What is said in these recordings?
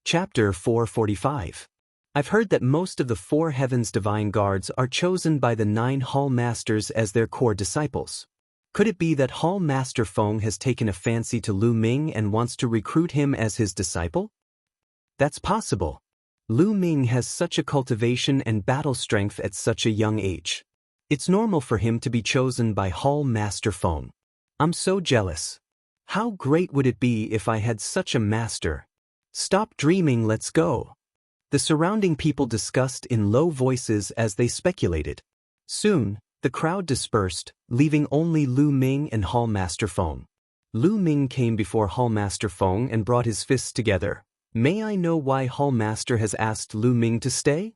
Chapter 445. I've heard that most of the four heavens divine guards are chosen by the 9 Hall Masters as their core disciples. Could it be that Hall Master Feng has taken a fancy to Lu Ming and wants to recruit him as his disciple? That's possible. Lu Ming has such a cultivation and battle strength at such a young age. It's normal for him to be chosen by Hall Master Feng. I'm so jealous. How great would it be if I had such a master? Stop dreaming, let's go. The surrounding people discussed in low voices as they speculated. Soon, the crowd dispersed, leaving only Lu Ming and Hall Master Feng. Lu Ming came before Hall Master Feng and brought his fists together. May I know why Hall Master has asked Lu Ming to stay?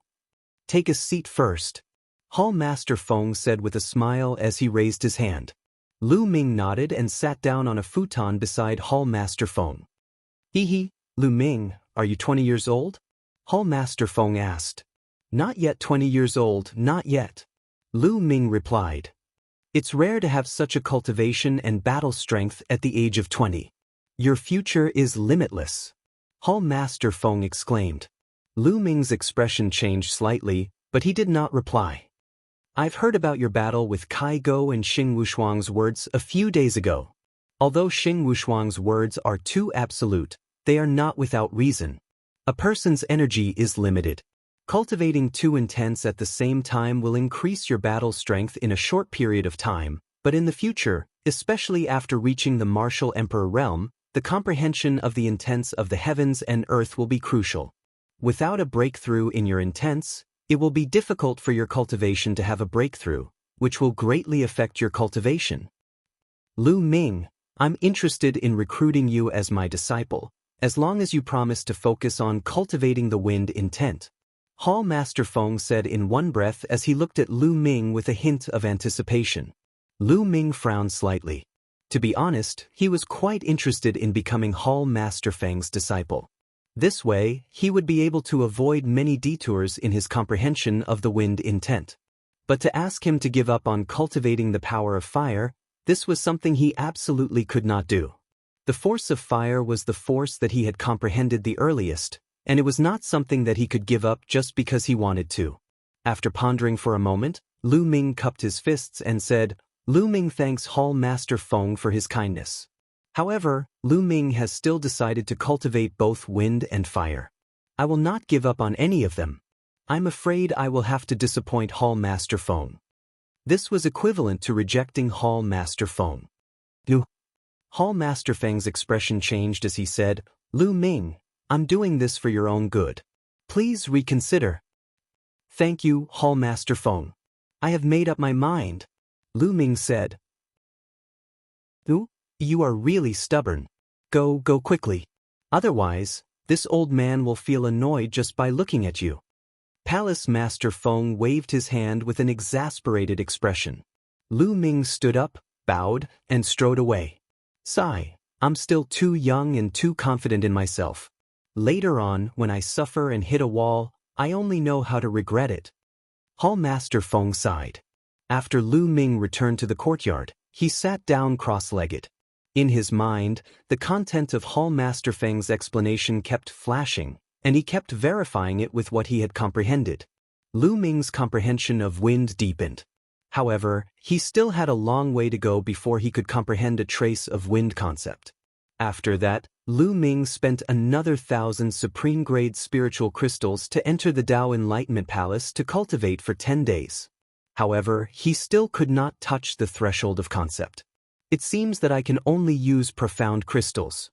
Take a seat first. Hall Master Feng said with a smile as he raised his hand. Lu Ming nodded and sat down on a futon beside Hall Master Feng. Hee. Lu Ming, are you 20 years old? Hall Master Feng asked. Not yet 20 years old, not yet. Lu Ming replied. It's rare to have such a cultivation and battle strength at the age of 20. Your future is limitless. Hall Master Feng exclaimed. Lu Ming's expression changed slightly, but he did not reply. I've heard about your battle with Kai Go and Xing Wushuang's words a few days ago. Although Xing Wushuang's words are too absolute, they are not without reason. A person's energy is limited. Cultivating too intense at the same time will increase your battle strength in a short period of time, but in the future, especially after reaching the martial emperor realm, the comprehension of the intents of the heavens and earth will be crucial. Without a breakthrough in your intents, it will be difficult for your cultivation to have a breakthrough, which will greatly affect your cultivation. Lu Ming, I'm interested in recruiting you as my disciple, as long as you promise to focus on cultivating the wind intent. Hall Master Feng said in one breath as he looked at Lu Ming with a hint of anticipation. Lu Ming frowned slightly. To be honest, he was quite interested in becoming Hall Master Feng's disciple. This way, he would be able to avoid many detours in his comprehension of the wind intent. But to ask him to give up on cultivating the power of fire, this was something he absolutely could not do. The force of fire was the force that he had comprehended the earliest, and it was not something that he could give up just because he wanted to. After pondering for a moment, Lu Ming cupped his fists and said, Lu Ming thanks Hall Master Feng for his kindness. However, Lu Ming has still decided to cultivate both wind and fire. I will not give up on any of them. I'm afraid I will have to disappoint Hall Master Feng. This was equivalent to rejecting Hall Master Feng. Hall Master Feng's expression changed as he said, Lu Ming, I'm doing this for your own good. Please reconsider. Thank you, Hall Master Feng. I have made up my mind. Lu Ming said. You are really stubborn. Go quickly. Otherwise, this old man will feel annoyed just by looking at you. Palace Master Feng waved his hand with an exasperated expression. Lu Ming stood up, bowed, and strode away. Sigh, I'm still too young and too confident in myself. Later on, when I suffer and hit a wall, I only know how to regret it. Hall Master Feng sighed. After Lu Ming returned to the courtyard, he sat down cross-legged. In his mind, the content of Hall Master Feng's explanation kept flashing, and he kept verifying it with what he had comprehended. Lu Ming's comprehension of wind deepened. However, he still had a long way to go before he could comprehend a trace of wind concept. After that, Lu Ming spent another 1,000 supreme-grade spiritual crystals to enter the Tao Enlightenment Palace to cultivate for 10 days. However, he still could not touch the threshold of concept. It seems that I can only use profound crystals.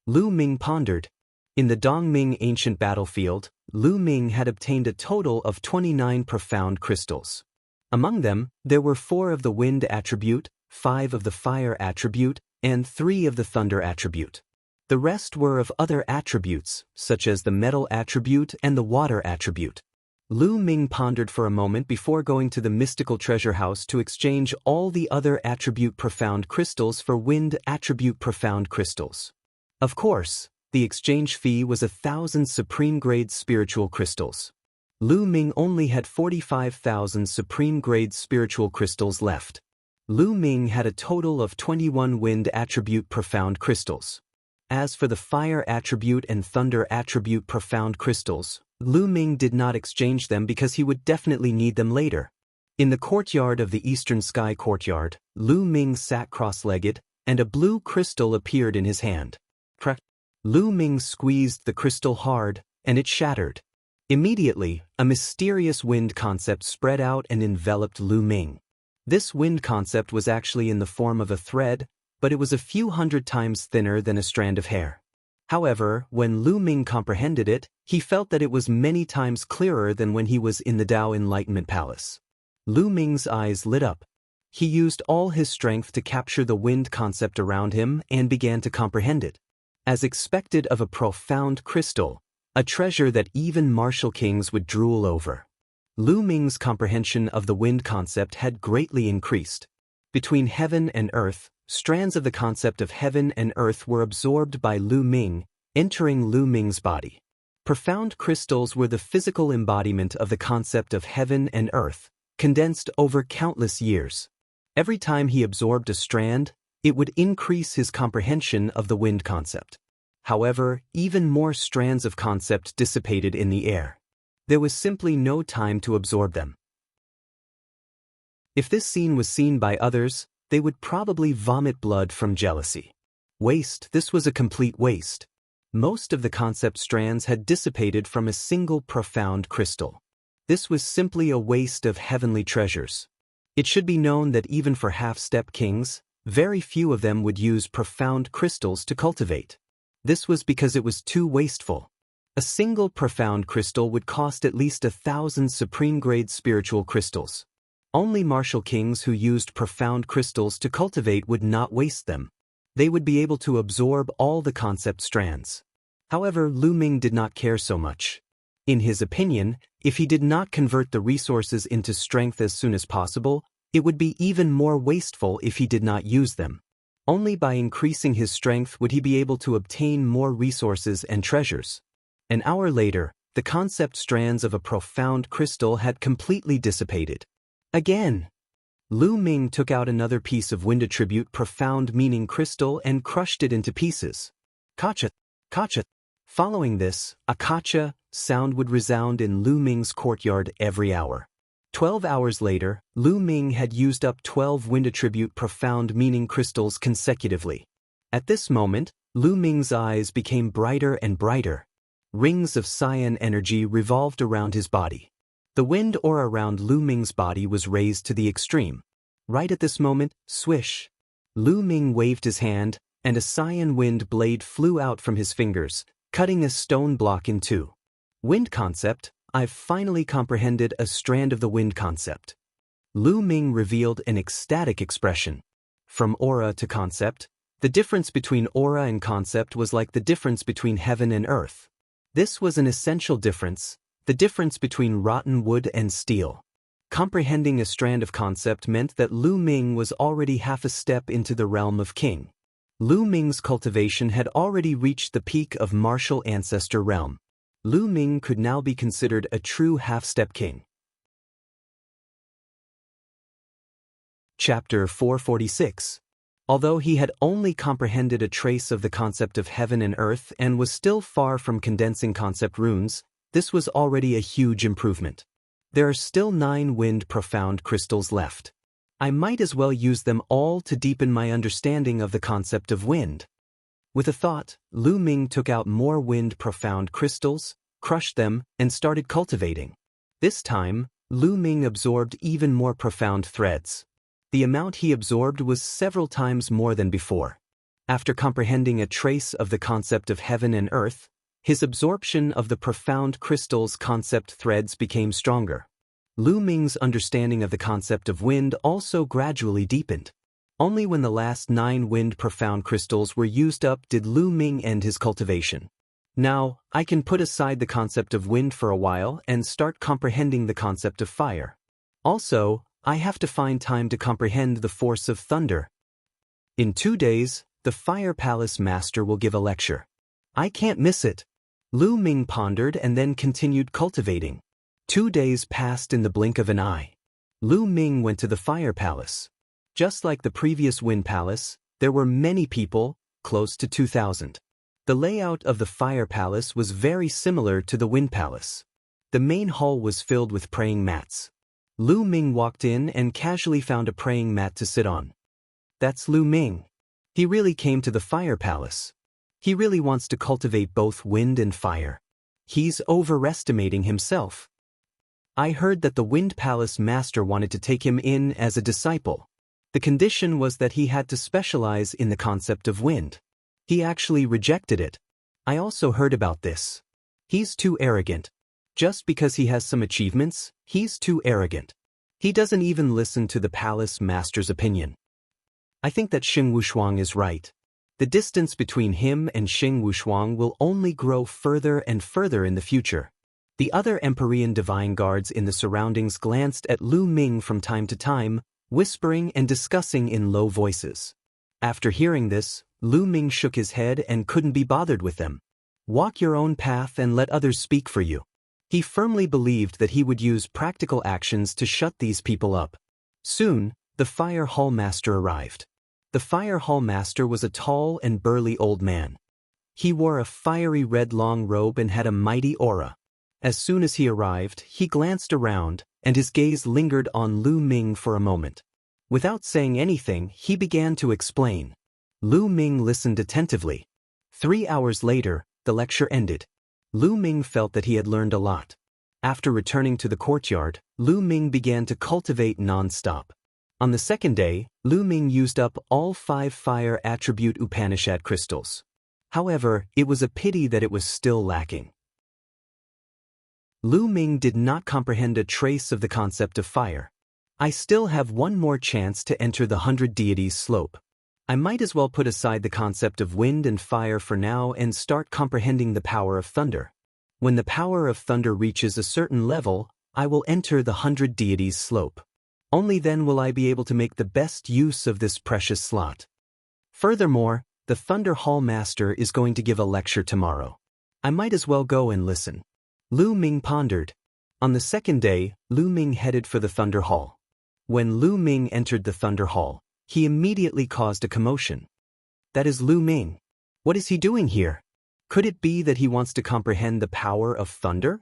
Lu Ming pondered. In the Dongming ancient battlefield, Lu Ming had obtained a total of 29 profound crystals. Among them, there were 4 of the wind attribute, 5 of the fire attribute, and 3 of the thunder attribute. The rest were of other attributes, such as the metal attribute and the water attribute. Lu Ming pondered for a moment before going to the mystical treasure house to exchange all the other attribute profound crystals for wind attribute profound crystals. Of course, the exchange fee was 1,000 supreme-grade spiritual crystals. Lu Ming only had 45,000 supreme-grade spiritual crystals left. Lu Ming had a total of 21 wind attribute profound crystals. As for the fire attribute and thunder attribute profound crystals, Lu Ming did not exchange them because he would definitely need them later. In the courtyard of the Eastern Sky Courtyard, Lu Ming sat cross-legged, and a blue crystal appeared in his hand. Lu Ming squeezed the crystal hard, and it shattered. Immediately, a mysterious wind concept spread out and enveloped Lu Ming. This wind concept was actually in the form of a thread, but it was a few hundred times thinner than a strand of hair. However, when Lu Ming comprehended it, he felt that it was many times clearer than when he was in the Tao Enlightenment Palace. Lu Ming's eyes lit up. He used all his strength to capture the wind concept around him and began to comprehend it. As expected of a profound crystal, a treasure that even martial kings would drool over. Lu Ming's comprehension of the wind concept had greatly increased. Between heaven and earth, strands of the concept of heaven and earth were absorbed by Lu Ming, entering Lu Ming's body. Profound crystals were the physical embodiment of the concept of heaven and earth, condensed over countless years. Every time he absorbed a strand, it would increase his comprehension of the wind concept. However, even more strands of concept dissipated in the air. There was simply no time to absorb them. If this scene was seen by others, they would probably vomit blood from jealousy. Waste, this was a complete waste. Most of the concept strands had dissipated from a single profound crystal. This was simply a waste of heavenly treasures. It should be known that even for half-step kings, very few of them would use profound crystals to cultivate. This was because it was too wasteful. A single profound crystal would cost at least 1,000 supreme-grade spiritual crystals. Only martial kings who used profound crystals to cultivate would not waste them. They would be able to absorb all the concept strands. However, Lu Ming did not care so much. In his opinion, if he did not convert the resources into strength as soon as possible, it would be even more wasteful if he did not use them. Only by increasing his strength would he be able to obtain more resources and treasures. An hour later, the concept strands of a profound crystal had completely dissipated. Again, Lu Ming took out another piece of wind attribute profound meaning crystal and crushed it into pieces. Kacha, kacha. Following this, a kacha sound would resound in Lu Ming's courtyard every hour. 12 hours later, Lu Ming had used up 12 wind attribute profound meaning crystals consecutively. At this moment, Lu Ming's eyes became brighter and brighter. Rings of cyan energy revolved around his body. The wind aura around Lu Ming's body was raised to the extreme. Right at this moment, swish. Lu Ming waved his hand, and a cyan wind blade flew out from his fingers, cutting a stone block in two. Wind concept, I've finally comprehended a strand of the wind concept. Lu Ming revealed an ecstatic expression. From aura to concept, the difference between aura and concept was like the difference between heaven and earth. This was an essential difference, the difference between rotten wood and steel. Comprehending a strand of concept meant that Lu Ming was already half a step into the realm of king. Lu Ming's cultivation had already reached the peak of martial ancestor realm. Lu Ming could now be considered a true half-step king. Chapter 446. Although he had only comprehended a trace of the concept of heaven and earth and was still far from condensing concept runes, this was already a huge improvement. There are still 9 wind profound crystals left. I might as well use them all to deepen my understanding of the concept of wind. With a thought, Lu Ming took out more wind profound crystals, crushed them, and started cultivating. This time, Lu Ming absorbed even more profound threads. The amount he absorbed was several times more than before. After comprehending a trace of the concept of heaven and earth, his absorption of the profound crystals' concept threads became stronger. Lu Ming's understanding of the concept of wind also gradually deepened. Only when the last 9 wind profound crystals were used up did Lu Ming end his cultivation. Now, I can put aside the concept of wind for a while and start comprehending the concept of fire. Also, I have to find time to comprehend the force of thunder. In 2 days, the Fire Palace Master will give a lecture. I can't miss it. Lu Ming pondered and then continued cultivating. 2 days passed in the blink of an eye. Lu Ming went to the Fire Palace. Just like the previous Wind Palace, there were many people, close to 2,000. The layout of the fire palace was very similar to the wind palace. The main hall was filled with praying mats. Lu Ming walked in and casually found a praying mat to sit on. That's Lu Ming. He really came to the fire palace. He really wants to cultivate both wind and fire. He's overestimating himself. I heard that the wind palace master wanted to take him in as a disciple. The condition was that he had to specialize in the concept of wind. He actually rejected it. I also heard about this. He's too arrogant. Just because he has some achievements, he's too arrogant. He doesn't even listen to the palace master's opinion. I think that Xing Wushuang is right. The distance between him and Xing Wushuang will only grow further and further in the future. The other Empyrean divine guards in the surroundings glanced at Lu Ming from time to time, whispering and discussing in low voices. After hearing this, Lu Ming shook his head and couldn't be bothered with them. Walk your own path and let others speak for you. He firmly believed that he would use practical actions to shut these people up. Soon, the fire hall master arrived. The fire hall master was a tall and burly old man. He wore a fiery red long robe and had a mighty aura. As soon as he arrived, he glanced around, and his gaze lingered on Lu Ming for a moment. Without saying anything, he began to explain. Lu Ming listened attentively. 3 hours later, the lecture ended. Lu Ming felt that he had learned a lot. After returning to the courtyard, Lu Ming began to cultivate non-stop. On the second day, Lu Ming used up all 5 fire attribute Upanishad crystals. However, it was a pity that it was still lacking. Lu Ming did not comprehend a trace of the concept of fire. I still have one more chance to enter the 100 deities slope. I might as well put aside the concept of wind and fire for now and start comprehending the power of thunder. When the power of thunder reaches a certain level, I will enter the 100 deities slope. Only then will I be able to make the best use of this precious slot. Furthermore, the Thunder Hall Master is going to give a lecture tomorrow. I might as well go and listen. Lu Ming pondered. On the second day, Lu Ming headed for the Thunder Hall. When Lu Ming entered the Thunder Hall, he immediately caused a commotion. That is Lu Ming. What is he doing here? Could it be that he wants to comprehend the power of thunder?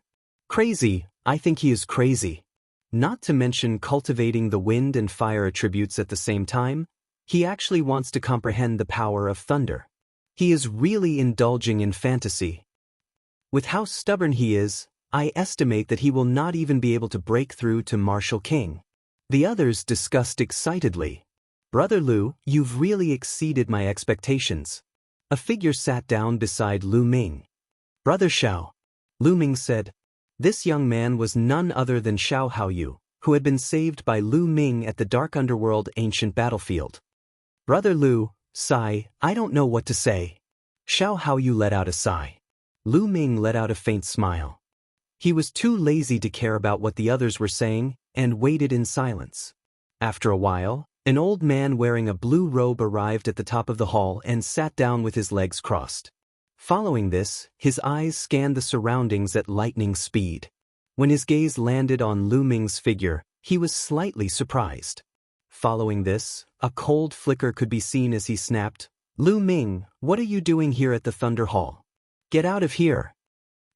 Crazy, I think he is crazy. Not to mention cultivating the wind and fire attributes at the same time, he actually wants to comprehend the power of thunder. He is really indulging in fantasy. With how stubborn he is, I estimate that he will not even be able to break through to Martial King. The others discussed excitedly. Brother Lu, you've really exceeded my expectations. A figure sat down beside Lu Ming. Brother Xiao. Lu Ming said. This young man was none other than Xiao Haoyu, who had been saved by Lu Ming at the Dark Underworld ancient battlefield. Brother Lu, sigh, I don't know what to say. Xiao Haoyu let out a sigh. Lu Ming let out a faint smile. He was too lazy to care about what the others were saying, and waited in silence. After a while, an old man wearing a blue robe arrived at the top of the hall and sat down with his legs crossed. Following this, his eyes scanned the surroundings at lightning speed. When his gaze landed on Lu Ming's figure, he was slightly surprised. Following this, a cold flicker could be seen as he snapped, Lu Ming, what are you doing here at the Thunder Hall? Get out of here.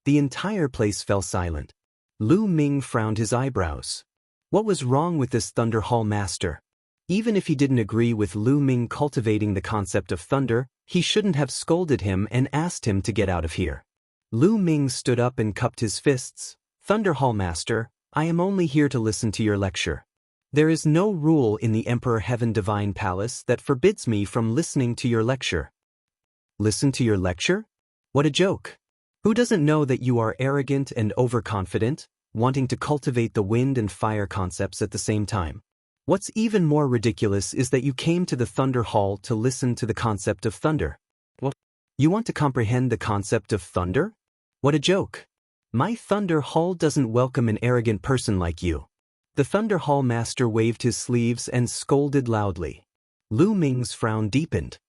The entire place fell silent. Lu Ming frowned his eyebrows. What was wrong with this Thunder Hall master? Even if he didn't agree with Lu Ming cultivating the concept of thunder, he shouldn't have scolded him and asked him to get out of here. Lu Ming stood up and cupped his fists. Thunder Hall Master, I am only here to listen to your lecture. There is no rule in the Emperor Heaven Divine Palace that forbids me from listening to your lecture. Listen to your lecture? What a joke. Who doesn't know that you are arrogant and overconfident, wanting to cultivate the wind and fire concepts at the same time? What's even more ridiculous is that you came to the Thunder Hall to listen to the concept of thunder. What? You want to comprehend the concept of thunder? What a joke. My Thunder Hall doesn't welcome an arrogant person like you. The Thunder Hall Master waved his sleeves and scolded loudly. Lu Ming's frown deepened.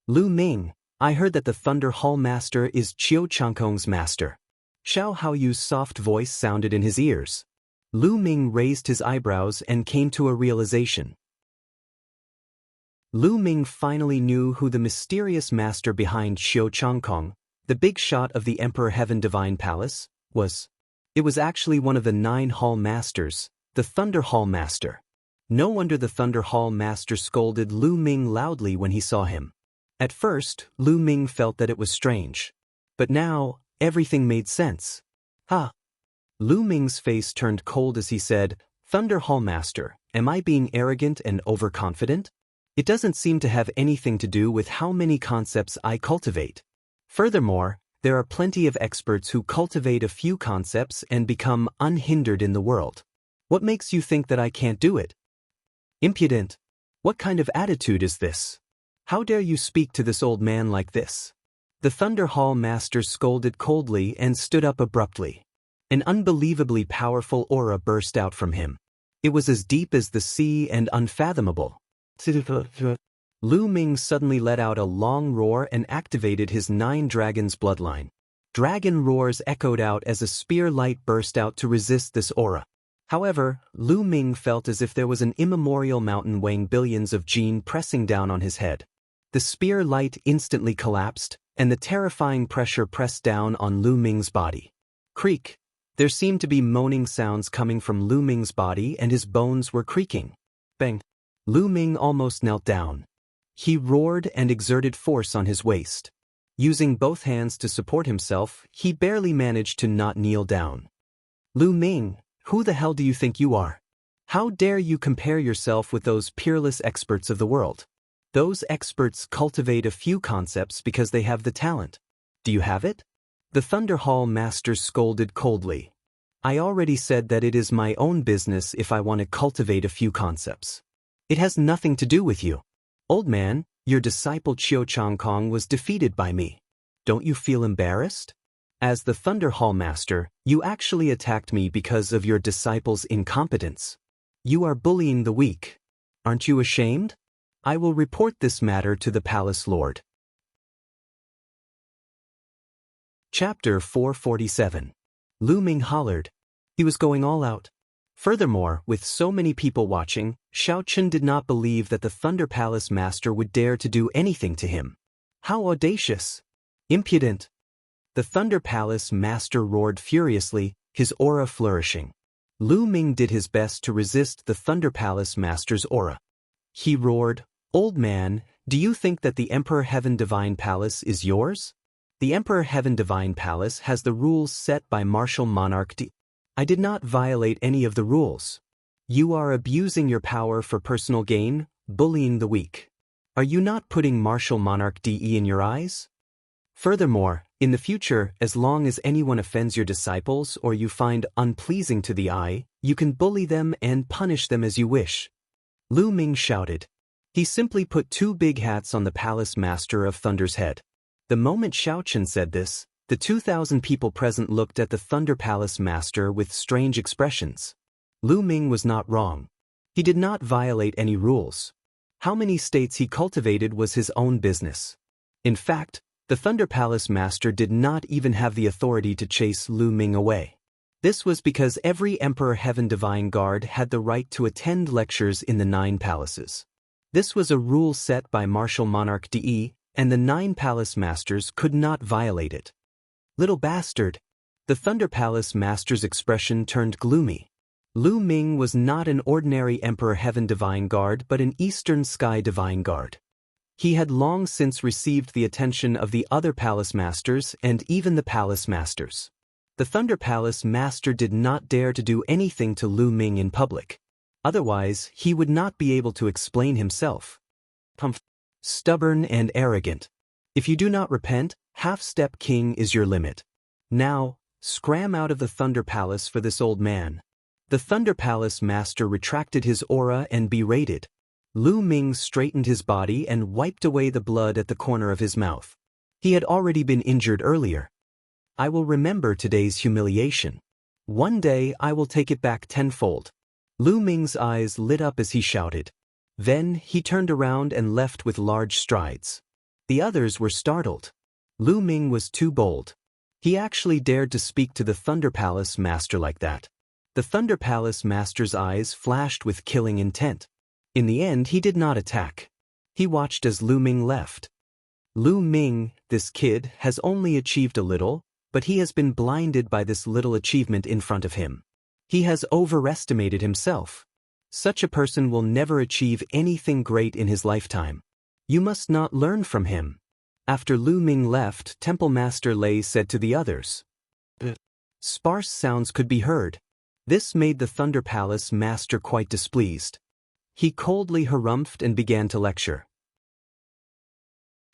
Lu Ming, I heard that the Thunder Hall Master is Qiu Changkong's master. Xiao Haoyu's soft voice sounded in his ears. Lu Ming raised his eyebrows and came to a realization. Lu Ming finally knew who the mysterious master behind Qiu Changkong, The big shot of the Emperor Heaven Divine Palace it was actually one of the 9 Hall Masters, the Thunder Hall Master. No wonder the Thunder Hall Master scolded Lu Ming loudly when he saw him. At first, Lu Ming felt that it was strange. But now, everything made sense. Ha! Lu Ming's face turned cold as he said, "Thunder Hall Master, am I being arrogant and overconfident? It doesn't seem to have anything to do with how many concepts I cultivate. Furthermore, there are plenty of experts who cultivate a few concepts and become unhindered in the world. What makes you think that I can't do it? Impudent! What kind of attitude is this? How dare you speak to this old man like this?" The Thunder Hall Master scolded coldly and stood up abruptly. An unbelievably powerful aura burst out from him. It was as deep as the sea and unfathomable. Lu Ming suddenly let out a long roar and activated his 9 dragons bloodline. Dragon roars echoed out as a spear light burst out to resist this aura. However, Lu Ming felt as if there was an immemorial mountain weighing billions of jin pressing down on his head. The spear light instantly collapsed, and the terrifying pressure pressed down on Lu Ming's body. Creak! There seemed to be moaning sounds coming from Lu Ming's body and his bones were creaking. Bang! Lu Ming almost knelt down. He roared and exerted force on his waist. Using both hands to support himself, he barely managed to not kneel down. "Lu Ming, who the hell do you think you are? How dare you compare yourself with those peerless experts of the world? Those experts cultivate a few concepts because they have the talent. Do you have it?" The Thunder Hall Master scolded coldly. "I already said that it is my own business if I want to cultivate a few concepts. It has nothing to do with you. Old man, your disciple Qiu Changkong was defeated by me. Don't you feel embarrassed? As the Thunder Hall Master, you actually attacked me because of your disciple's incompetence. You are bullying the weak. Aren't you ashamed? I will report this matter to the Palace Lord." Chapter 447. Lu Ming hollered. He was going all out. Furthermore, with so many people watching, Xiao Chen did not believe that the Thunder Palace Master would dare to do anything to him. How audacious! Impudent! The Thunder Palace Master roared furiously, his aura flourishing. Lu Ming did his best to resist the Thunder Palace Master's aura. He roared, "Old man, do you think that the Emperor Heaven Divine Palace is yours? The Emperor Heaven Divine Palace has the rules set by Martial Monarch D. I did not violate any of the rules. You are abusing your power for personal gain, bullying the weak. Are you not putting Martial Monarch DE in your eyes? Furthermore, in the future, as long as anyone offends your disciples or you find unpleasing to the eye, you can bully them and punish them as you wish." Lu Ming shouted. He simply put 2 big hats on the Palace Master of Thunder's head. The moment Xiao Chen said this, the 2,000 people present looked at the Thunder Palace Master with strange expressions. Lu Ming was not wrong. He did not violate any rules. How many states he cultivated was his own business. In fact, the Thunder Palace Master did not even have the authority to chase Lu Ming away. This was because every Emperor Heaven Divine Guard had the right to attend lectures in the 9 palaces. This was a rule set by Martial Monarch DE, and the 9 Palace Masters could not violate it. Little bastard! The Thunder Palace Master's expression turned gloomy. Lu Ming was not an ordinary Emperor Heaven Divine Guard but an Eastern Sky Divine Guard. He had long since received the attention of the other Palace Masters and even the Palace Masters. The Thunder Palace Master did not dare to do anything to Lu Ming in public. Otherwise, he would not be able to explain himself. Stubborn and arrogant. If you do not repent, Half-Step King is your limit. Now, scram out of the Thunder Palace for this old man. The Thunder Palace Master retracted his aura and berated. Lu Ming straightened his body and wiped away the blood at the corner of his mouth. He had already been injured earlier. I will remember today's humiliation. One day I will take it back tenfold. Lu Ming's eyes lit up as he shouted. Then he turned around and left with large strides. The others were startled. Lu Ming was too bold. He actually dared to speak to the Thunder Palace Master like that. The Thunder Palace Master's eyes flashed with killing intent. In the end, he did not attack. He watched as Lu Ming left. Lu Ming, this kid, has only achieved a little, but he has been blinded by this little achievement in front of him. He has overestimated himself. Such a person will never achieve anything great in his lifetime. You must not learn from him. After Lu Ming left, Temple Master Lei said to the others. Sparse sounds could be heard. This made the Thunder Palace master quite displeased. He coldly harumphed and began to lecture.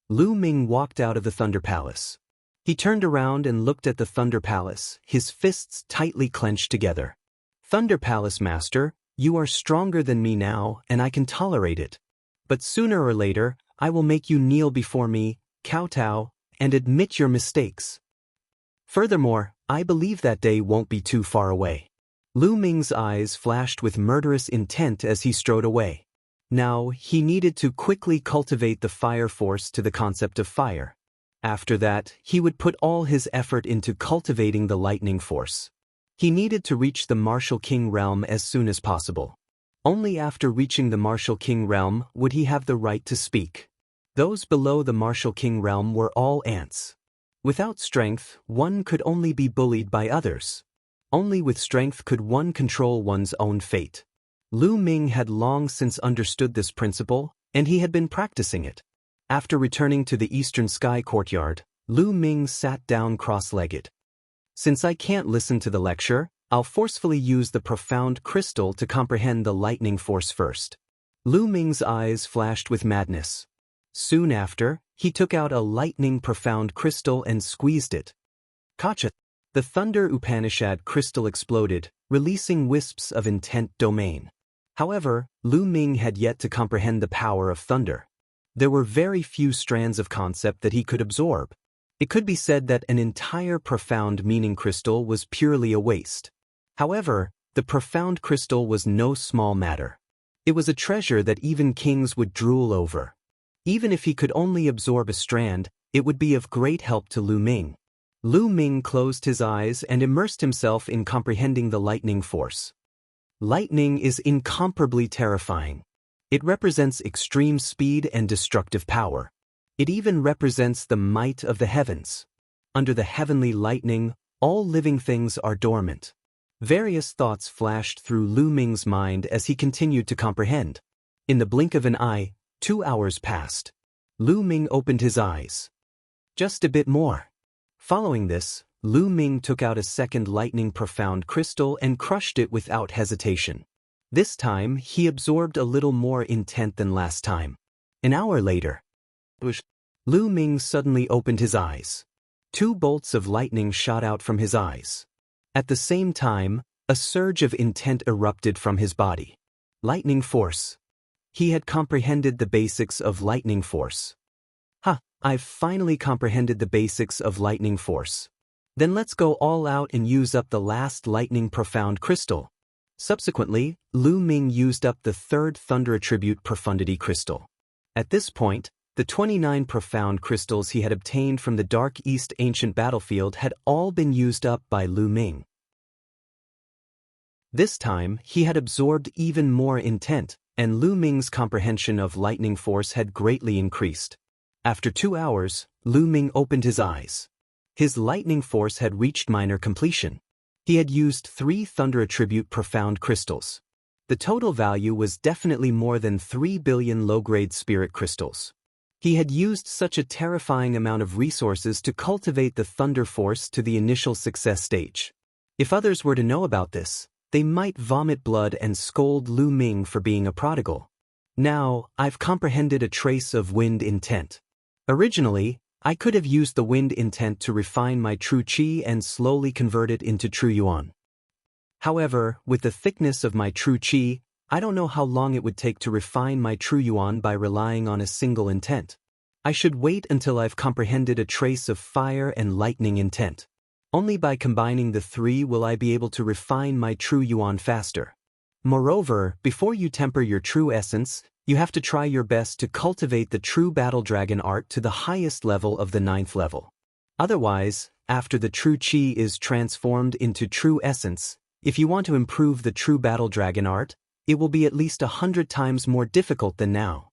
Lu Ming walked out of the Thunder Palace. He turned around and looked at the Thunder Palace, his fists tightly clenched together. Thunder Palace Master, you are stronger than me now, and I can tolerate it. But sooner or later, I will make you kneel before me, kowtow, and admit your mistakes. Furthermore, I believe that day won't be too far away. Lu Ming's eyes flashed with murderous intent as he strode away. Now, he needed to quickly cultivate the fire force to the concept of fire. After that, he would put all his effort into cultivating the lightning force. He needed to reach the Martial King realm as soon as possible. Only after reaching the Martial King realm would he have the right to speak. Those below the Martial King realm were all ants. Without strength, one could only be bullied by others. Only with strength could one control one's own fate. Lu Ming had long since understood this principle, and he had been practicing it. After returning to the Eastern Sky Courtyard, Lu Ming sat down cross-legged. Since I can't listen to the lecture, I'll forcefully use the profound crystal to comprehend the lightning force first. Lu Ming's eyes flashed with madness. Soon after, he took out a lightning profound crystal and squeezed it. Kacha! The Thunder Upanishad crystal exploded, releasing wisps of intent domain. However, Lu Ming had yet to comprehend the power of thunder. There were very few strands of concept that he could absorb. It could be said that an entire profound meaning crystal was purely a waste. However, the profound crystal was no small matter. It was a treasure that even kings would drool over. Even if he could only absorb a strand, it would be of great help to Lu Ming. Lu Ming closed his eyes and immersed himself in comprehending the lightning force. Lightning is incomparably terrifying. It represents extreme speed and destructive power. It even represents the might of the heavens. Under the heavenly lightning, all living things are dormant. Various thoughts flashed through Lu Ming's mind as he continued to comprehend. In the blink of an eye, 2 hours passed. Lu Ming opened his eyes. Just a bit more. Following this, Lu Ming took out a second lightning profound crystal and crushed it without hesitation. This time, he absorbed a little more intent than last time. An hour later, Lu Ming suddenly opened his eyes. 2 bolts of lightning shot out from his eyes. At the same time, a surge of intent erupted from his body. Lightning force. He had comprehended the basics of lightning force. I've finally comprehended the basics of lightning force. Then let's go all out and use up the last lightning profound crystal. Subsequently, Lu Ming used up the third thunder attribute profundity crystal. At this point, the 29 profound crystals he had obtained from the Dark East ancient battlefield had all been used up by Lu Ming. This time, he had absorbed even more intent, and Lu Ming's comprehension of lightning force had greatly increased. After 2 hours, Lu Ming opened his eyes. His lightning force had reached minor completion. He had used 3 thunder attribute profound crystals. The total value was definitely more than 3 billion low-grade spirit crystals. He had used such a terrifying amount of resources to cultivate the thunder force to the initial success stage. If others were to know about this, they might vomit blood and scold Lu Ming for being a prodigal. Now, I've comprehended a trace of wind intent. Originally, I could have used the wind intent to refine my true qi and slowly convert it into true yuan. However, with the thickness of my true qi, I don't know how long it would take to refine my true yuan by relying on a single intent. I should wait until I've comprehended a trace of fire and lightning intent. Only by combining the 3 will I be able to refine my true yuan faster. Moreover, before you temper your true essence, you have to try your best to cultivate the true battle dragon art to the highest level of the 9th level. Otherwise, after the true qi is transformed into true essence, if you want to improve the true battle dragon art, it will be at least 100 times more difficult than now.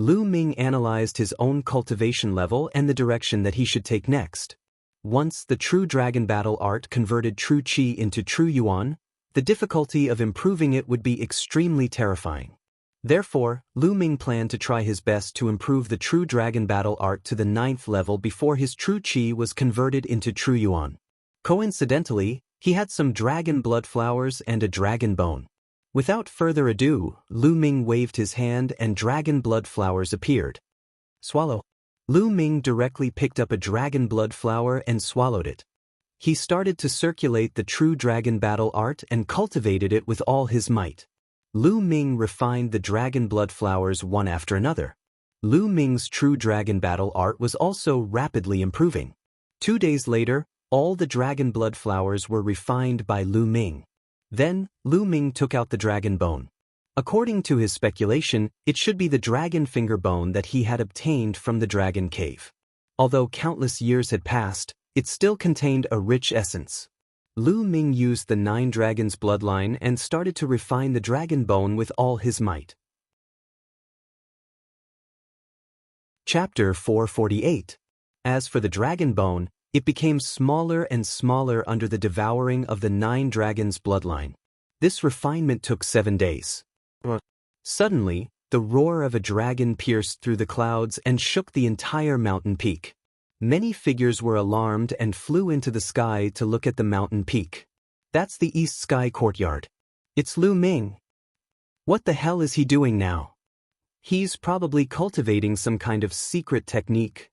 Lu Ming analyzed his own cultivation level and the direction that he should take next. Once the true dragon battle art converted true qi into true yuan, the difficulty of improving it would be extremely terrifying. Therefore, Lu Ming planned to try his best to improve the true dragon battle art to the 9th level before his true qi was converted into true yuan. Coincidentally, he had some dragon blood flowers and a dragon bone. Without further ado, Lu Ming waved his hand and dragon blood flowers appeared. Swallow. Lu Ming directly picked up a dragon blood flower and swallowed it. He started to circulate the true dragon battle art and cultivated it with all his might. Lu Ming refined the dragon blood flowers one after another. Lu Ming's true dragon battle art was also rapidly improving. 2 days later, all the dragon blood flowers were refined by Lu Ming. Then, Lu Ming took out the dragon bone. According to his speculation, it should be the dragon finger bone that he had obtained from the dragon cave. Although countless years had passed, it still contained a rich essence. Lu Ming used the 9 dragons bloodline and started to refine the dragon bone with all his might. Chapter 448. As for the dragon bone, it became smaller and smaller under the devouring of the 9 dragons bloodline. This refinement took 7 days. Suddenly, the roar of a dragon pierced through the clouds and shook the entire mountain peak. Many figures were alarmed and flew into the sky to look at the mountain peak. That's the East Sky Courtyard. It's Lu Ming. What the hell is he doing now? He's probably cultivating some kind of secret technique.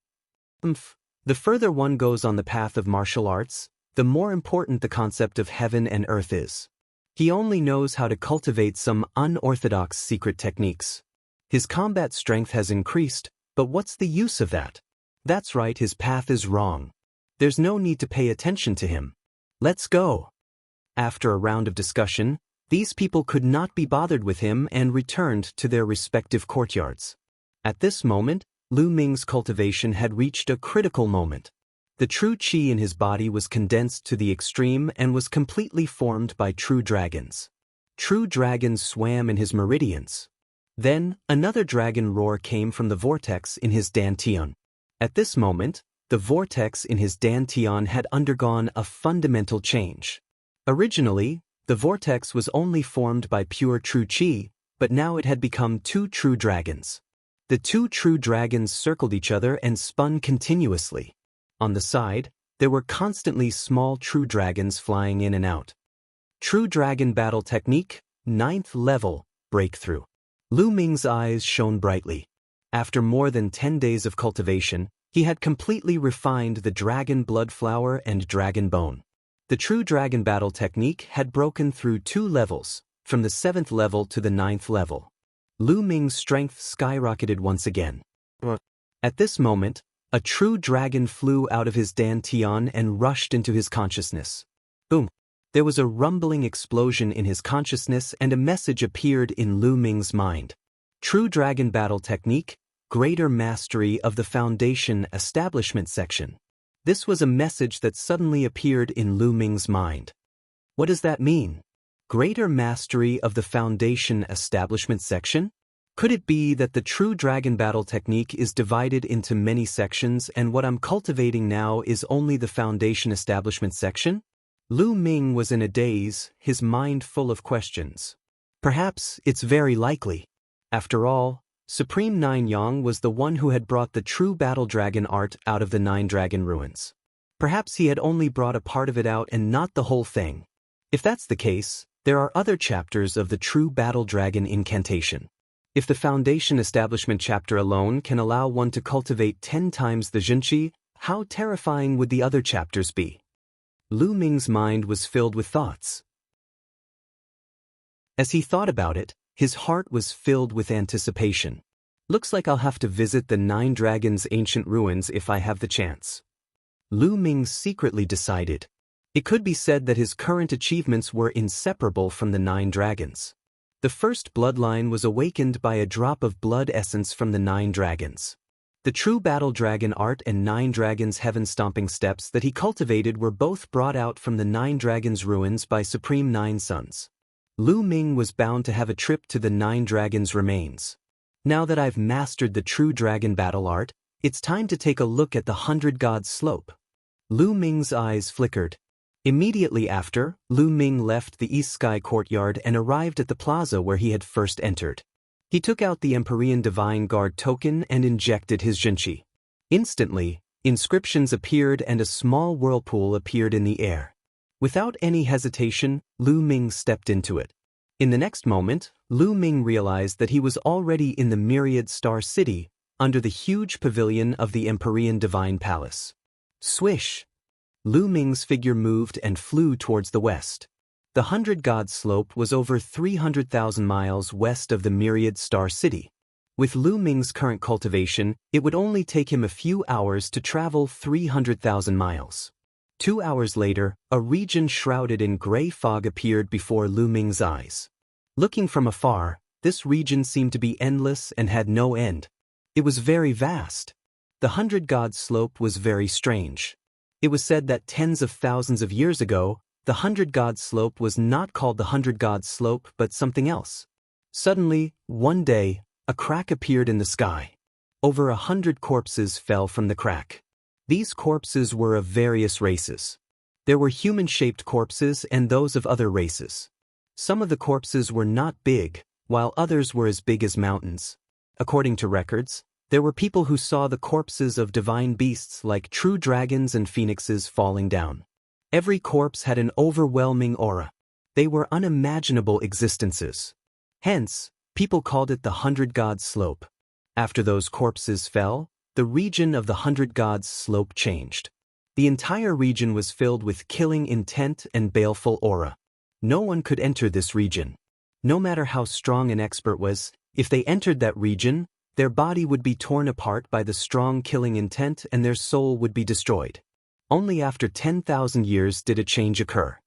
The further one goes on the path of martial arts, the more important the concept of heaven and earth is. He only knows how to cultivate some unorthodox secret techniques. His combat strength has increased, but what's the use of that? That's right, his path is wrong. There's no need to pay attention to him. Let's go. After a round of discussion, these people could not be bothered with him and returned to their respective courtyards. At this moment, Lu Ming's cultivation had reached a critical moment. The true qi in his body was condensed to the extreme and was completely formed by true dragons. True dragons swam in his meridians. Then, another dragon roar came from the vortex in his dantian. At this moment, the vortex in his dantian had undergone a fundamental change. Originally, the vortex was only formed by pure true qi, but now it had become 2 true dragons. The 2 true dragons circled each other and spun continuously. On the side, there were constantly small true dragons flying in and out. True Dragon Battle Technique, 9th Level, Breakthrough. Lu Ming's eyes shone brightly. After more than 10 days of cultivation, he had completely refined the dragon blood flower and dragon bone. The True Dragon Battle Technique had broken through 2 levels, from the 7th level to the 9th level. Lu Ming's strength skyrocketed once again. At this moment, a true dragon flew out of his dantian and rushed into his consciousness. Boom! There was a rumbling explosion in his consciousness and a message appeared in Lu Ming's mind. True Dragon Battle Technique, Greater Mastery of the Foundation Establishment Section. This was a message that suddenly appeared in Lu Ming's mind. What does that mean? Greater Mastery of the Foundation Establishment Section? Could it be that the True Dragon Battle Technique is divided into many sections and what I'm cultivating now is only the Foundation Establishment Section? Lu Ming was in a daze, his mind full of questions. Perhaps it's very likely. After all, Supreme Nine Yang was the one who had brought the true battle dragon art out of the 9 dragon ruins. Perhaps he had only brought a part of it out and not the whole thing. If that's the case, there are other chapters of the true battle dragon incantation. If the Foundation Establishment chapter alone can allow one to cultivate 10 times the Jinqi, how terrifying would the other chapters be? Lu Ming's mind was filled with thoughts. As he thought about it, his heart was filled with anticipation. Looks like I'll have to visit the 9 dragons' ancient ruins if I have the chance. Lu Ming secretly decided. It could be said that his current achievements were inseparable from the 9 dragons. The first bloodline was awakened by a drop of blood essence from the 9 dragons. The true battle dragon art and 9 dragons' heaven-stomping steps that he cultivated were both brought out from the 9 dragons' ruins by Supreme 9 Sons. Lu Ming was bound to have a trip to the 9 dragons' remains. Now that I've mastered the true dragon battle art, it's time to take a look at the 100 Gods slope. Lu Ming's eyes flickered. Immediately after, Lu Ming left the East Sky courtyard and arrived at the plaza where he had first entered. He took out the Empyrean Divine Guard token and injected his Jinqi. Instantly, inscriptions appeared and a small whirlpool appeared in the air. Without any hesitation, Lu Ming stepped into it. In the next moment, Lu Ming realized that he was already in the Myriad Star City, under the huge pavilion of the Empyrean Divine Palace. Swish! Lu Ming's figure moved and flew towards the west. The 100 Gods slope was over 300,000 miles west of the Myriad Star City. With Lu Ming's current cultivation, it would only take him a few hours to travel 300,000 miles. 2 hours later, a region shrouded in gray fog appeared before Lu Ming's eyes. Looking from afar, this region seemed to be endless and had no end. It was very vast. The 100 Gods slope was very strange. It was said that tens of thousands of years ago, the 100 Gods slope was not called the 100 Gods slope but something else. Suddenly, one day, a crack appeared in the sky. Over 100 corpses fell from the crack. These corpses were of various races. There were human-shaped corpses and those of other races. Some of the corpses were not big, while others were as big as mountains. According to records, there were people who saw the corpses of divine beasts like true dragons and phoenixes falling down. Every corpse had an overwhelming aura. They were unimaginable existences. Hence, people called it the 100 Gods slope. After those corpses fell, the region of the 100 Gods slope changed. The entire region was filled with killing intent and baleful aura. No one could enter this region. No matter how strong an expert was, if they entered that region, their body would be torn apart by the strong killing intent and their soul would be destroyed. Only after 10,000 years did a change occur.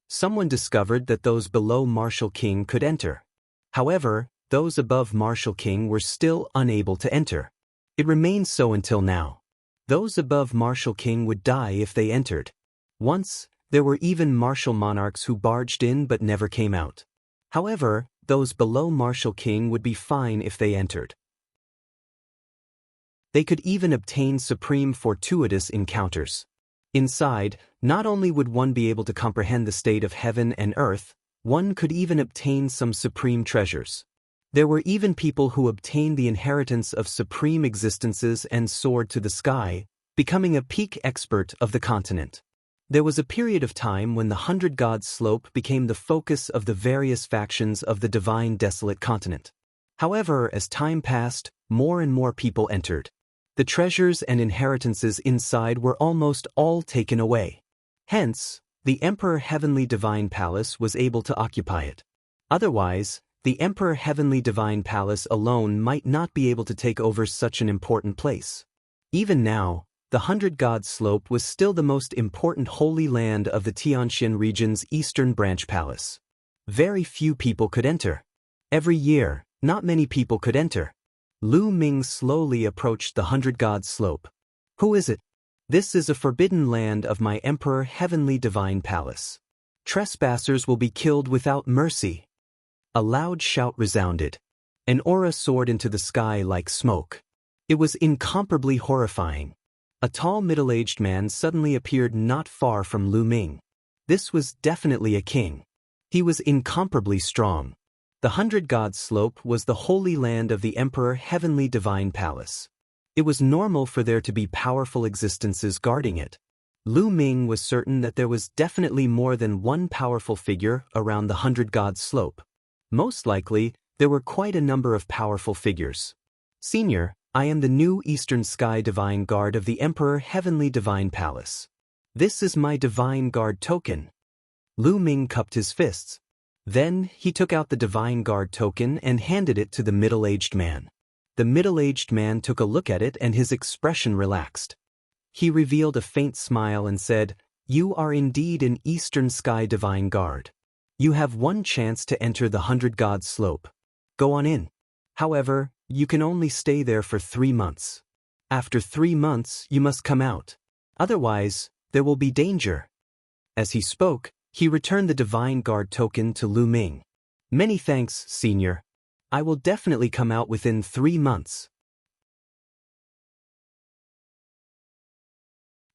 Someone discovered that those below Martial King could enter. However, those above Martial King were still unable to enter. It remains so until now. Those above Martial King would die if they entered. Once, there were even martial monarchs who barged in but never came out. However, those below Martial King would be fine if they entered. They could even obtain supreme fortuitous encounters. Inside, not only would one be able to comprehend the state of heaven and earth, one could even obtain some supreme treasures. There were even people who obtained the inheritance of supreme existences and soared to the sky, becoming a peak expert of the continent. There was a period of time when the 100 Gods slope became the focus of the various factions of the divine desolate continent. However, as time passed, more and more people entered. The treasures and inheritances inside were almost all taken away. Hence, the Emperor Heavenly Divine Palace was able to occupy it. Otherwise, the Emperor Heavenly Divine Palace alone might not be able to take over such an important place. Even now, the 100 Gods slope was still the most important holy land of the Tianxian region's eastern branch palace. Very few people could enter. Every year, not many people could enter. Lu Ming slowly approached the 100 Gods slope. Who is it? This is a forbidden land of my Emperor Heavenly Divine Palace. Trespassers will be killed without mercy. A loud shout resounded. An aura soared into the sky like smoke. It was incomparably horrifying. A tall middle-aged man suddenly appeared not far from Lu Ming. This was definitely a king. He was incomparably strong. The 100 Gods slope was the holy land of the Emperor Heavenly Divine Palace. It was normal for there to be powerful existences guarding it. Lu Ming was certain that there was definitely more than one powerful figure around the 100 Gods slope. Most likely, there were quite a number of powerful figures. Senior, I am the new Eastern Sky Divine Guard of the Emperor Heavenly Divine Palace. This is my Divine Guard token. Lu Ming cupped his fists. Then, he took out the Divine Guard token and handed it to the middle-aged man. The middle-aged man took a look at it and his expression relaxed. He revealed a faint smile and said, "You are indeed an Eastern Sky Divine Guard. You have one chance to enter the 100 Gods slope. Go on in. However, you can only stay there for 3 months. After 3 months, you must come out. Otherwise, there will be danger." As he spoke, he returned the Divine Guard token to Lu Ming. "Many thanks, Senior. I will definitely come out within 3 months.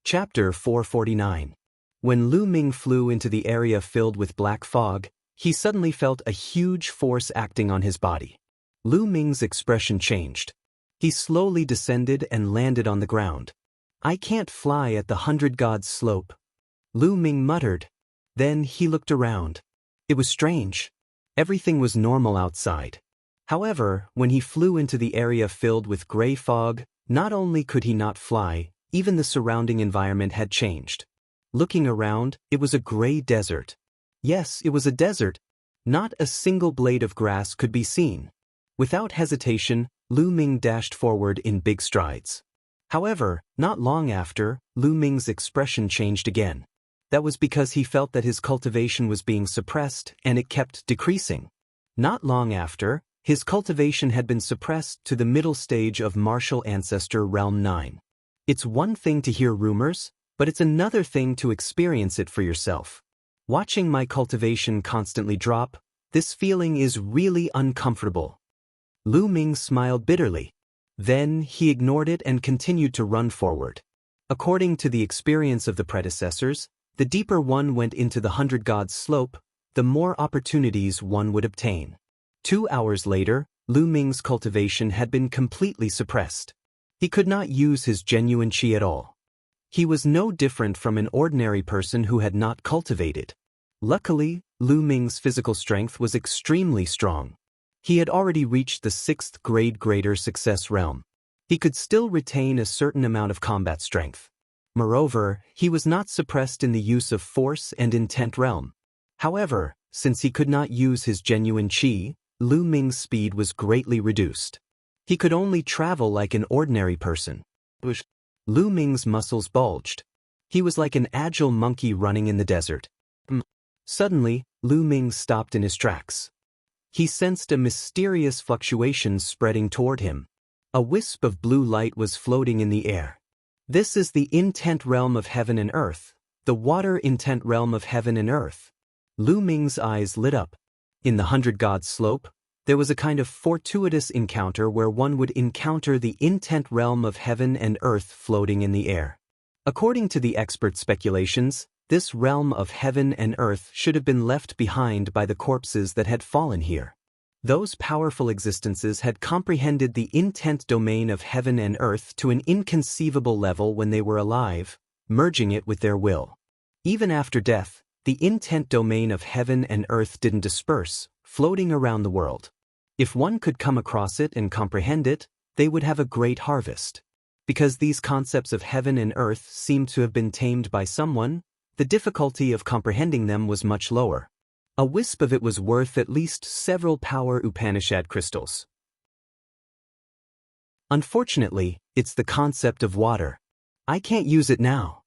Chapter 449. When Lu Ming flew into the area filled with black fog, he suddenly felt a huge force acting on his body. Lu Ming's expression changed. He slowly descended and landed on the ground. I can't fly at the 100 Gods slope, Lu Ming muttered. Then he looked around. It was strange. Everything was normal outside. However, when he flew into the area filled with gray fog, not only could he not fly, even the surrounding environment had changed. Looking around, it was a gray desert. Yes, it was a desert. Not a single blade of grass could be seen. Without hesitation, Lu Ming dashed forward in big strides. However, not long after, Lu Ming's expression changed again. That was because he felt that his cultivation was being suppressed and it kept decreasing. Not long after, his cultivation had been suppressed to the middle stage of Martial Ancestor Realm 9. It's one thing to hear rumors, but it's another thing to experience it for yourself. Watching my cultivation constantly drop, this feeling is really uncomfortable. Lu Ming smiled bitterly. Then he ignored it and continued to run forward. According to the experience of the predecessors, the deeper one went into the 100 Gods slope, the more opportunities one would obtain. 2 hours later, Lu Ming's cultivation had been completely suppressed. He could not use his genuine qi at all. He was no different from an ordinary person who had not cultivated. Luckily, Lu Ming's physical strength was extremely strong. He had already reached the 6th grade greater success realm. He could still retain a certain amount of combat strength. Moreover, he was not suppressed in the use of force and intent realm. However, since he could not use his genuine qi, Lu Ming's speed was greatly reduced. He could only travel like an ordinary person. Lu Ming's muscles bulged. He was like an agile monkey running in the desert. Suddenly, Lu Ming stopped in his tracks. He sensed a mysterious fluctuation spreading toward him. A wisp of blue light was floating in the air. This is the intent realm of heaven and earth, the water intent realm of heaven and earth. Lu Ming's eyes lit up. In the 100 Gods slope, there was a kind of fortuitous encounter where one would encounter the intent realm of heaven and earth floating in the air. According to the expert speculations, this realm of heaven and earth should have been left behind by the corpses that had fallen here. Those powerful existences had comprehended the intent domain of heaven and earth to an inconceivable level when they were alive, merging it with their will. Even after death, the intent domain of heaven and earth didn't disperse, floating around the world. If one could come across it and comprehend it, they would have a great harvest. Because these concepts of heaven and earth seemed to have been tamed by someone, the difficulty of comprehending them was much lower. A wisp of it was worth at least several power Upanishad crystals. Unfortunately, it's the concept of water. I can't use it now.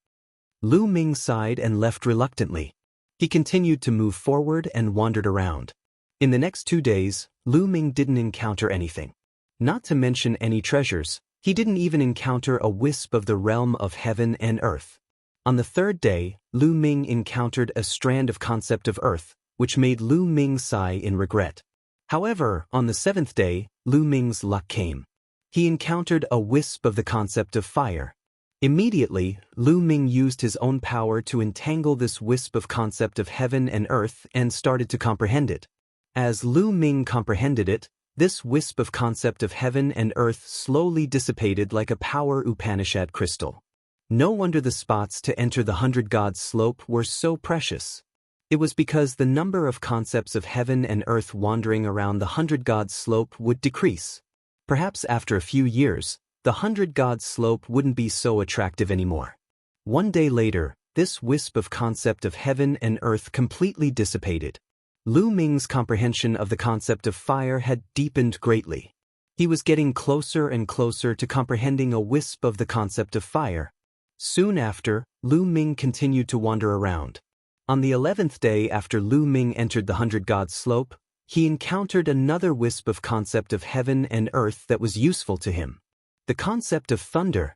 Lu Ming sighed and left reluctantly. He continued to move forward and wandered around. In the next 2 days, Lu Ming didn't encounter anything. Not to mention any treasures, he didn't even encounter a wisp of the realm of heaven and earth. On the 3rd day, Lu Ming encountered a strand of concept of earth, which made Lu Ming sigh in regret. However, on the 7th day, Lu Ming's luck came. He encountered a wisp of the concept of fire. Immediately, Lu Ming used his own power to entangle this wisp of concept of heaven and earth and started to comprehend it. As Lu Ming comprehended it, this wisp of concept of heaven and earth slowly dissipated like a power Upanishad crystal. No wonder the spots to enter the 100 Gods slope were so precious. It was because the number of concepts of heaven and earth wandering around the 100 Gods slope would decrease. Perhaps after a few years, the 100 Gods slope wouldn't be so attractive anymore. 1 day later, this wisp of concept of heaven and earth completely dissipated. Lu Ming's comprehension of the concept of fire had deepened greatly. He was getting closer and closer to comprehending a wisp of the concept of fire. Soon after, Lu Ming continued to wander around. On the 11th day after Lu Ming entered the 100 Gods slope, he encountered another wisp of concept of heaven and earth that was useful to him. The concept of thunder.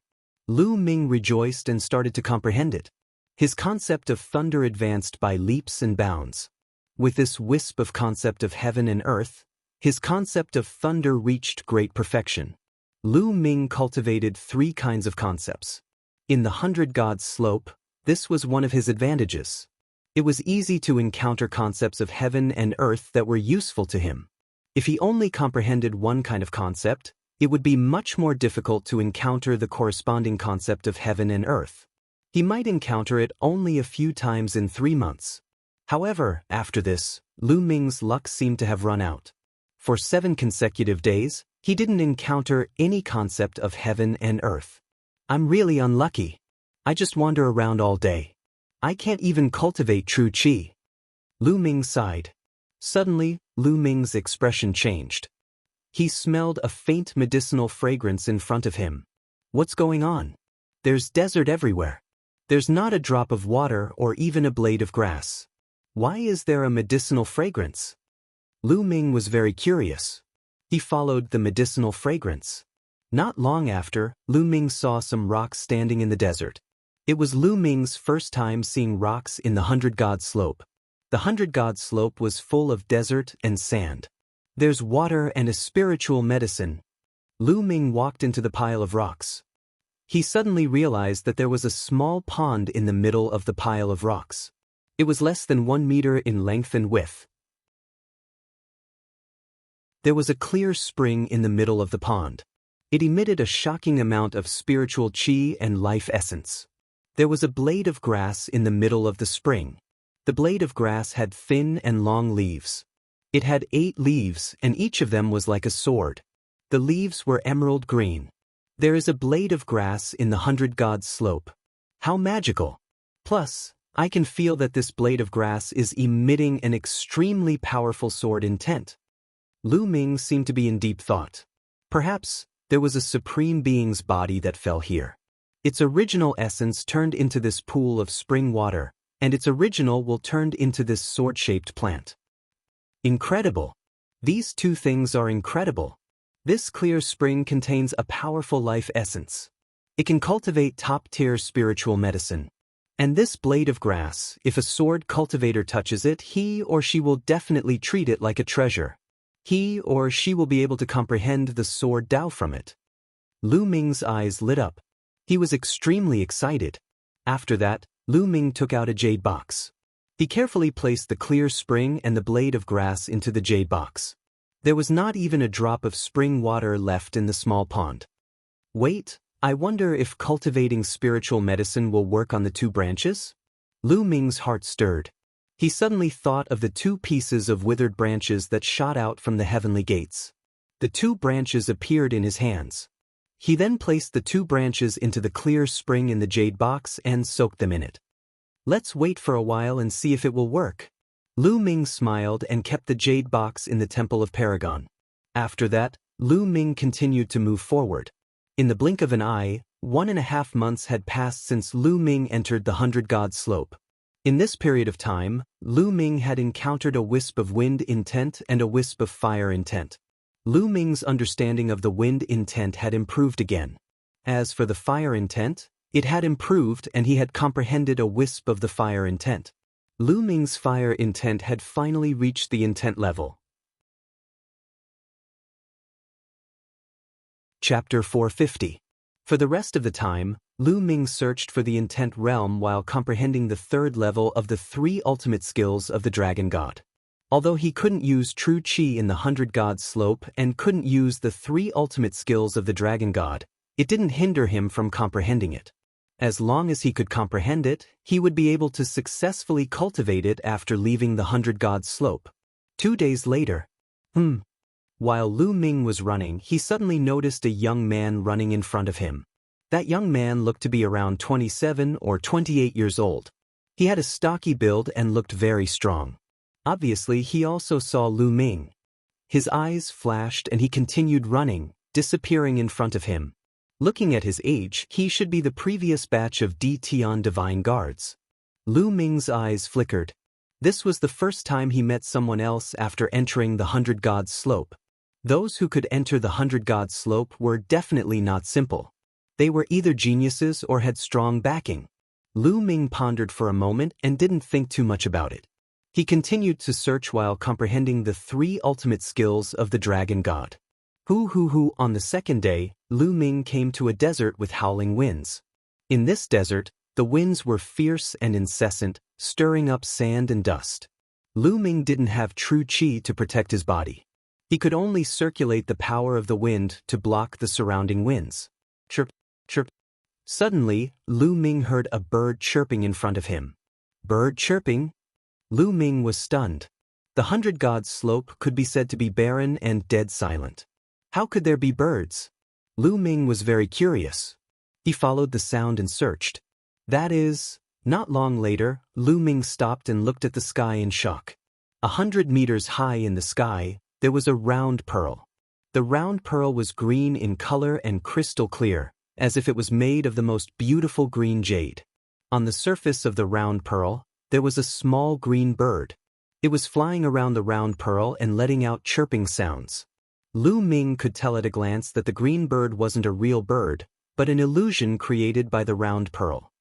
Lu Ming rejoiced and started to comprehend it. His concept of thunder advanced by leaps and bounds. With this wisp of concept of heaven and earth, His concept of thunder reached great perfection. Lu Ming cultivated 3 kinds of concepts. In the 100 Gods slope, this was one of his advantages. It was easy to encounter concepts of heaven and earth that were useful to him. If he only comprehended one kind of concept, it would be much more difficult to encounter the corresponding concept of heaven and earth. He might encounter it only a few times in 3 months. However, after this, Lu Ming's luck seemed to have run out. For 7 consecutive days, he didn't encounter any concept of heaven and earth. I'm really unlucky. I just wander around all day. I can't even cultivate true qi. Lu Ming sighed. Suddenly, Lu Ming's expression changed. He smelled a faint medicinal fragrance in front of him. What's going on? There's desert everywhere. There's not a drop of water or even a blade of grass. Why is there a medicinal fragrance? Lu Ming was very curious. He followed the medicinal fragrance. Not long after, Lu Ming saw some rocks standing in the desert. It was Lu Ming's first time seeing rocks in the 100 God slope. The 100 God slope was full of desert and sand. There's water and a spiritual medicine. Lu Ming walked into the pile of rocks. He suddenly realized that there was a small pond in the middle of the pile of rocks. It was less than 1 meter in length and width. There was a clear spring in the middle of the pond. It emitted a shocking amount of spiritual qi and life essence. There was a blade of grass in the middle of the spring. The blade of grass had thin and long leaves. It had 8 leaves, and each of them was like a sword. The leaves were emerald green. There is a blade of grass in the 100 Gods slope. How magical! Plus, I can feel that this blade of grass is emitting an extremely powerful sword intent. Lu Ming seemed to be in deep thought. Perhaps there was a supreme being's body that fell here. Its original essence turned into this pool of spring water, and its original will turned into this sword-shaped plant. Incredible! These 2 things are incredible. This clear spring contains a powerful life essence. It can cultivate top-tier spiritual medicine. And this blade of grass, if a sword cultivator touches it, he or she will definitely treat it like a treasure. He or she will be able to comprehend the sword Dao from it. Lu Ming's eyes lit up. He was extremely excited. After that, Lu Ming took out a jade box. He carefully placed the clear spring and the blade of grass into the jade box. There was not even a drop of spring water left in the small pond. Wait, I wonder if cultivating spiritual medicine will work on the 2 branches? Lu Ming's heart stirred. He suddenly thought of the 2 pieces of withered branches that shot out from the heavenly gates. The 2 branches appeared in his hands. He then placed the 2 branches into the clear spring in the jade box and soaked them in it. Let's wait for a while and see if it will work. Lu Ming smiled and kept the jade box in the Temple of Paragon. After that, Lu Ming continued to move forward. In the blink of an eye, 1.5 months had passed since Lu Ming entered the 100 God slope. In this period of time, Lu Ming had encountered a wisp of wind intent and a wisp of fire intent. Lu Ming's understanding of the wind intent had improved again. As for the fire intent, it had improved and he had comprehended a wisp of the fire intent. Lu Ming's fire intent had finally reached the intent level. Chapter 450. For the rest of the time, Lu Ming searched for the intent realm while comprehending the 3rd level of the 3 ultimate skills of the Dragon God. Although he couldn't use true qi in the 100 God slope and couldn't use the 3 ultimate skills of the Dragon God, it didn't hinder him from comprehending it. As long as he could comprehend it, he would be able to successfully cultivate it after leaving the 100 God slope. 2 days later, while Lu Ming was running, he suddenly noticed a young man running in front of him. That young man looked to be around 27 or 28 years old. He had a stocky build and looked very strong. Obviously, he also saw Lu Ming. His eyes flashed and he continued running, disappearing in front of him. Looking at his age, he should be the previous batch of D Tian Divine Guards. Lu Ming's eyes flickered. This was the first time he met someone else after entering the 100 Gods slope. Those who could enter the 100 Gods slope were definitely not simple. They were either geniuses or had strong backing. Lu Ming pondered for a moment and didn't think too much about it. He continued to search while comprehending the 3 ultimate skills of the dragon god. On the second day, Lu Ming came to a desert with howling winds. In this desert, the winds were fierce and incessant, stirring up sand and dust. Lu Ming didn't have true qi to protect his body. He could only circulate the power of the wind to block the surrounding winds. Chirp, chirp. Suddenly, Lu Ming heard a bird chirping in front of him. Bird chirping? Lu Ming was stunned. The 100 Gods slope could be said to be barren and dead silent. How could there be birds? Lu Ming was very curious. He followed the sound and searched. That is, not long later, Lu Ming stopped and looked at the sky in shock. 100 meters high in the sky, there was a round pearl. The round pearl was green in color and crystal clear, as if it was made of the most beautiful green jade. On the surface of the round pearl, there was a small green bird. It was flying around the round pearl and letting out chirping sounds. Lu Ming could tell at a glance that the green bird wasn't a real bird, but an illusion created by the round pearl.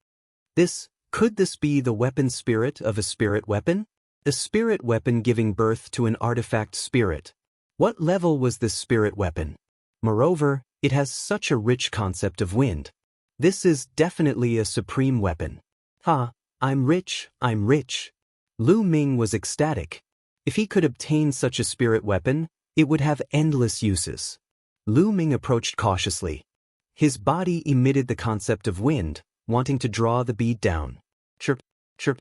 Could this be the weapon spirit of a spirit weapon? A spirit weapon giving birth to an artifact spirit. What level was this spirit weapon? Moreover, it has such a rich concept of wind. This is definitely a supreme weapon. I'm rich, I'm rich. Lu Ming was ecstatic. If he could obtain such a spirit weapon, it would have endless uses. Lu Ming approached cautiously. His body emitted the concept of wind, wanting to draw the bead down. Chirp, chirp.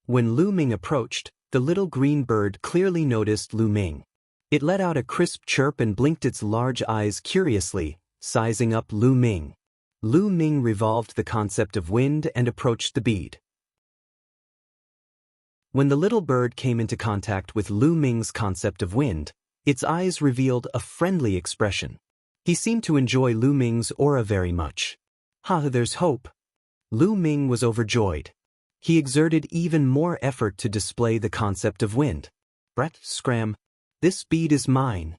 When Lu Ming approached, the little green bird clearly noticed Lu Ming. It let out a crisp chirp and blinked its large eyes curiously, sizing up Lu Ming. Lu Ming revolved the concept of wind and approached the bead. When the little bird came into contact with Lu Ming's concept of wind, its eyes revealed a friendly expression. He seemed to enjoy Lu Ming's aura very much. There's hope. Lu Ming was overjoyed. He exerted even more effort to display the concept of wind. Brat, scram. This bead is mine.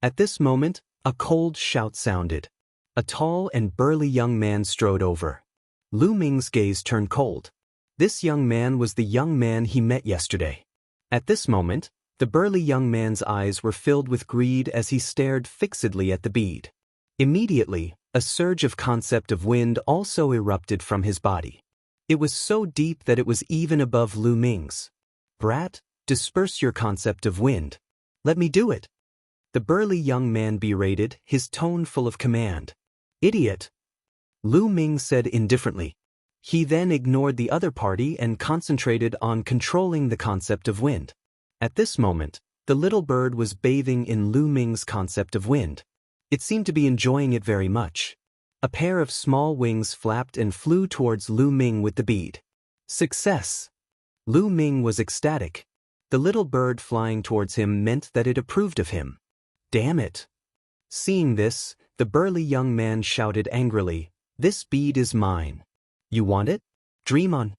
At this moment, a cold shout sounded. A tall and burly young man strode over. Lu Ming's gaze turned cold. This young man was the young man he met yesterday. At this moment, the burly young man's eyes were filled with greed as he stared fixedly at the bead. Immediately, a surge of concept of wind also erupted from his body. It was so deep that it was even above Lu Ming's. Brat, disperse your concept of wind. Let me do it. The burly young man berated, his tone full of command. Idiot. Lu Ming said indifferently. He then ignored the other party and concentrated on controlling the concept of wind. At this moment, the little bird was bathing in Lu Ming's concept of wind. It seemed to be enjoying it very much. A pair of small wings flapped and flew towards Lu Ming with the bead. Success! Lu Ming was ecstatic. The little bird flying towards him meant that it approved of him. Damn it! Seeing this, the burly young man shouted angrily, This bead is mine. You want it? Dream on.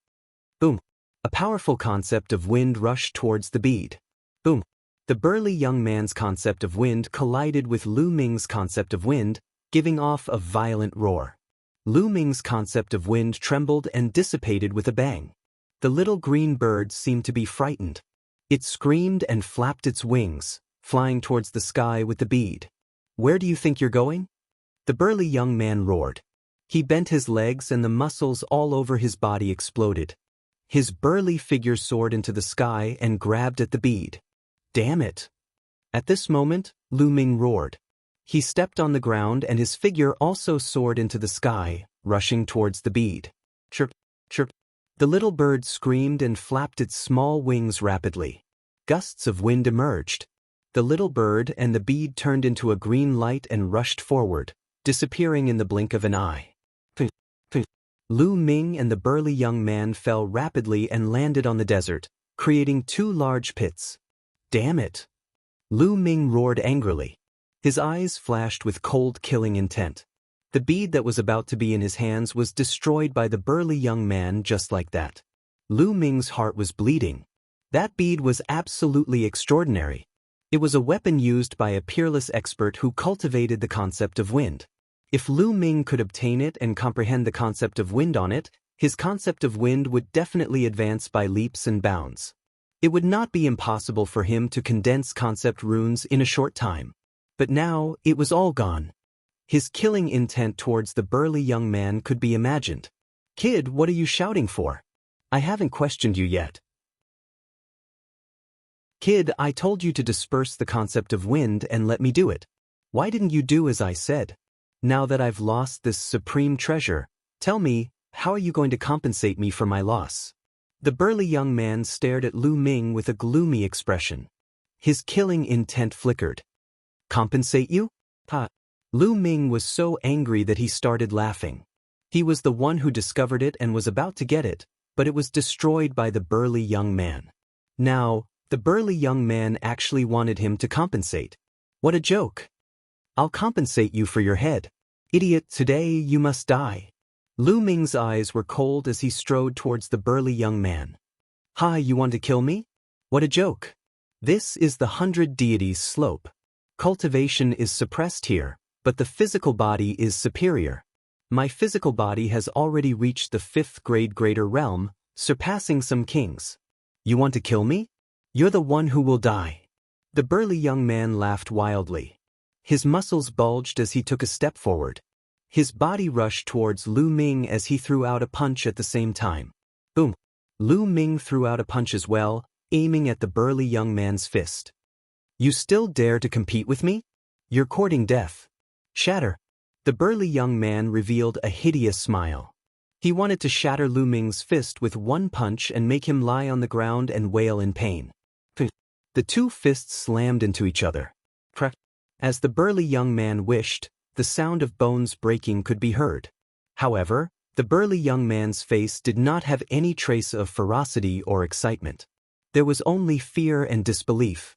Boom. A powerful concept of wind rushed towards the bead. Boom. The burly young man's concept of wind collided with Lu Ming's concept of wind, giving off a violent roar. Lu Ming's concept of wind trembled and dissipated with a bang. The little green bird seemed to be frightened. It screamed and flapped its wings, flying towards the sky with the bead. Where do you think you're going? The burly young man roared. He bent his legs and the muscles all over his body exploded. His burly figure soared into the sky and grabbed at the bead. Damn it! At this moment, Lu Ming roared. He stepped on the ground and his figure also soared into the sky, rushing towards the bead. Chirp, chirp. The little bird screamed and flapped its small wings rapidly. Gusts of wind emerged. The little bird and the bead turned into a green light and rushed forward, disappearing in the blink of an eye. Lu Ming and the burly young man fell rapidly and landed on the desert, creating 2 large pits. Damn it! Lu Ming roared angrily. His eyes flashed with cold killing intent. The bead that was about to be in his hands was destroyed by the burly young man just like that. Lu Ming's heart was bleeding. That bead was absolutely extraordinary. It was a weapon used by a peerless expert who cultivated the concept of wind. If Lu Ming could obtain it and comprehend the concept of wind on it, his concept of wind would definitely advance by leaps and bounds. It would not be impossible for him to condense concept runes in a short time. But now, it was all gone. His killing intent towards the burly young man could be imagined. "Kid, what are you shouting for? I haven't questioned you yet." "Kid, I told you to disperse the concept of wind and let me do it. Why didn't you do as I said? Now that I've lost this supreme treasure, tell me, how are you going to compensate me for my loss?" The burly young man stared at Lu Ming with a gloomy expression. His killing intent flickered. "Compensate you? Ha!" Lu Ming was so angry that he started laughing. He was the one who discovered it and was about to get it, but it was destroyed by the burly young man. Now, the burly young man actually wanted him to compensate. What a joke! "I'll compensate you for your head. Idiot, today you must die." Lu Ming's eyes were cold as he strode towards the burly young man. "Ha, you want to kill me? What a joke! This is the 100 deities slope. Cultivation is suppressed here, but the physical body is superior. My physical body has already reached the 5th grade greater realm, surpassing some kings. You want to kill me? You're the one who will die." The burly young man laughed wildly. His muscles bulged as he took a step forward. His body rushed towards Lu Ming as he threw out a punch at the same time. Boom! Lu Ming threw out a punch as well, aiming at the burly young man's fist. "You still dare to compete with me? You're courting death. Shatter!" The burly young man revealed a hideous smile. He wanted to shatter Lu Ming's fist with one punch and make him lie on the ground and wail in pain. The two fists slammed into each other. Crack! As the burly young man wished, the sound of bones breaking could be heard. However, the burly young man's face did not have any trace of ferocity or excitement. There was only fear and disbelief.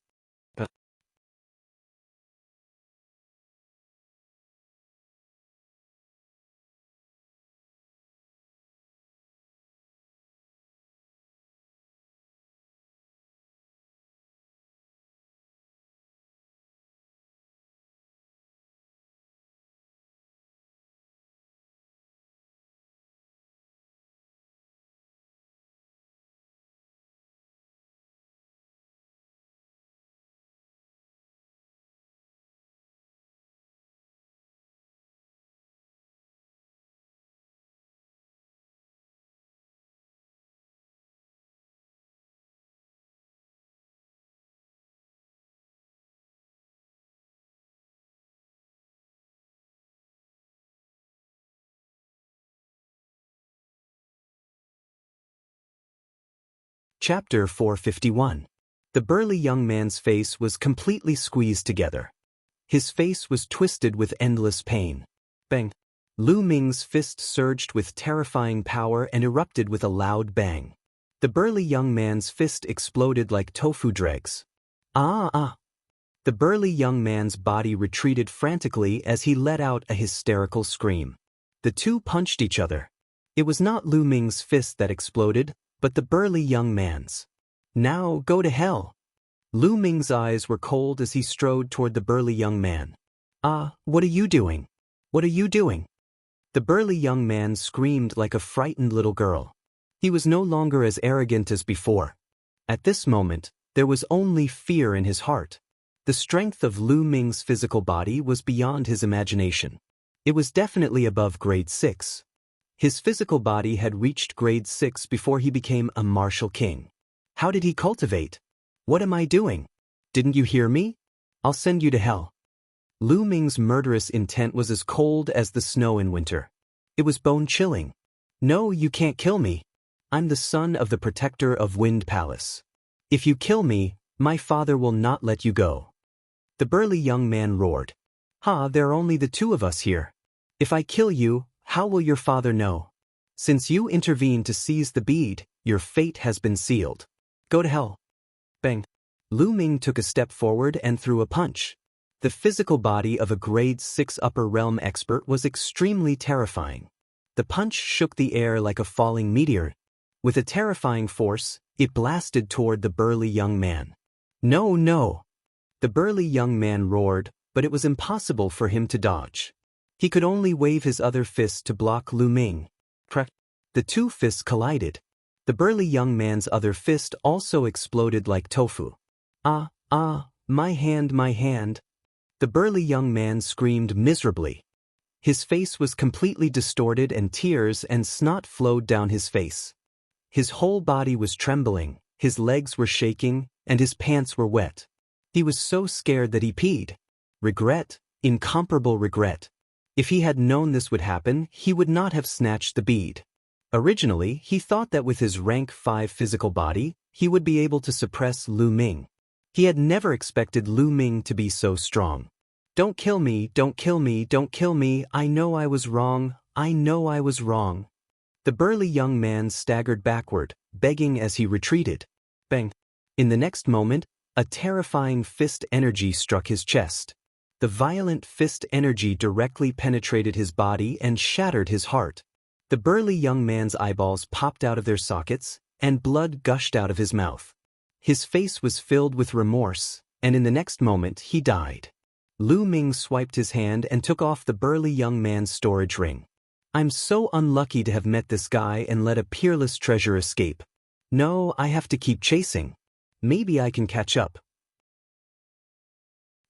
Chapter 451. The burly young man's face was completely squeezed together. His face was twisted with endless pain. Bang! Lu Ming's fist surged with terrifying power and erupted with a loud bang. The burly young man's fist exploded like tofu dregs. Ah! The burly young man's body retreated frantically as he let out a hysterical scream. The two punched each other. It was not Lu Ming's fist that exploded, but the burly young man's. "Now go to hell." Lu Ming's eyes were cold as he strode toward the burly young man. "Ah, what are you doing? What are you doing?" The burly young man screamed like a frightened little girl. He was no longer as arrogant as before. At this moment, there was only fear in his heart. The strength of Lu Ming's physical body was beyond his imagination. It was definitely above grade 6. His physical body had reached grade 6 before he became a martial king. How did he cultivate? "What am I doing? Didn't you hear me? I'll send you to hell." Lu Ming's murderous intent was as cold as the snow in winter. It was bone-chilling. "No, you can't kill me. I'm the son of the protector of Wind Palace. If you kill me, my father will not let you go." The burly young man roared. "Ha, there are only the two of us here. If I kill you, how will your father know? Since you intervened to seize the bead, your fate has been sealed. Go to hell." Bang! Lu Ming took a step forward and threw a punch. The physical body of a grade 6 upper realm expert was extremely terrifying. The punch shook the air like a falling meteor. With a terrifying force, it blasted toward the burly young man. "No, no!" The burly young man roared, but it was impossible for him to dodge. He could only wave his other fist to block Lu Ming. Crack! The two fists collided. The burly young man's other fist also exploded like tofu. "Ah, ah, my hand, my hand." The burly young man screamed miserably. His face was completely distorted and tears and snot flowed down his face. His whole body was trembling, his legs were shaking, and his pants were wet. He was so scared that he peed. Regret, incomparable regret. If he had known this would happen, he would not have snatched the bead. Originally, he thought that with his rank 5 physical body, he would be able to suppress Lu Ming. He had never expected Lu Ming to be so strong. "Don't kill me, don't kill me, don't kill me, I know I was wrong, I know I was wrong." The burly young man staggered backward, begging as he retreated. Bang! In the next moment, a terrifying fist energy struck his chest. The violent fist energy directly penetrated his body and shattered his heart. The burly young man's eyeballs popped out of their sockets, and blood gushed out of his mouth. His face was filled with remorse, and in the next moment he died. Lu Ming swiped his hand and took off the burly young man's storage ring. "I'm so unlucky to have met this guy and let a peerless treasure escape. No, I have to keep chasing. Maybe I can catch up."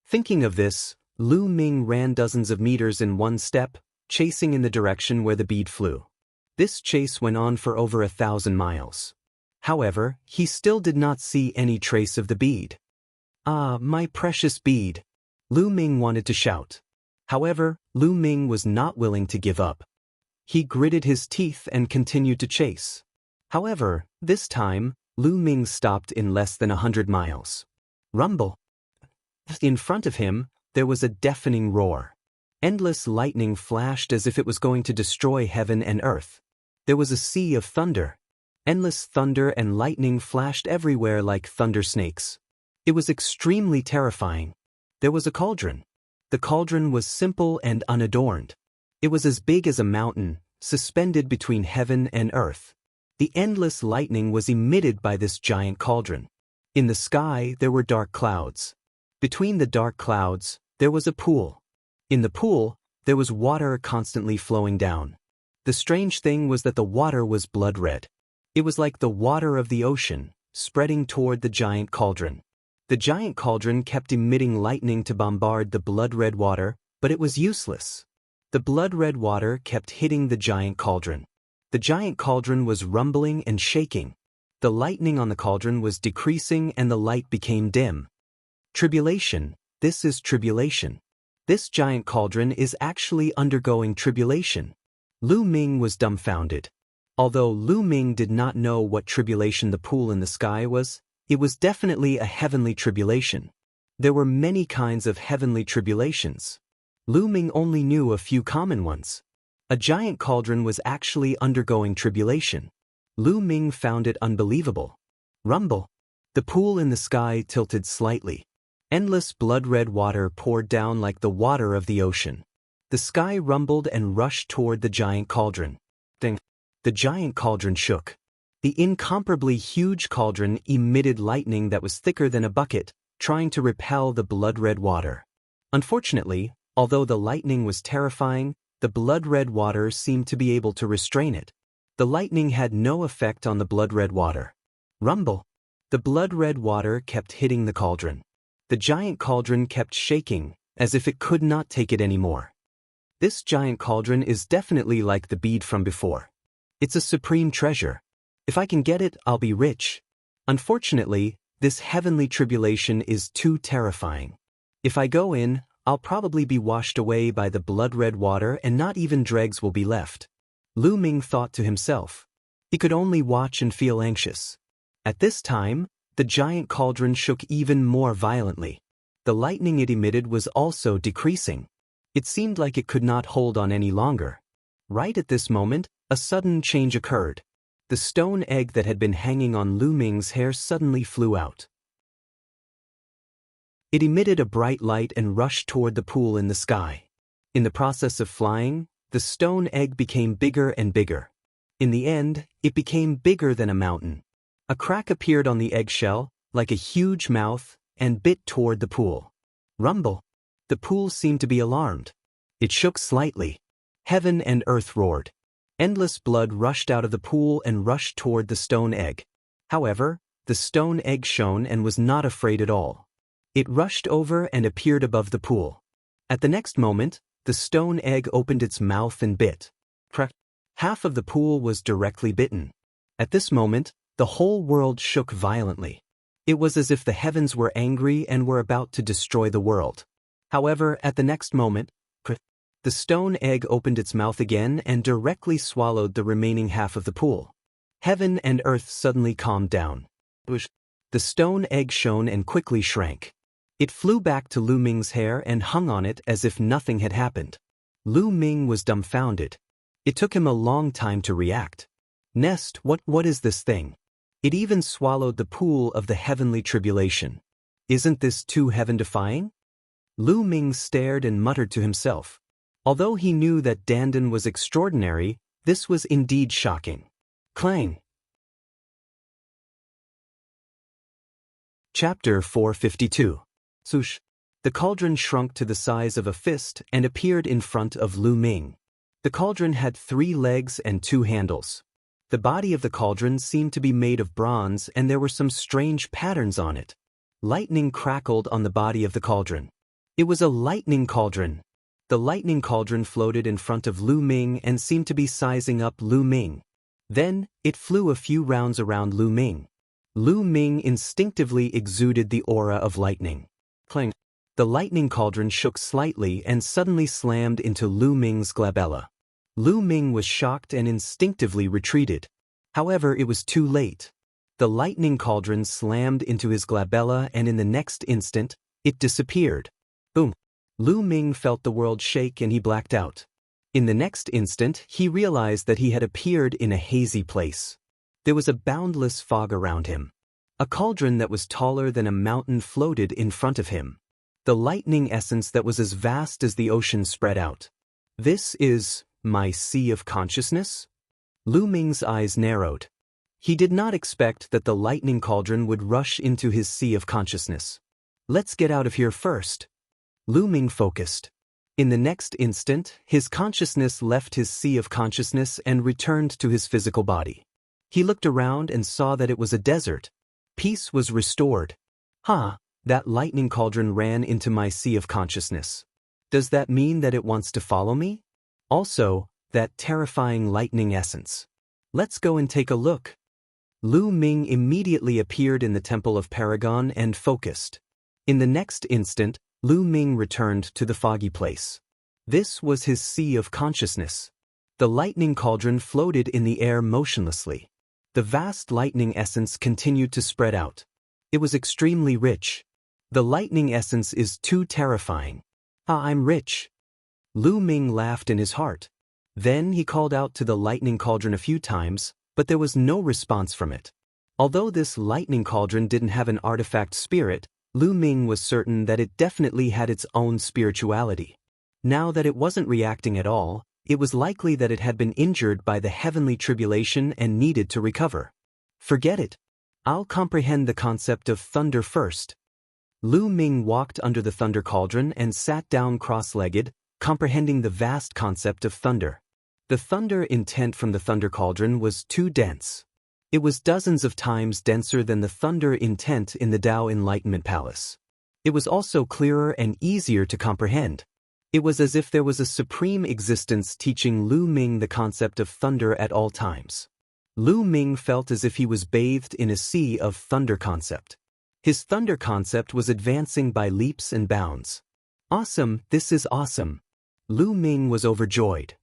Thinking of this, Lu Ming ran dozens of meters in one step, chasing in the direction where the bead flew. This chase went on for over 1,000 miles. However, he still did not see any trace of the bead. "Ah, my precious bead!" Lu Ming wanted to shout. However, Lu Ming was not willing to give up. He gritted his teeth and continued to chase. However, this time, Lu Ming stopped in less than 100 miles. Rumble! In front of him, there was a deafening roar. Endless lightning flashed as if it was going to destroy heaven and earth. There was a sea of thunder. Endless thunder and lightning flashed everywhere like thunder snakes. It was extremely terrifying. There was a cauldron. The cauldron was simple and unadorned. It was as big as a mountain, suspended between heaven and earth. The endless lightning was emitted by this giant cauldron. In the sky, there were dark clouds. Between the dark clouds, there was a pool. In the pool, there was water constantly flowing down. The strange thing was that the water was blood red. It was like the water of the ocean, spreading toward the giant cauldron. The giant cauldron kept emitting lightning to bombard the blood-red water, but it was useless. The blood-red water kept hitting the giant cauldron. The giant cauldron was rumbling and shaking. The lightning on the cauldron was decreasing and the light became dim. Tribulation, this is tribulation. This giant cauldron is actually undergoing tribulation. Lu Ming was dumbfounded. Although Lu Ming did not know what tribulation the pool in the sky was, it was definitely a heavenly tribulation. There were many kinds of heavenly tribulations. Lu Ming only knew a few common ones. A giant cauldron was actually undergoing tribulation. Lu Ming found it unbelievable. Rumble! The pool in the sky tilted slightly. Endless blood-red water poured down like the water of the ocean. The sky rumbled and rushed toward the giant cauldron. Ding! The giant cauldron shook. The incomparably huge cauldron emitted lightning that was thicker than a bucket, trying to repel the blood-red water. Unfortunately, although the lightning was terrifying, the blood-red water seemed to be able to restrain it. The lightning had no effect on the blood-red water. Rumble! The blood-red water kept hitting the cauldron. The giant cauldron kept shaking, as if it could not take it anymore. This giant cauldron is definitely like the bead from before. It's a supreme treasure. If I can get it, I'll be rich. Unfortunately, this heavenly tribulation is too terrifying. If I go in, I'll probably be washed away by the blood-red water and not even dregs will be left. Lu Ming thought to himself. He could only watch and feel anxious. At this time, the giant cauldron shook even more violently. The lightning it emitted was also decreasing. It seemed like it could not hold on any longer. Right at this moment, a sudden change occurred. The stone egg that had been hanging on Lu Ming's hair suddenly flew out. It emitted a bright light and rushed toward the pool in the sky. In the process of flying, the stone egg became bigger and bigger. In the end, it became bigger than a mountain. A crack appeared on the eggshell, like a huge mouth, and bit toward the pool. Rumble! The pool seemed to be alarmed. It shook slightly. Heaven and earth roared. Endless blood rushed out of the pool and rushed toward the stone egg. However, the stone egg shone and was not afraid at all. It rushed over and appeared above the pool. At the next moment, the stone egg opened its mouth and bit. Crack! Half of the pool was directly bitten. At this moment, the whole world shook violently. It was as if the heavens were angry and were about to destroy the world. However, at the next moment, the stone egg opened its mouth again and directly swallowed the remaining half of the pool. Heaven and earth suddenly calmed down. The stone egg shone and quickly shrank. It flew back to Lu Ming's hair and hung on it as if nothing had happened. Lu Ming was dumbfounded. It took him a long time to react. Nest, what is this thing? It even swallowed the pool of the heavenly tribulation. Isn't this too heaven-defying? Lu Ming stared and muttered to himself. Although he knew that Dandan was extraordinary, this was indeed shocking. Clang! Chapter 452. Swoosh! The cauldron shrunk to the size of a fist and appeared in front of Lu Ming. The cauldron had 3 legs and 2 handles. The body of the cauldron seemed to be made of bronze and there were some strange patterns on it. Lightning crackled on the body of the cauldron. It was a lightning cauldron. The lightning cauldron floated in front of Lu Ming and seemed to be sizing up Lu Ming. Then, it flew a few rounds around Lu Ming. Lu Ming instinctively exuded the aura of lightning. Clang! The lightning cauldron shook slightly and suddenly slammed into Lu Ming's glabella. Lu Ming was shocked and instinctively retreated. However, it was too late. The lightning cauldron slammed into his glabella and in the next instant, it disappeared. Boom! Lu Ming felt the world shake and he blacked out. In the next instant, he realized that he had appeared in a hazy place. There was a boundless fog around him. A cauldron that was taller than a mountain floated in front of him. The lightning essence that was as vast as the ocean spread out. This is my sea of consciousness? Lu Ming's eyes narrowed. He did not expect that the lightning cauldron would rush into his sea of consciousness. Let's get out of here first. Lu Ming focused. In the next instant, his consciousness left his sea of consciousness and returned to his physical body. He looked around and saw that it was a desert. Peace was restored. That lightning cauldron ran into my sea of consciousness. Does that mean that it wants to follow me? Also, that terrifying lightning essence. Let's go and take a look. Lu Ming immediately appeared in the Temple of Paragon and focused. In the next instant, Lu Ming returned to the foggy place. This was his sea of consciousness. The lightning cauldron floated in the air motionlessly. The vast lightning essence continued to spread out. It was extremely rich. The lightning essence is too terrifying. I'm rich. Lu Ming laughed in his heart. Then he called out to the lightning cauldron a few times, but there was no response from it. Although this lightning cauldron didn't have an artifact spirit, Lu Ming was certain that it definitely had its own spirituality. Now that it wasn't reacting at all, it was likely that it had been injured by the heavenly tribulation and needed to recover. Forget it. I'll comprehend the concept of thunder first. Lu Ming walked under the thunder cauldron and sat down cross-legged, comprehending the vast concept of thunder. The thunder intent from the thunder cauldron was too dense. It was dozens of times denser than the thunder intent in the Tao Enlightenment Palace. It was also clearer and easier to comprehend. It was as if there was a supreme existence teaching Lu Ming the concept of thunder at all times. Lu Ming felt as if he was bathed in a sea of thunder concept. His thunder concept was advancing by leaps and bounds. Awesome, this is awesome. Lu Ming was overjoyed.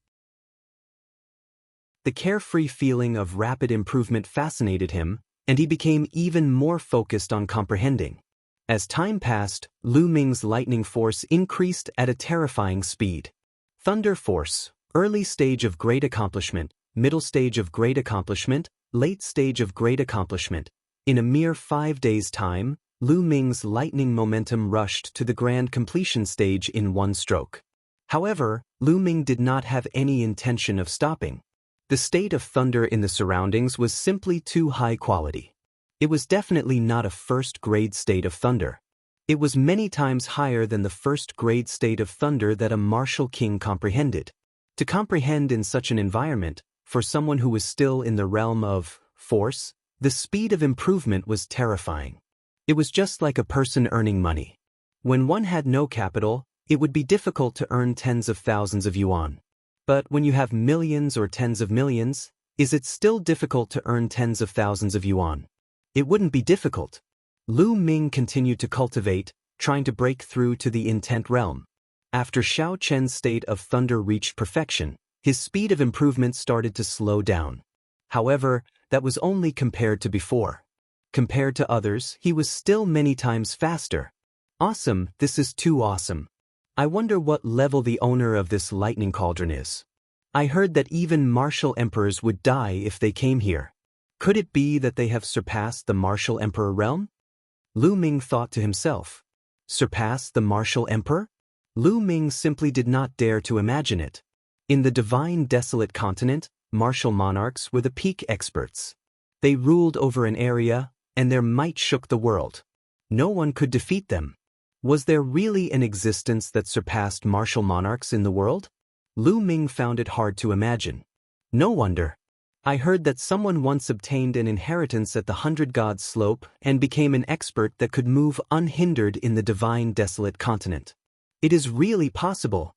The carefree feeling of rapid improvement fascinated him, and he became even more focused on comprehending. As time passed, Lu Ming's lightning force increased at a terrifying speed. Thunder force, early stage of great accomplishment, middle stage of great accomplishment, late stage of great accomplishment. In a mere 5 days' time, Lu Ming's lightning momentum rushed to the grand completion stage in one stroke. However, Lu Ming did not have any intention of stopping. The state of thunder in the surroundings was simply too high quality. It was definitely not a first-grade state of thunder. It was many times higher than the first-grade state of thunder that a martial king comprehended. To comprehend in such an environment, For someone who was still in the realm of force, the speed of improvement was terrifying. It was just like a person earning money. When one had no capital, it would be difficult to earn tens of thousands of yuan. But when you have millions or tens of millions, is it still difficult to earn tens of thousands of yuan? It wouldn't be difficult. Lu Ming continued to cultivate, trying to break through to the intent realm. After Xiao Chen's state of thunder reached perfection, his speed of improvement started to slow down. However, that was only compared to before. Compared to others, he was still many times faster. Awesome, this is too awesome. I wonder what level the owner of this lightning cauldron is. I heard that even martial emperors would die if they came here. Could it be that they have surpassed the martial emperor realm? Lu Ming thought to himself. Surpass the martial emperor? Lu Ming simply did not dare to imagine it. In the divine desolate continent, martial monarchs were the peak experts. They ruled over an area, and their might shook the world. No one could defeat them. Was there really an existence that surpassed martial monarchs in the world? Lu Ming found it hard to imagine. No wonder. I heard that someone once obtained an inheritance at the 100 Gods slope and became an expert that could move unhindered in the divine desolate continent. It is really possible.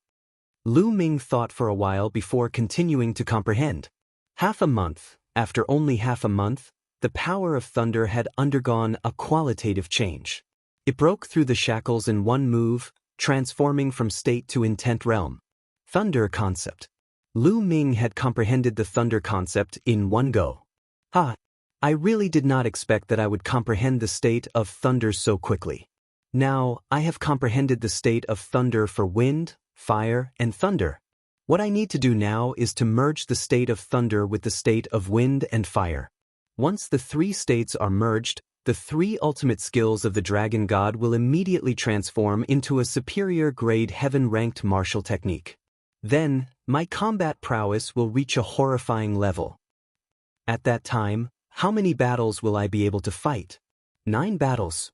Lu Ming thought for a while before continuing to comprehend. After only half a month, the power of thunder had undergone a qualitative change. It broke through the shackles in one move, transforming from state to intent realm. Thunder concept. Lu Ming had comprehended the thunder concept in one go. I really did not expect that I would comprehend the state of thunder so quickly. Now, I have comprehended the state of thunder for wind, fire, and thunder. What I need to do now is to merge the state of thunder with the state of wind and fire. Once the three states are merged, the three ultimate skills of the dragon god will immediately transform into a superior grade heaven-ranked martial technique. Then, my combat prowess will reach a horrifying level. At that time, how many battles will I be able to fight? 9 battles.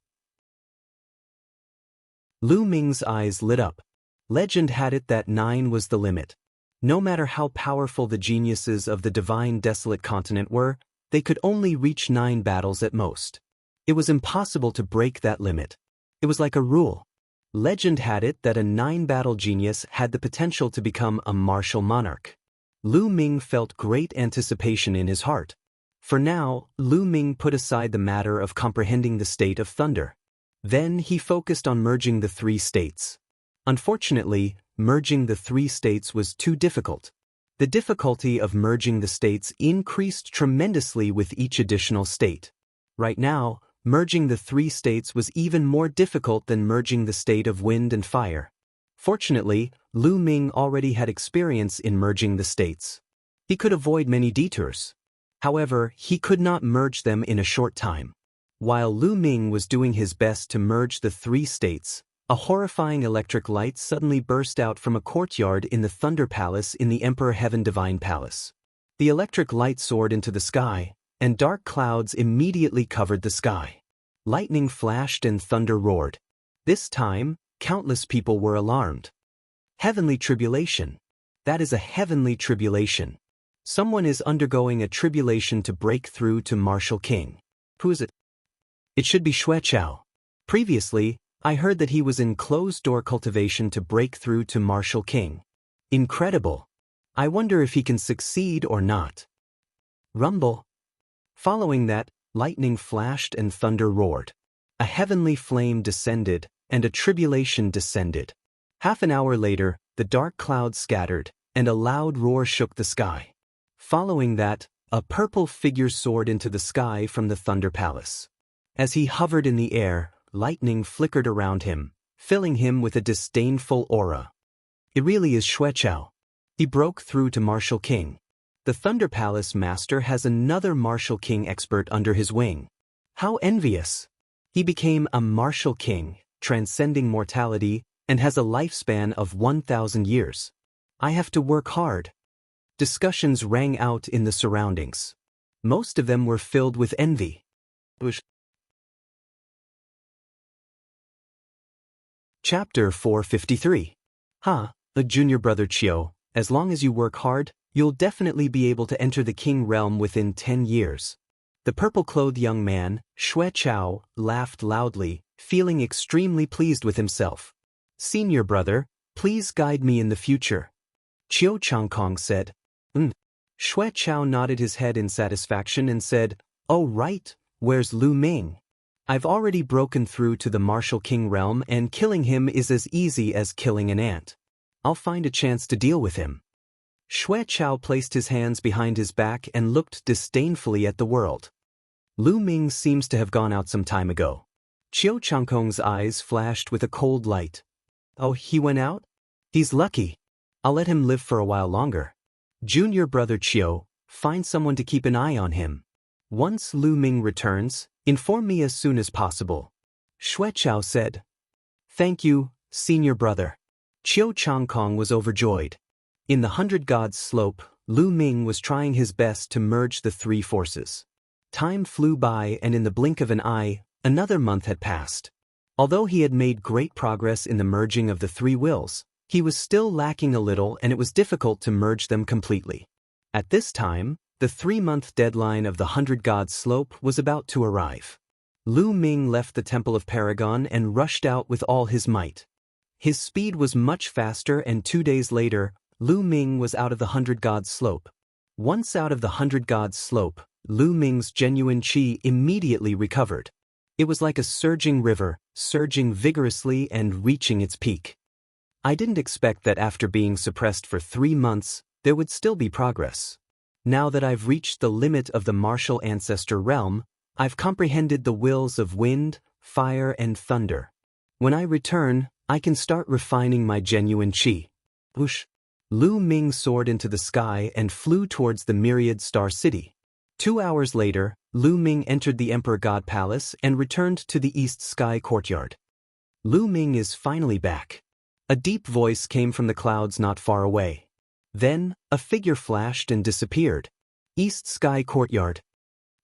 Lu Ming's eyes lit up. Legend had it that 9 was the limit. No matter how powerful the geniuses of the divine desolate continent were, they could only reach 9 battles at most. It was impossible to break that limit. It was like a rule. Legend had it that a 9-battle genius had the potential to become a martial monarch. Lu Ming felt great anticipation in his heart. For now, Lu Ming put aside the matter of comprehending the state of thunder. Then he focused on merging the 3 states. Unfortunately, merging the 3 states was too difficult. The difficulty of merging the states increased tremendously with each additional state. Right now, merging the 3 states was even more difficult than merging the state of wind and fire. Fortunately, Lu Ming already had experience in merging the states. He could avoid many detours. However, he could not merge them in a short time. While Lu Ming was doing his best to merge the 3 states, a horrifying electric light suddenly burst out from a courtyard in the Thunder Palace in the Emperor Heaven Divine Palace. The electric light soared into the sky, and dark clouds immediately covered the sky. Lightning flashed and thunder roared. This time, countless people were alarmed. Heavenly tribulation. That is a heavenly tribulation. Someone is undergoing a tribulation to break through to Martial King. Who is it? It should be Xueqiao. Previously, I heard that he was in closed-door cultivation to break through to Martial King. Incredible. I wonder if he can succeed or not. Rumble. Following that, lightning flashed and thunder roared. A heavenly flame descended, and a tribulation descended. Half an hour later, the dark clouds scattered, and a loud roar shook the sky. Following that, a purple figure soared into the sky from the Thunder Palace. As he hovered in the air, lightning flickered around him, filling him with a disdainful aura. It really is Xueqiao. He broke through to Martial King. The Thunder Palace Master has another Martial King expert under his wing. How envious! He became a Martial King, transcending mortality, and has a lifespan of 1,000 years. I have to work hard. Discussions rang out in the surroundings. Most of them were filled with envy. Chapter 453. A junior brother Chiu, as long as you work hard, You'll definitely be able to enter the king realm within 10 years. The purple-clothed young man, Xue Chao, laughed loudly, feeling extremely pleased with himself. Senior brother, please guide me in the future. Qiu Changkong said. Xue Chao nodded his head in satisfaction and said, Oh right, where's Lu Ming? I've already broken through to the martial king realm and killing him is as easy as killing an ant. I'll find a chance to deal with him. Xue Chao placed his hands behind his back and looked disdainfully at the world. Lu Ming seems to have gone out some time ago. Qiu Changkong's eyes flashed with a cold light. Oh, he went out? He's lucky. I'll let him live for a while longer. Junior brother Qiu, find someone to keep an eye on him. Once Lu Ming returns, inform me as soon as possible. Xue Chao said. Thank you, senior brother. Qiu Changkong was overjoyed. In the 100 Gods slope, Lu Ming was trying his best to merge the three forces. Time flew by and in the blink of an eye, another month had passed. Although he had made great progress in the merging of the three wills, he was still lacking a little and it was difficult to merge them completely. At this time, the 3-month deadline of the 100 Gods slope was about to arrive. Lu Ming left the Temple of Paragon and rushed out with all his might. His speed was much faster and 2 days later, Lu Ming was out of the 100 Gods slope. Once out of the 100 Gods slope, Lu Ming's genuine qi immediately recovered. It was like a surging river, surging vigorously and reaching its peak. I didn't expect that after being suppressed for 3 months, there would still be progress. Now that I've reached the limit of the martial ancestor realm, I've comprehended the wills of wind, fire and thunder. When I return, I can start refining my genuine qi. Whoosh! Lu Ming soared into the sky and flew towards the myriad star city. 2 hours later, Lu Ming entered the Emperor God Palace and returned to the East Sky Courtyard. Lu Ming is finally back. A deep voice came from the clouds not far away. Then, a figure flashed and disappeared. East Sky Courtyard.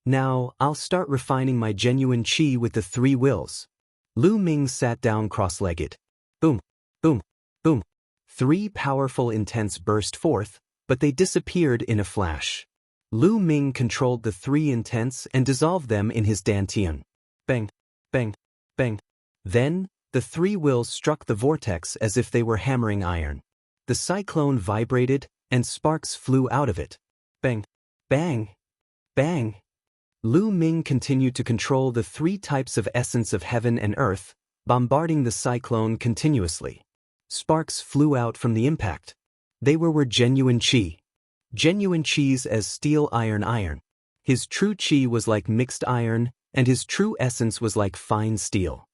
Now, I'll start refining my genuine qi with the 3 wills. Lu Ming sat down cross-legged. Boom, boom, boom. 3 powerful intents burst forth, but they disappeared in a flash. Lu Ming controlled the 3 intents and dissolved them in his dantian. Bang, bang, bang. Then, the 3 wills struck the vortex as if they were hammering iron. The cyclone vibrated, and sparks flew out of it. Bang, bang, bang. Lu Ming continued to control the 3 types of essence of heaven and earth, bombarding the cyclone continuously. Sparks flew out from the impact. They were genuine qi. Genuine qis as steel iron. His true qi was like mixed iron, and his true essence was like fine steel.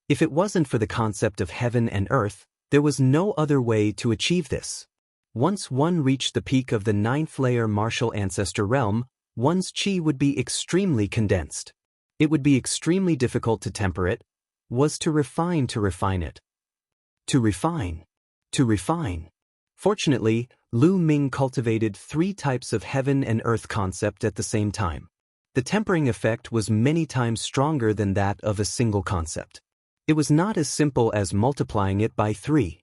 If it wasn't for the concept of heaven and earth, there was no other way to achieve this. Once one reached the peak of the 9th layer martial ancestor realm, one's qi would be extremely condensed. It would be extremely difficult to temper it, was to refine it. To refine. Fortunately, Lu Ming cultivated 3 types of heaven and earth concept at the same time. The tempering effect was many times stronger than that of a single concept. It was not as simple as multiplying it by 3.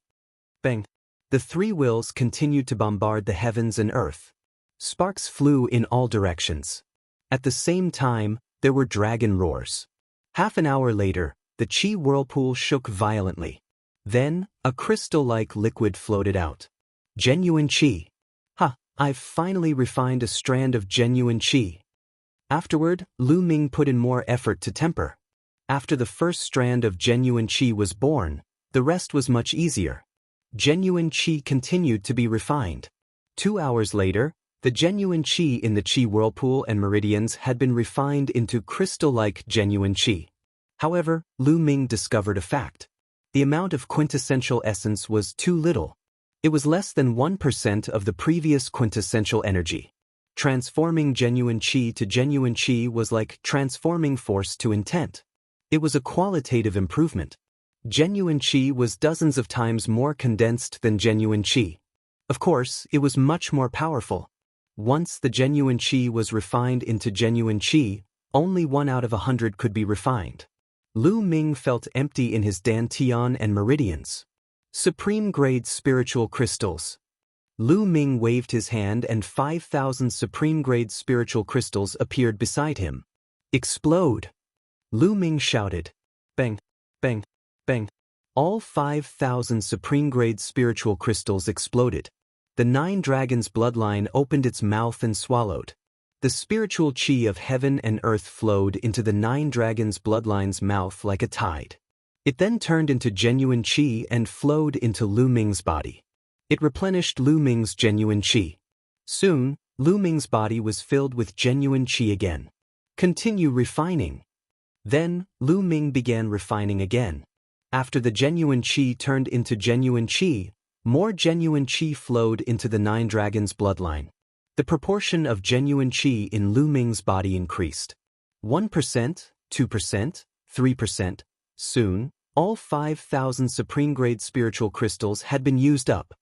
Bang! The 3 wills continued to bombard the heavens and earth. Sparks flew in all directions. At the same time, there were dragon roars. Half an hour later, the qi whirlpool shook violently. Then, a crystal-like liquid floated out. Genuine qi. I've finally refined a strand of genuine qi. Afterward, Lu Ming put in more effort to temper. After the first strand of genuine qi was born, the rest was much easier. Genuine qi continued to be refined. 2 hours later, the genuine qi in the qi whirlpool and meridians had been refined into crystal-like genuine qi. However, Lu Ming discovered a fact. The amount of quintessential essence was too little. It was less than 1% of the previous quintessential energy. Transforming genuine qi to genuine qi was like transforming force to intent. It was a qualitative improvement. Genuine qi was dozens of times more condensed than genuine qi. Of course, it was much more powerful. Once the genuine qi was refined into genuine qi, only 1 out of 100 could be refined. Lu Ming felt empty in his dantian and meridians. Supreme grade spiritual crystals. Lu Ming waved his hand and 5,000 supreme-grade spiritual crystals appeared beside him. Explode! Lu Ming shouted. Bang, bang, bang. All 5,000 supreme-grade spiritual crystals exploded. The 9 dragons' bloodline opened its mouth and swallowed. The spiritual chi of heaven and earth flowed into the 9 dragons' bloodline's mouth like a tide. It then turned into genuine chi and flowed into Lu Ming's body. It replenished Lu Ming's genuine chi. Soon, Lu Ming's body was filled with genuine chi again. Continue refining. Then, Lu Ming began refining again. After the genuine chi turned into genuine chi, more genuine chi flowed into the 9 dragons' bloodline. The proportion of genuine chi in Lu Ming's body increased. 1%, 2%, 3%. Soon, all 5,000 supreme-grade spiritual crystals had been used up.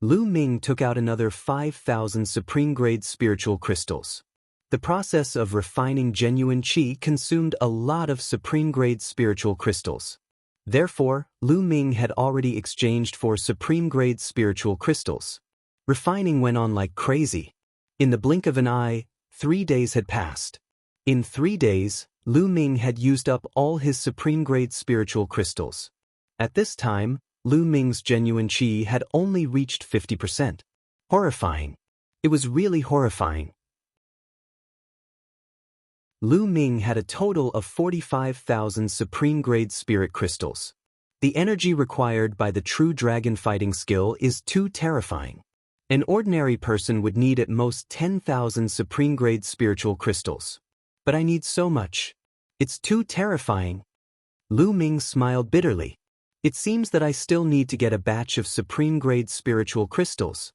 Lu Ming took out another 5,000 supreme-grade spiritual crystals. The process of refining genuine chi consumed a lot of supreme-grade spiritual crystals. Therefore, Lu Ming had already exchanged for supreme-grade spiritual crystals. Refining went on like crazy. In the blink of an eye, 3 days had passed. In 3 days, Lu Ming had used up all his supreme-grade spiritual crystals. At this time, Lu Ming's genuine chi had only reached 50%. Horrifying. It was really horrifying. Lu Ming had a total of 45,000 supreme-grade spirit crystals. The energy required by the true dragon fighting skill is too terrifying. An ordinary person would need at most 10,000 supreme-grade spiritual crystals. But I need so much. It's too terrifying. Lu Ming smiled bitterly. It seems that I still need to get a batch of supreme-grade spiritual crystals.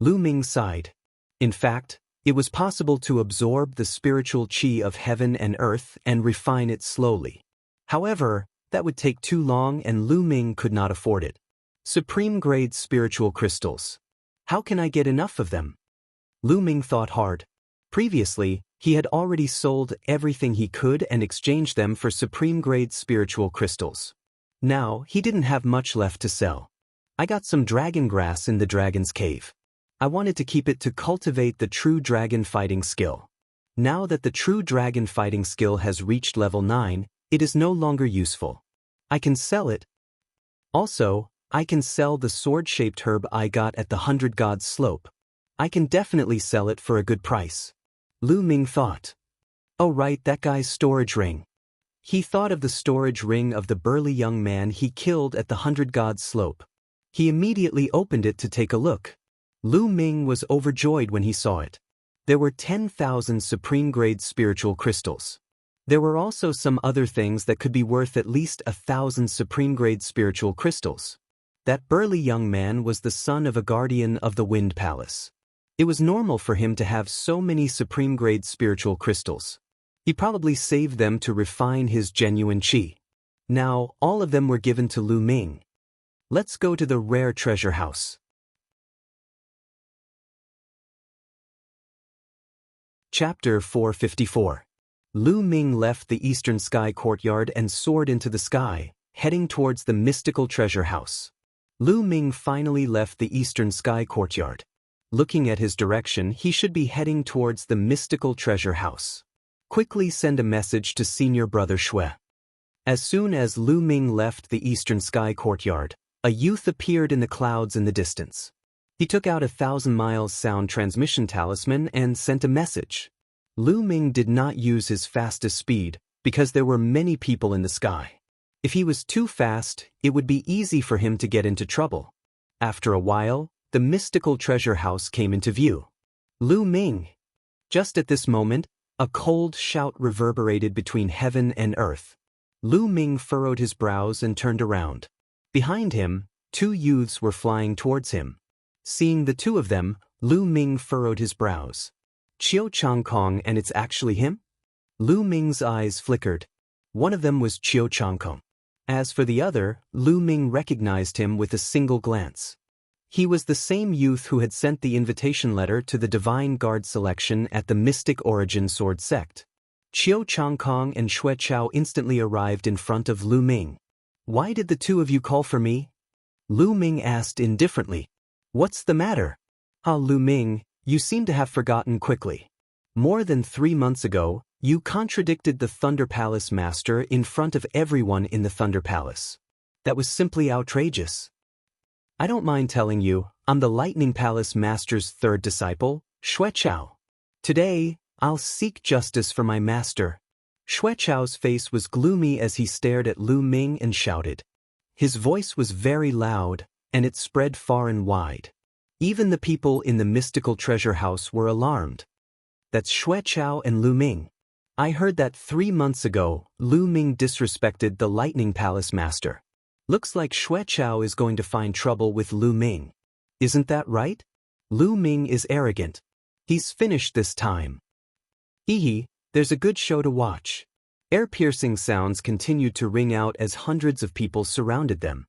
Lu Ming sighed. In fact, it was possible to absorb the spiritual chi of heaven and earth and refine it slowly. However, that would take too long and Lu Ming could not afford it. Supreme-grade spiritual crystals. How can I get enough of them? Lu Ming thought hard. Previously, he had already sold everything he could and exchanged them for supreme-grade spiritual crystals. Now, he didn't have much left to sell. I got some dragon grass in the dragon's cave. I wanted to keep it to cultivate the true dragon fighting skill. Now that the true dragon fighting skill has reached level 9, it is no longer useful. I can sell it. Also, I can sell the sword-shaped herb I got at the 100 Gods slope. I can definitely sell it for a good price. Lu Ming thought. Oh right, that guy's storage ring. He thought of the storage ring of the burly young man he killed at the 100 Gods slope. He immediately opened it to take a look. Lu Ming was overjoyed when he saw it. There were 10,000 supreme-grade spiritual crystals. There were also some other things that could be worth at least 1,000 supreme-grade spiritual crystals. That burly young man was the son of a guardian of the Wind Palace. It was normal for him to have so many supreme-grade spiritual crystals. He probably saved them to refine his genuine chi. Now, all of them were given to Lu Ming. Let's go to the rare treasure house. Chapter 454. Lu Ming left the eastern sky courtyard and soared into the sky, heading towards the mystical treasure house. Lu Ming finally left the eastern sky courtyard. Looking at his direction, he should be heading towards the mystical treasure house. Quickly send a message to senior brother Shui. As soon as Lu Ming left the eastern sky courtyard, a youth appeared in the clouds in the distance. He took out a 1,000-mile sound transmission talisman and sent a message. Lu Ming did not use his fastest speed because there were many people in the sky. If he was too fast, it would be easy for him to get into trouble. After a while, the mystical treasure house came into view. Lu Ming! Just at this moment, a cold shout reverberated between heaven and earth. Lu Ming furrowed his brows and turned around. Behind him, 2 youths were flying towards him. Seeing the 2 of them, Lu Ming furrowed his brows. Chiao Changkong, and it's actually him? Lu Ming's eyes flickered. One of them was Chiao Changkong. As for the other, Lu Ming recognized him with a single glance. He was the same youth who had sent the invitation letter to the Divine Guard selection at the Mystic Origin Sword Sect. Chiao Changkong and Shui Chao instantly arrived in front of Lu Ming. Why did the 2 of you call for me? Lu Ming asked indifferently. What's the matter? Ah, Lu Ming, you seem to have forgotten quickly. More than 3 months ago, you contradicted the Thunder Palace Master in front of everyone in the Thunder Palace. That was simply outrageous. I don't mind telling you, I'm the Lightning Palace Master's third disciple, Xueqiao. Today, I'll seek justice for my master. Xueqiao's face was gloomy as he stared at Lu Ming and shouted. His voice was very loud, and it spread far and wide. Even the people in the mystical treasure house were alarmed. That's Xueqiao and Lu Ming. I heard that 3 months ago, Lu Ming disrespected the Lightning Palace Master. Looks like Xueqiao is going to find trouble with Lu Ming. Isn't that right? Lu Ming is arrogant. He's finished this time. Hee, there's a good show to watch. Ear-piercing sounds continued to ring out as hundreds of people surrounded them.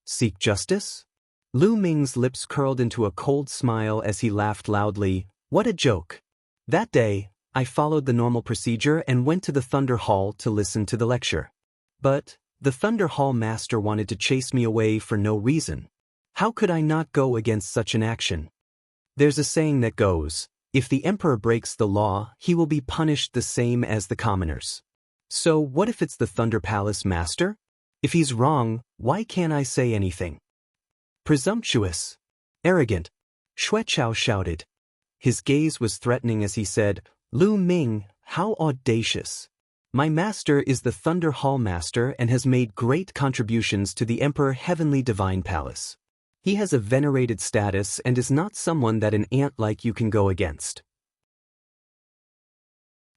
Seek justice? Lu Ming's lips curled into a cold smile as he laughed loudly. What a joke. That day, I followed the normal procedure and went to the Thunder Hall to listen to the lecture. But the Thunder Hall Master wanted to chase me away for no reason. How could I not go against such an action? There's a saying that goes, if the emperor breaks the law, he will be punished the same as the commoners. So what if it's the Thunder Palace Master? If he's wrong, why can't I say anything? Presumptuous. Arrogant. Xueqiao shouted. His gaze was threatening as he said, Lu Ming, how audacious. My master is the Thunder Hall Master and has made great contributions to the Emperor Heavenly Divine Palace. He has a venerated status and is not someone that an ant like you can go against.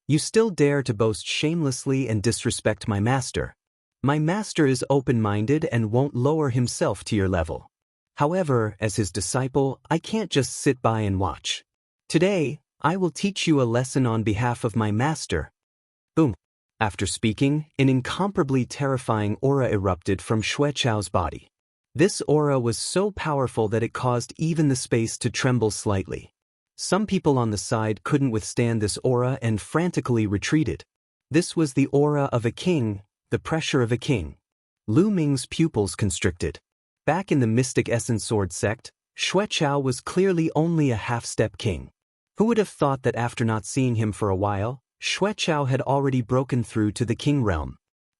You still dare to boast shamelessly and disrespect my master. My master is open-minded and won't lower himself to your level. However, as his disciple, I can't just sit by and watch. Today, I will teach you a lesson on behalf of my master. Boom. After speaking, an incomparably terrifying aura erupted from Xueqiao's body. This aura was so powerful that it caused even the space to tremble slightly. Some people on the side couldn't withstand this aura and frantically retreated. This was the aura of a king, the pressure of a king. Lu Ming's pupils constricted. Back in the Mystic Essence Sword sect, Xueqiao was clearly only a half-step king. Who would have thought that after not seeing him for a while, Xueqiao had already broken through to the king realm?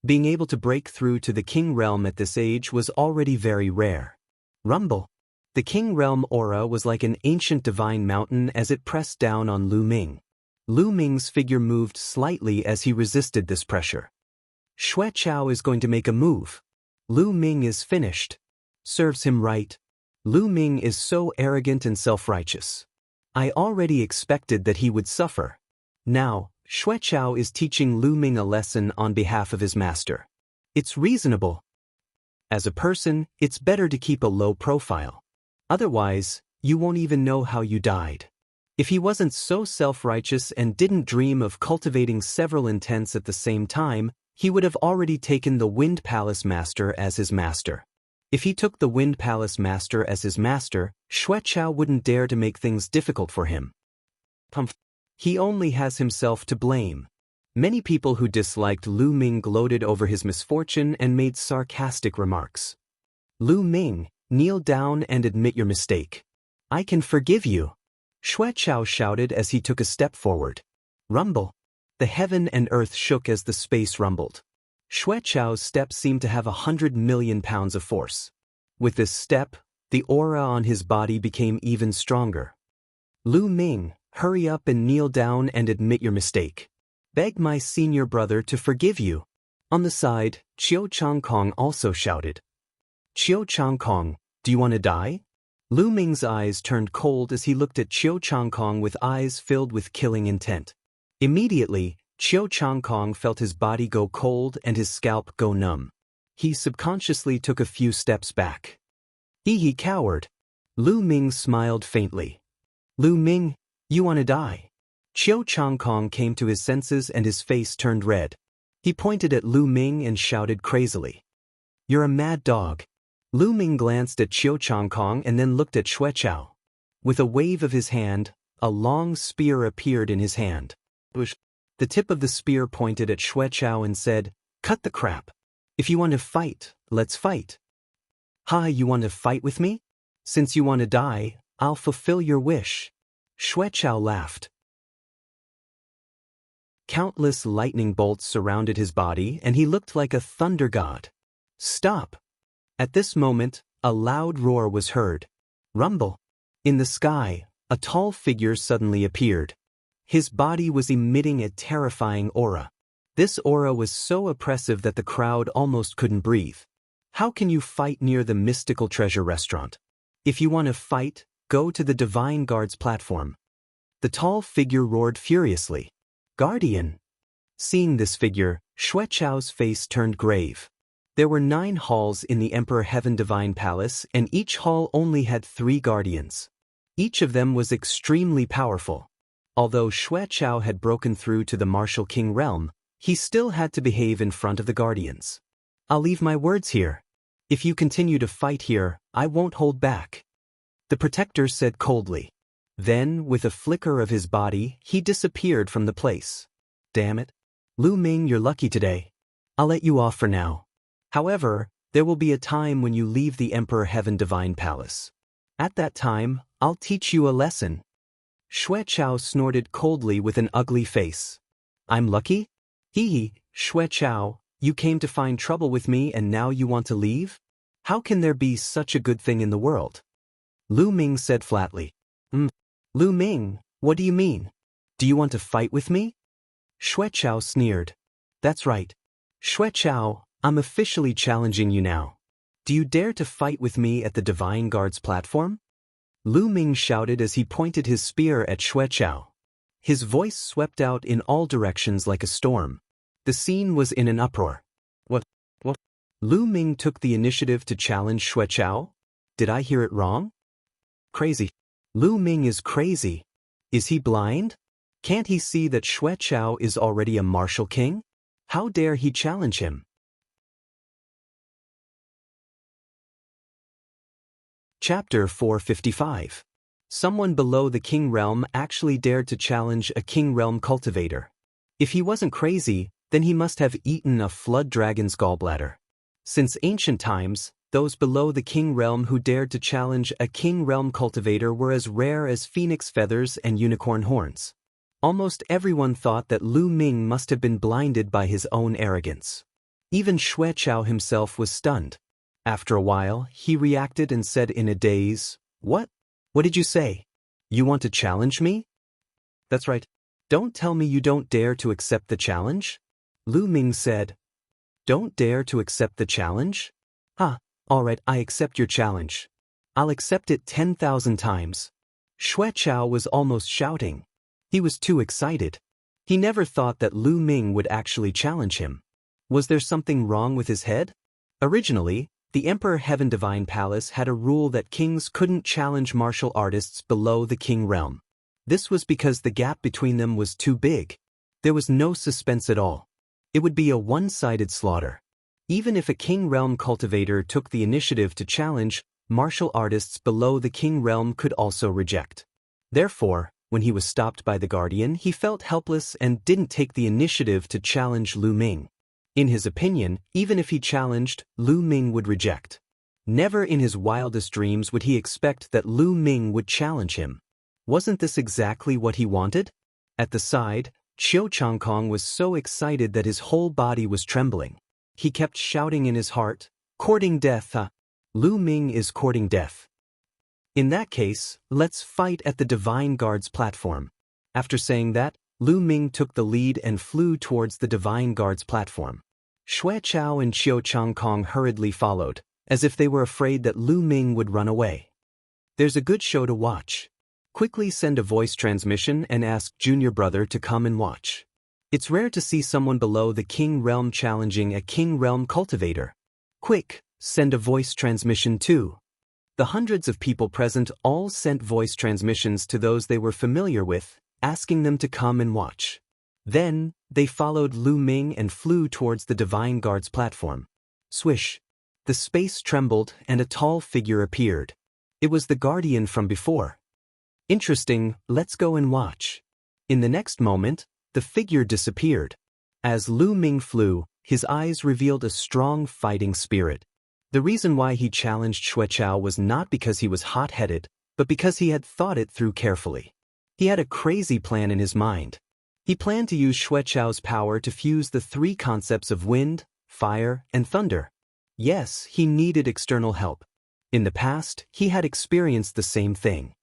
Being able to break through to the king realm at this age was already very rare. Rumble. The king realm aura was like an ancient divine mountain as it pressed down on Lu Ming. Lu Ming's figure moved slightly as he resisted this pressure. Xueqiao is going to make a move. Lu Ming is finished. Serves him right. Lu Ming is so arrogant and self-righteous. I already expected that he would suffer. Now, Xueqiao is teaching Lu Ming a lesson on behalf of his master. It's reasonable. As a person, it's better to keep a low profile. Otherwise, you won't even know how you died. If he wasn't so self-righteous and didn't dream of cultivating several intents at the same time, he would have already taken the Wind Palace Master as his master. If he took the Wind Palace Master as his master, Xueqiao wouldn't dare to make things difficult for him. He only has himself to blame. Many people who disliked Lu Ming gloated over his misfortune and made sarcastic remarks. Lu Ming, kneel down and admit your mistake. I can forgive you. Xueqiao shouted as he took a step forward. Rumble. The heaven and earth shook as the space rumbled. Xueqiao's step seemed to have 100 million pounds of force. With this step, the aura on his body became even stronger. Lu Ming, hurry up and kneel down and admit your mistake. Beg my senior brother to forgive you. On the side, Qiu Changkong also shouted. Qiu Changkong, do you want to die? Lu Ming's eyes turned cold as he looked at Qiu Changkong with eyes filled with killing intent. Immediately, Qiu Changkong felt his body go cold and his scalp go numb. He subconsciously took a few steps back. He coward. Lu Ming smiled faintly. Lu Ming, you want to die? Qiu Changkong came to his senses and his face turned red. He pointed at Lu Ming and shouted crazily. You're a mad dog. Lu Ming glanced at Qiu Changkong and then looked at Xueqiao. With a wave of his hand, a long spear appeared in his hand. The tip of the spear pointed at Xueqiao and said, Cut the crap. If you want to fight, let's fight. Ha, you want to fight with me? Since you want to die, I'll fulfill your wish. Xuechao laughed. Countless lightning bolts surrounded his body and he looked like a thunder god. Stop! At this moment, a loud roar was heard. Rumble! In the sky, a tall figure suddenly appeared. His body was emitting a terrifying aura. This aura was so oppressive that the crowd almost couldn't breathe. How can you fight near the mystical treasure restaurant? If you want to fight, go to the Divine Guard's platform. The tall figure roared furiously. Guardian! Seeing this figure, Xuechao's face turned grave. There were 9 halls in the Emperor Heaven Divine Palace and each hall only had 3 guardians. Each of them was extremely powerful. Although Xuechao had broken through to the Martial King realm, he still had to behave in front of the guardians. I'll leave my words here. If you continue to fight here, I won't hold back. The protector said coldly. Then, with a flicker of his body, he disappeared from the place. Damn it. Lu Ming, you're lucky today. I'll let you off for now. However, there will be a time when you leave the Emperor Heaven Divine Palace. At that time, I'll teach you a lesson. Xuechao snorted coldly with an ugly face. I'm lucky? Hee, Xuechao, you came to find trouble with me and now you want to leave? How can there be such a good thing in the world? Lu Ming said flatly. Lu Ming, what do you mean? Do you want to fight with me? Xuechao sneered. That's right. Xuechao, I'm officially challenging you now. Do you dare to fight with me at the Divine Guard's platform? Lu Ming shouted as he pointed his spear at Xuechao. His voice swept out in all directions like a storm. The scene was in an uproar. What? Lu Ming took the initiative to challenge Xuechao? Did I hear it wrong? Crazy. Lu Ming is crazy. Is he blind? Can't he see that Xuechao is already a martial king? How dare he challenge him? Chapter 455. Someone below the king realm actually dared to challenge a king realm cultivator. If he wasn't crazy, then he must have eaten a flood dragon's gallbladder. Since ancient times, those below the king realm who dared to challenge a king realm cultivator were as rare as phoenix feathers and unicorn horns. Almost everyone thought that Lu Ming must have been blinded by his own arrogance. Even Xuechao himself was stunned. After a while, he reacted and said in a daze, What? What did you say? You want to challenge me? That's right. Don't tell me you don't dare to accept the challenge? Lu Ming said. Don't dare to accept the challenge? Alright, I accept your challenge. I'll accept it 10,000 times. Xuechao was almost shouting. He was too excited. He never thought that Lu Ming would actually challenge him. Was there something wrong with his head? Originally, the Emperor Heaven Divine Palace had a rule that kings couldn't challenge martial artists below the king realm. This was because the gap between them was too big. There was no suspense at all. It would be a one-sided slaughter. Even if a king realm cultivator took the initiative to challenge, martial artists below the king realm could also reject. Therefore, when he was stopped by the guardian, he felt helpless and didn't take the initiative to challenge Lu Ming. In his opinion, even if he challenged, Lu Ming would reject. Never in his wildest dreams would he expect that Lu Ming would challenge him. Wasn't this exactly what he wanted? At the side, Qiu Changkong was so excited that his whole body was trembling. He kept shouting in his heart, courting death, Lu Ming is courting death. In that case, let's fight at the Divine Guard's platform. After saying that, Lu Ming took the lead and flew towards the Divine Guard's platform. Xuechao and Qiu Changkong hurriedly followed, as if they were afraid that Lu Ming would run away. There's a good show to watch. Quickly send a voice transmission and ask Junior Brother to come and watch. It's rare to see someone below the king realm challenging a king realm cultivator. Quick, send a voice transmission too. The hundreds of people present all sent voice transmissions to those they were familiar with, asking them to come and watch. Then, they followed Lu Ming and flew towards the Divine Guard's platform. Swish! The space trembled and a tall figure appeared. It was the guardian from before. Interesting, let's go and watch. In the next moment, the figure disappeared. As Lu Ming flew, his eyes revealed a strong fighting spirit. The reason why he challenged Xuechao was not because he was hot-headed, but because he had thought it through carefully. He had a crazy plan in his mind. He planned to use Xueqiao's power to fuse the three concepts of wind, fire, and thunder. Yes, he needed external help. In the past, he had experienced the same thing.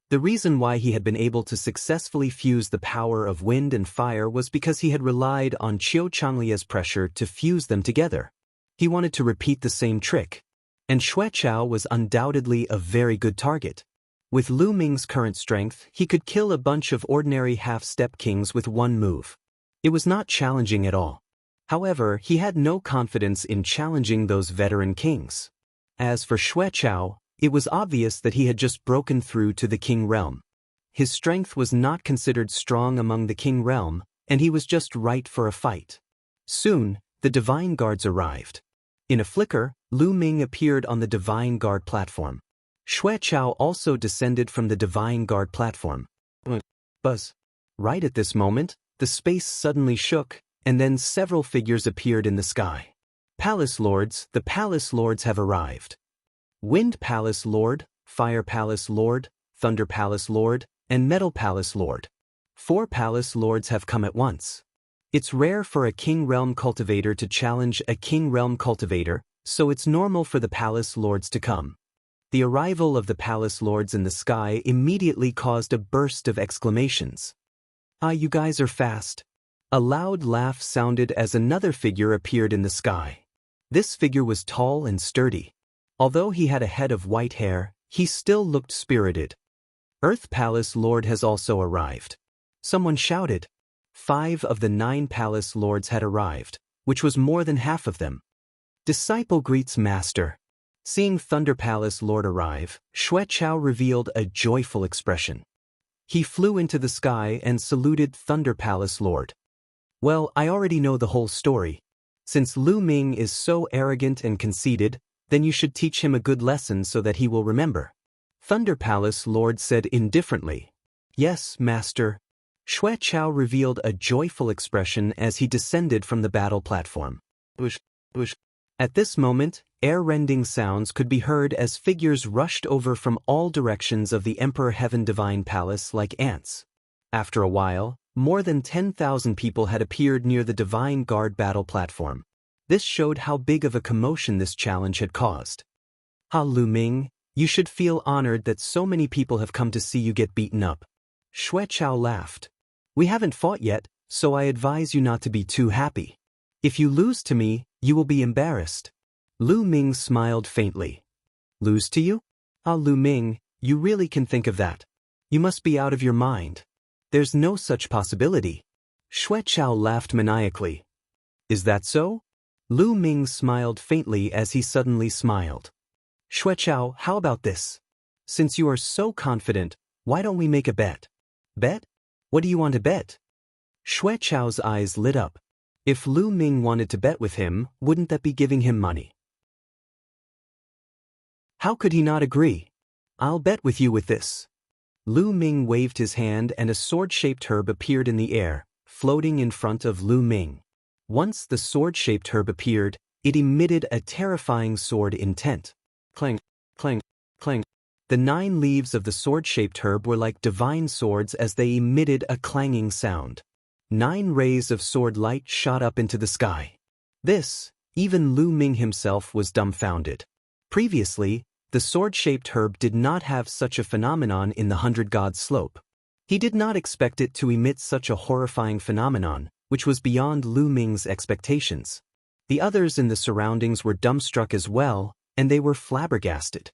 The reason why he had been able to successfully fuse the power of wind and fire was because he had relied on Qiu Changlia's pressure to fuse them together. He wanted to repeat the same trick. And Xueqiao was undoubtedly a very good target. With Lu Ming's current strength, he could kill a bunch of ordinary half-step kings with one move. It was not challenging at all. However, he had no confidence in challenging those veteran kings. As for Xueqiao, it was obvious that he had just broken through to the king realm. His strength was not considered strong among the king realm, and he was just right for a fight. Soon, the divine guards arrived. In a flicker, Lu Ming appeared on the divine guard platform. Xueqiao also descended from the divine guard platform. Buzz. Right at this moment, the space suddenly shook, and then several figures appeared in the sky. Palace Lords, the Palace Lords have arrived. Wind Palace Lord, Fire Palace Lord, Thunder Palace Lord, and Metal Palace Lord. 4 Palace Lords have come at once. It's rare for a King Realm cultivator to challenge a King Realm cultivator, so it's normal for the Palace Lords to come. The arrival of the Palace Lords in the sky immediately caused a burst of exclamations. "Ah, you guys are fast." A loud laugh sounded as another figure appeared in the sky. This figure was tall and sturdy. Although he had a head of white hair, he still looked spirited. Earth Palace Lord has also arrived. Someone shouted. 5 of the 9 Palace Lords had arrived, which was more than half of them. Disciple greets Master. Seeing Thunder Palace Lord arrive, Xueqiao revealed a joyful expression. He flew into the sky and saluted Thunder Palace Lord. Well, I already know the whole story. Since Lu Ming is so arrogant and conceited, then you should teach him a good lesson so that he will remember. Thunder Palace Lord said indifferently. Yes, Master. Xueqiao revealed a joyful expression as he descended from the battle platform. Whoosh, whoosh. At this moment, air-rending sounds could be heard as figures rushed over from all directions of the Emperor Heaven Divine Palace like ants. After a while, more than 10,000 people had appeared near the Divine Guard battle platform. This showed how big of a commotion this challenge had caused. Lu Ming, you should feel honored that so many people have come to see you get beaten up. Xueqiao laughed. We haven't fought yet, so I advise you not to be too happy. If you lose to me, you will be embarrassed. Lu Ming smiled faintly. Lose to you? Lu Ming, you really can think of that. You must be out of your mind. There's no such possibility. Xueqiao laughed maniacally. Is that so? Lu Ming smiled faintly as he suddenly smiled. Xueqiao, how about this? Since you are so confident, why don't we make a bet? Bet? What do you want to bet? Xueqiao's eyes lit up. If Lu Ming wanted to bet with him, wouldn't that be giving him money? How could he not agree? I'll bet with you with this. Lu Ming waved his hand and a sword-shaped herb appeared in the air, floating in front of Lu Ming. Once the sword-shaped herb appeared, it emitted a terrifying sword intent. Clang, clang, clang. The 9 leaves of the sword-shaped herb were like divine swords as they emitted a clanging sound. 9 rays of sword light shot up into the sky. This, even Lu Ming himself was dumbfounded. Previously, the sword-shaped herb did not have such a phenomenon in the 100 Gods slope. He did not expect it to emit such a horrifying phenomenon, which was beyond Lu Ming's expectations. The others in the surroundings were dumbstruck as well, and they were flabbergasted.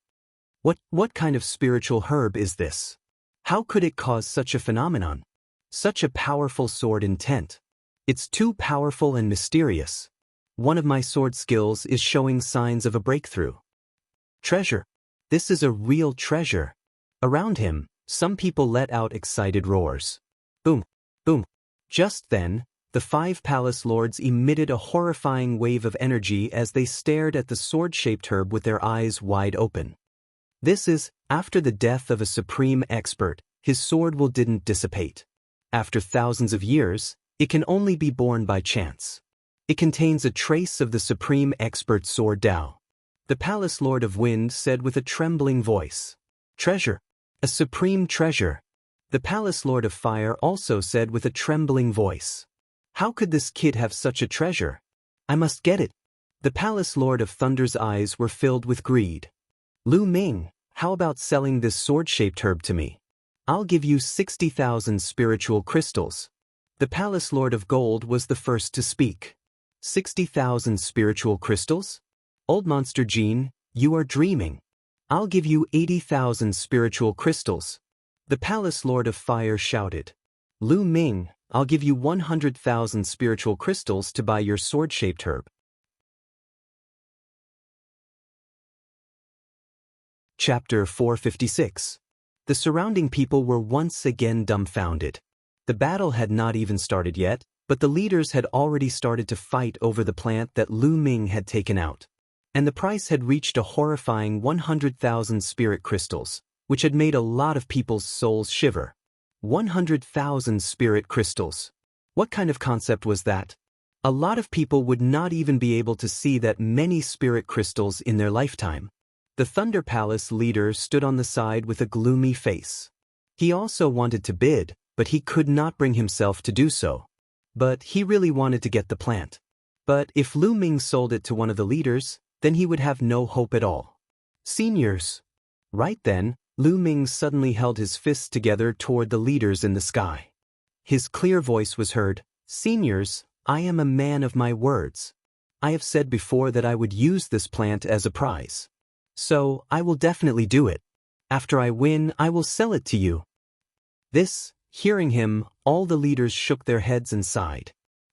What kind of spiritual herb is this? How could it cause such a phenomenon? Such a powerful sword intent. It's too powerful and mysterious. One of my sword skills is showing signs of a breakthrough. Treasure. This is a real treasure. Around him, some people let out excited roars. Boom, boom. Just then, the 5 Palace Lords emitted a horrifying wave of energy as they stared at the sword-shaped herb with their eyes wide open. This is, after the death of a supreme expert, his sword will didn't dissipate. After thousands of years, it can only be born by chance. It contains a trace of the supreme expert sword Dao. The Palace Lord of Wind said with a trembling voice. Treasure. A supreme treasure. The Palace Lord of Fire also said with a trembling voice. How could this kid have such a treasure? I must get it. The Palace Lord of Thunder's eyes were filled with greed. Lu Ming, how about selling this sword-shaped herb to me? I'll give you 60,000 spiritual crystals. The Palace Lord of Gold was the first to speak. 60,000 spiritual crystals? Old Monster Gene, you are dreaming. I'll give you 80,000 spiritual crystals. The Palace Lord of Fire shouted. Lu Ming, I'll give you 100,000 spiritual crystals to buy your sword-shaped herb. Chapter 456. The surrounding people were once again dumbfounded. The battle had not even started yet, but the leaders had already started to fight over the plant that Lu Ming had taken out. And the price had reached a horrifying 100,000 spirit crystals, which had made a lot of people's souls shiver. 100,000 spirit crystals. What kind of concept was that? A lot of people would not even be able to see that many spirit crystals in their lifetime. The Thunder Palace leader stood on the side with a gloomy face. He also wanted to bid, but he could not bring himself to do so. But he really wanted to get the plant. But if Lu Ming sold it to one of the leaders, then he would have no hope at all. Seniors. Right then, Lu Ming suddenly held his fists together toward the leaders in the sky. His clear voice was heard. Seniors, I am a man of my words. I have said before that I would use this plant as a prize. So, I will definitely do it. After I win, I will sell it to you. Hearing him, all the leaders shook their heads and sighed.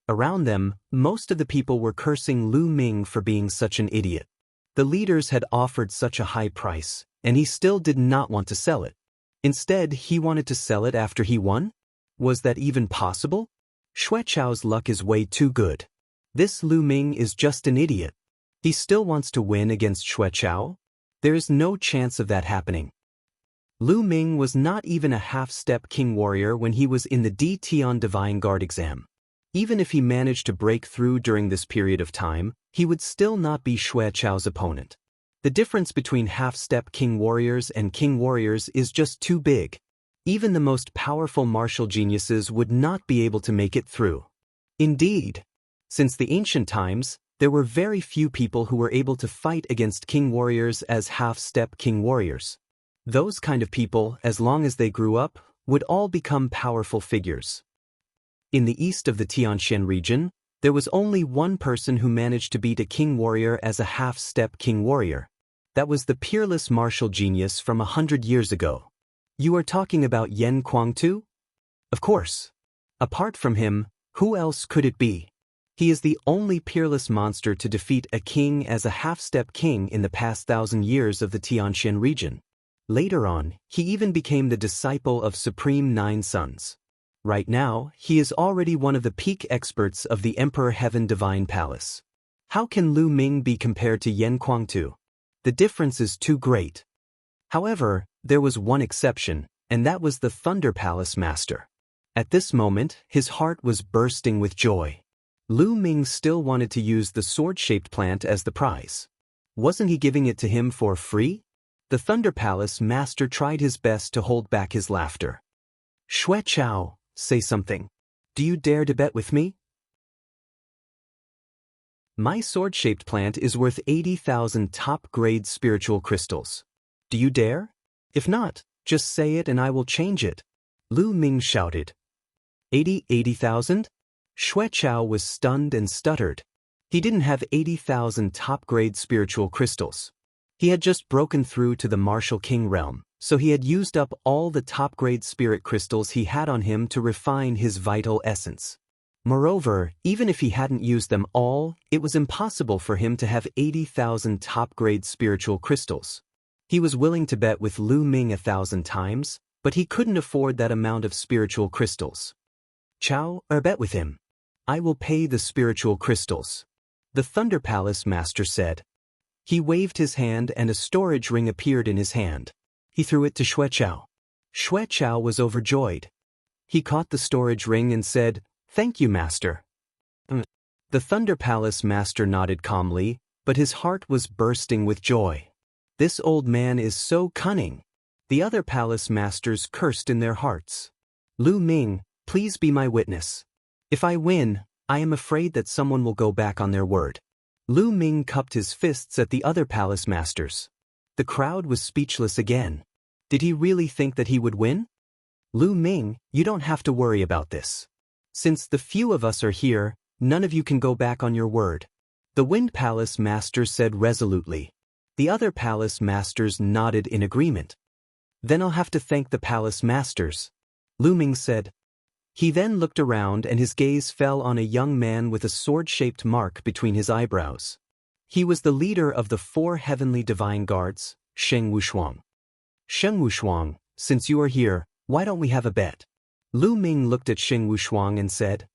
Around them, most of the people were cursing Lu Ming for being such an idiot. The leaders had offered such a high price, and he still did not want to sell it. Instead, he wanted to sell it after he won? Was that even possible? Xue Chao's luck is way too good. This Lu Ming is just an idiot. He still wants to win against Xue Chao? There is no chance of that happening. Lu Ming was not even a half-step king warrior when he was in the D Tian Divine Guard exam. Even if he managed to break through during this period of time, he would still not be Xue Chao's opponent. The difference between half-step king warriors and king warriors is just too big. Even the most powerful martial geniuses would not be able to make it through. Indeed, since the ancient times, there were very few people who were able to fight against king warriors as half-step king warriors. Those kind of people, as long as they grew up, would all become powerful figures. In the east of the Tianxian region, there was only one person who managed to beat a king warrior as a half-step king warrior. That was the peerless martial genius from 100 years ago. You are talking about Yan Kuangtu? Of course. Apart from him, who else could it be? He is the only peerless monster to defeat a king as a half-step king in the past 1,000 years of the Tianxian region. Later on, he even became the disciple of Supreme Nine Sons. Right now, he is already one of the peak experts of the Emperor Heaven Divine Palace. How can Lu Ming be compared to Yan Kuangtu? The difference is too great. However, there was one exception, and that was the Thunder Palace Master. At this moment, his heart was bursting with joy. Lu Ming still wanted to use the sword-shaped plant as the prize. Wasn't he giving it to him for free? The Thunder Palace Master tried his best to hold back his laughter. Xue Chao, say something. Do you dare to bet with me? My sword-shaped plant is worth 80,000 top-grade spiritual crystals. Do you dare? If not, just say it and I will change it. Lu Ming shouted. 80,000? Xue Chao was stunned and stuttered. He didn't have 80,000 top-grade spiritual crystals. He had just broken through to the Martial King realm, so he had used up all the top-grade spirit crystals he had on him to refine his vital essence. Moreover, even if he hadn't used them all, it was impossible for him to have 80,000 top-grade spiritual crystals. He was willing to bet with Lu Ming 1,000 times, but he couldn't afford that amount of spiritual crystals. Chao, or bet with him. I will pay the spiritual crystals. The Thunder Palace Master said. He waved his hand and a storage ring appeared in his hand. He threw it to Xue Chao. Xue Chao was overjoyed. He caught the storage ring and said, "Thank you, Master." The Thunder Palace Master nodded calmly, but his heart was bursting with joy. This old man is so cunning. The other palace masters cursed in their hearts. Lu Ming, please be my witness. If I win, I am afraid that someone will go back on their word. Lu Ming cupped his fists at the other palace masters. The crowd was speechless again. Did he really think that he would win? Lu Ming, you don't have to worry about this. Since the few of us are here, none of you can go back on your word. The Wind Palace master said resolutely. The other palace masters nodded in agreement. Then I'll have to thank the palace masters, Lu Ming said. He then looked around and his gaze fell on a young man with a sword-shaped mark between his eyebrows. He was the leader of the 4 heavenly divine guards, Sheng Wushuang. Sheng Wushuang, since you are here, why don't we have a bet? Lu Ming looked at Sheng Wushuang and said,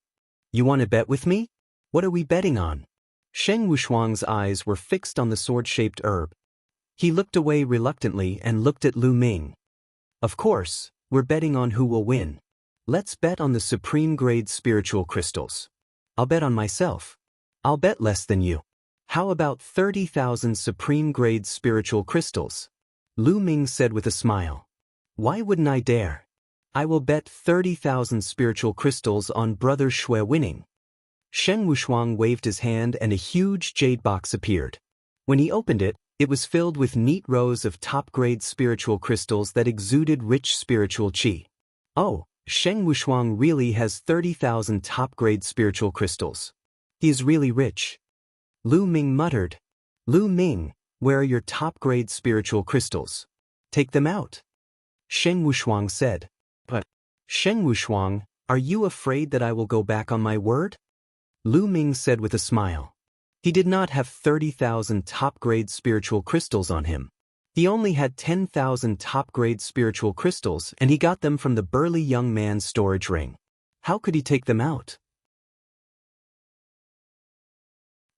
You want to bet with me? What are we betting on? Sheng Wushuang's eyes were fixed on the sword-shaped herb. He looked away reluctantly and looked at Lu Ming. Of course, we're betting on who will win. Let's bet on the supreme grade spiritual crystals. I'll bet on myself. I'll bet less than you. How about 30,000 supreme grade spiritual crystals? Lu Ming said with a smile. Why wouldn't I dare? I will bet 30,000 spiritual crystals on Brother Shui winning. Sheng Wushuang waved his hand and a huge jade box appeared. When he opened it, it was filled with neat rows of top-grade spiritual crystals that exuded rich spiritual qi. Oh, Sheng Wushuang really has 30,000 top-grade spiritual crystals. He is really rich. Lu Ming muttered. Lu Ming, where are your top-grade spiritual crystals? Take them out. Sheng Wushuang said. But, Sheng Wushuang, are you afraid that I will go back on my word? Lu Ming said with a smile. He did not have 30,000 top-grade spiritual crystals on him. He only had 10,000 top-grade spiritual crystals and he got them from the burly young man's storage ring. How could he take them out?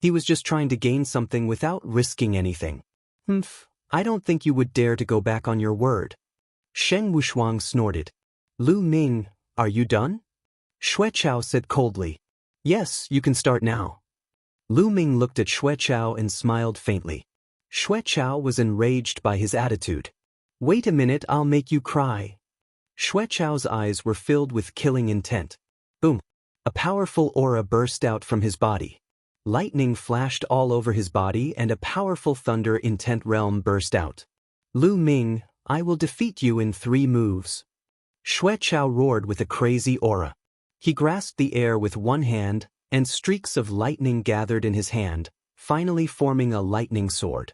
He was just trying to gain something without risking anything. I don't think you would dare to go back on your word. Sheng Wushuang snorted. Lu Ming, are you done? Xue Chao said coldly. Yes, you can start now. Lu Ming looked at Xue Chao and smiled faintly. Xue Chao was enraged by his attitude. Wait a minute, I'll make you cry. Xue Chao's eyes were filled with killing intent. Boom! A powerful aura burst out from his body. Lightning flashed all over his body and a powerful thunder intent realm burst out. Lu Ming, I will defeat you in 3 moves. Xue Chao roared with a crazy aura. He grasped the air with one hand, and streaks of lightning gathered in his hand, finally forming a lightning sword.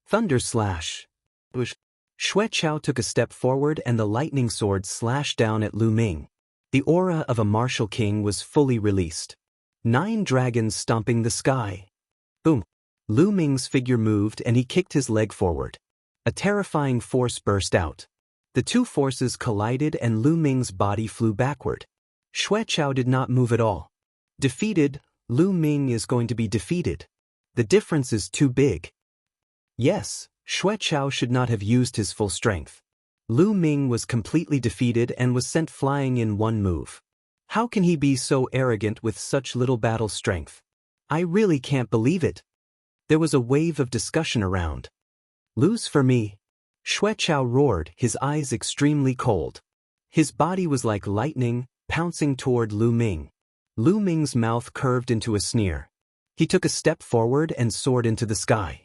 Thunder slash. Xue Chao took a step forward and the lightning sword slashed down at Lu Ming. The aura of a martial king was fully released. 9 dragons stomping the sky. Boom! Lu Ming's figure moved and he kicked his leg forward. A terrifying force burst out. The 2 forces collided and Lu Ming's body flew backward. Xue Chao did not move at all. Defeated, Lu Ming is going to be defeated. The difference is too big. Yes, Xue Chao should not have used his full strength. Lu Ming was completely defeated and was sent flying in 1 move. How can he be so arrogant with such little battle strength? I really can't believe it. There was a wave of discussion around. Lose for me. Xue Chao roared, his eyes extremely cold. His body was like lightning, pouncing toward Lu Ming. Lu Ming's mouth curved into a sneer. He took a step forward and soared into the sky.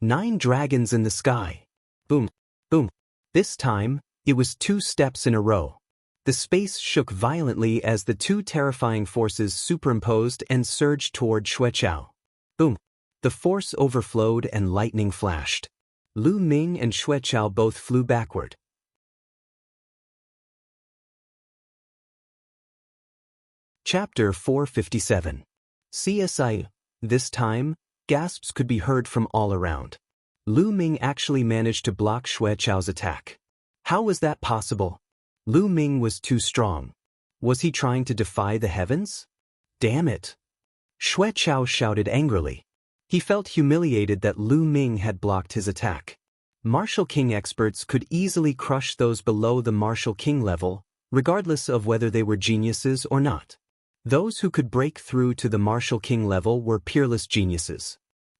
9 dragons in the sky. Boom, boom. This time, it was 2 steps in a row. The space shook violently as the 2 terrifying forces superimposed and surged toward Xue Chao. Boom. The force overflowed and lightning flashed. Lu Ming and Xue Chao both flew backward. Chapter 457. CSI. This time, gasps could be heard from all around. Lu Ming actually managed to block Xue Chao's attack. How was that possible? Lu Ming was too strong. Was he trying to defy the heavens? Damn it! Xue Chao shouted angrily. He felt humiliated that Lu Ming had blocked his attack. Martial King experts could easily crush those below the Martial King level, regardless of whether they were geniuses or not. Those who could break through to the Martial King level were peerless geniuses.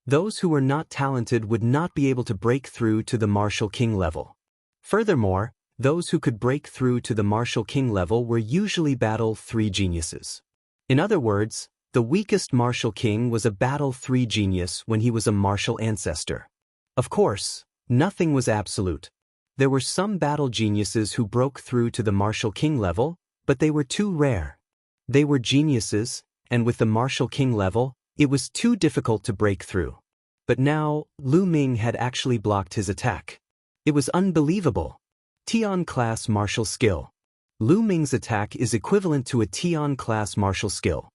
Those who were not talented would not be able to break through to the martial king level. Furthermore, those who could break through to the martial king level were usually battle 3 geniuses. In other words, the weakest martial king was a battle 3 genius when he was a martial ancestor. Of course, nothing was absolute. There were some battle geniuses who broke through to the martial king level, but they were too rare. They were geniuses, and with the martial king level, it was too difficult to break through. But now, Lu Ming had actually blocked his attack. It was unbelievable. Tian-class martial skill. Lu Ming's attack is equivalent to a Tian-class martial skill.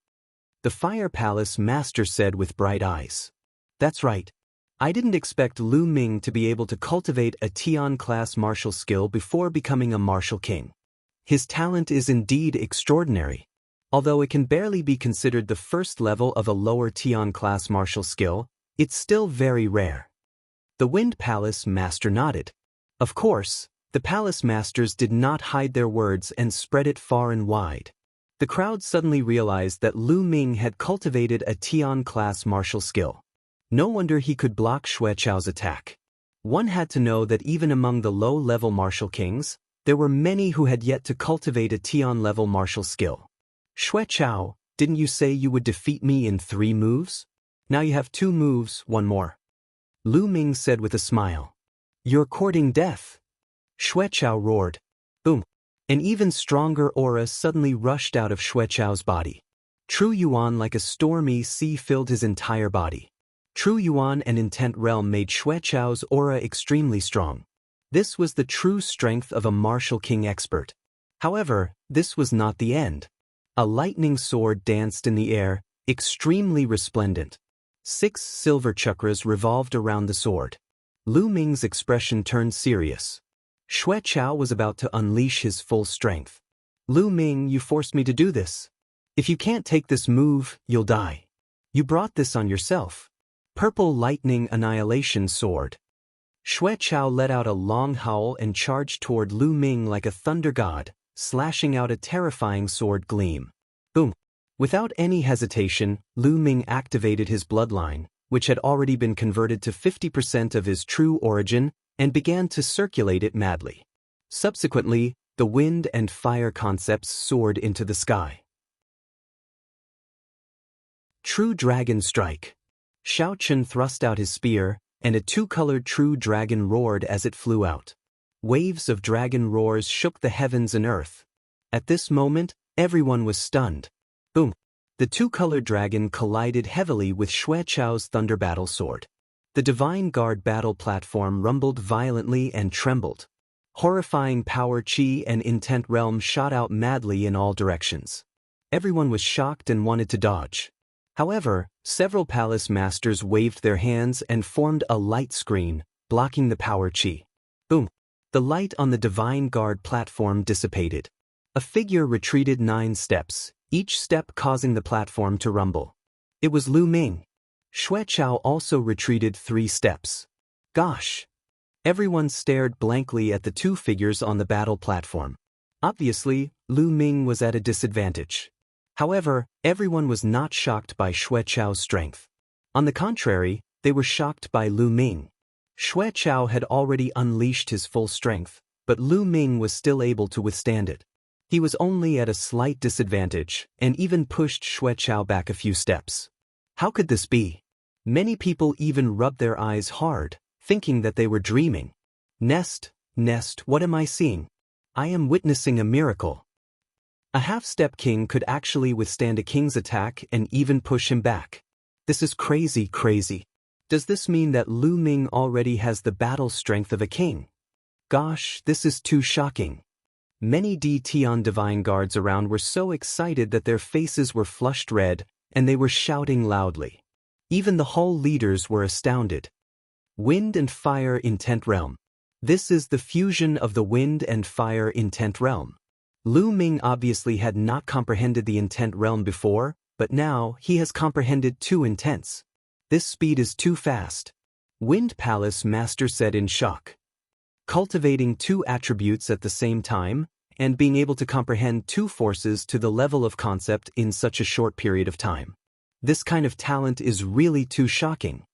The Fire Palace master said with bright eyes. That's right. I didn't expect Lu Ming to be able to cultivate a Tian-class martial skill before becoming a martial king. His talent is indeed extraordinary. Although it can barely be considered the first level of a lower Tian-class martial skill, it's still very rare. The Wind Palace master nodded. Of course, the palace masters did not hide their words and spread it far and wide. The crowd suddenly realized that Lu Ming had cultivated a Tian-class martial skill. No wonder he could block Xue Chao's attack. One had to know that even among the low-level martial kings, there were many who had yet to cultivate a Tian-level martial skill. Xue Chao, didn't you say you would defeat me in 3 moves? Now you have 2 moves, 1 more. Lu Ming said with a smile. You're courting death. Xue Chao roared. Boom. An even stronger aura suddenly rushed out of Xue Chao's body. True Yuan like a stormy sea filled his entire body. True Yuan and Intent Realm made Xue Chao's aura extremely strong. This was the true strength of a martial king expert. However, this was not the end. A lightning sword danced in the air, extremely resplendent. 6 silver chakras revolved around the sword. Lu Ming's expression turned serious. Xue Chao was about to unleash his full strength. Lu Ming, you forced me to do this. If you can't take this move, you'll die. You brought this on yourself. Purple Lightning Annihilation Sword. Xue Chao let out a long howl and charged toward Lu Ming like a thunder god, slashing out a terrifying sword gleam. Boom. Without any hesitation, Lu Ming activated his bloodline, which had already been converted to 50% of his true origin, and began to circulate it madly. Subsequently, the wind and fire concepts soared into the sky. True Dragon Strike. Xiao Chen thrust out his spear, and a 2-colored true dragon roared as it flew out. Waves of dragon roars shook the heavens and earth. At this moment, everyone was stunned. Boom! The 2-colored dragon collided heavily with Xue Chao's Thunder Battle Sword. The Divine Guard battle platform rumbled violently and trembled. Horrifying power chi and Intent Realm shot out madly in all directions. Everyone was shocked and wanted to dodge. However, several palace masters waved their hands and formed a light screen, blocking the power chi. Boom! The light on the Divine Guard platform dissipated. A figure retreated 9 steps, each step causing the platform to rumble. It was Lu Ming. Xue Chao also retreated 3 steps. Gosh! Everyone stared blankly at the 2 figures on the battle platform. Obviously, Lu Ming was at a disadvantage. However, everyone was not shocked by Xue Chao's strength. On the contrary, they were shocked by Lu Ming. Xue Chao had already unleashed his full strength, but Lu Ming was still able to withstand it. He was only at a slight disadvantage, and even pushed Xue Chao back a few steps. How could this be? Many people even rubbed their eyes hard, thinking that they were dreaming. Nest, what am I seeing? I am witnessing a miracle. A half-step king could actually withstand a king's attack and even push him back. This is crazy. Does this mean that Lu Ming already has the battle strength of a king? Gosh, this is too shocking. Many Tian divine guards around were so excited that their faces were flushed red, and they were shouting loudly. Even the whole leaders were astounded. Wind and Fire Intent Realm. This is the fusion of the Wind and Fire Intent Realm. Lu Ming obviously had not comprehended the Intent Realm before, but now he has comprehended 2 intents. This speed is too fast. Wind Palace Master said in shock. Cultivating 2 attributes at the same time, and being able to comprehend 2 forces to the level of concept in such a short period of time. This kind of talent is really too shocking.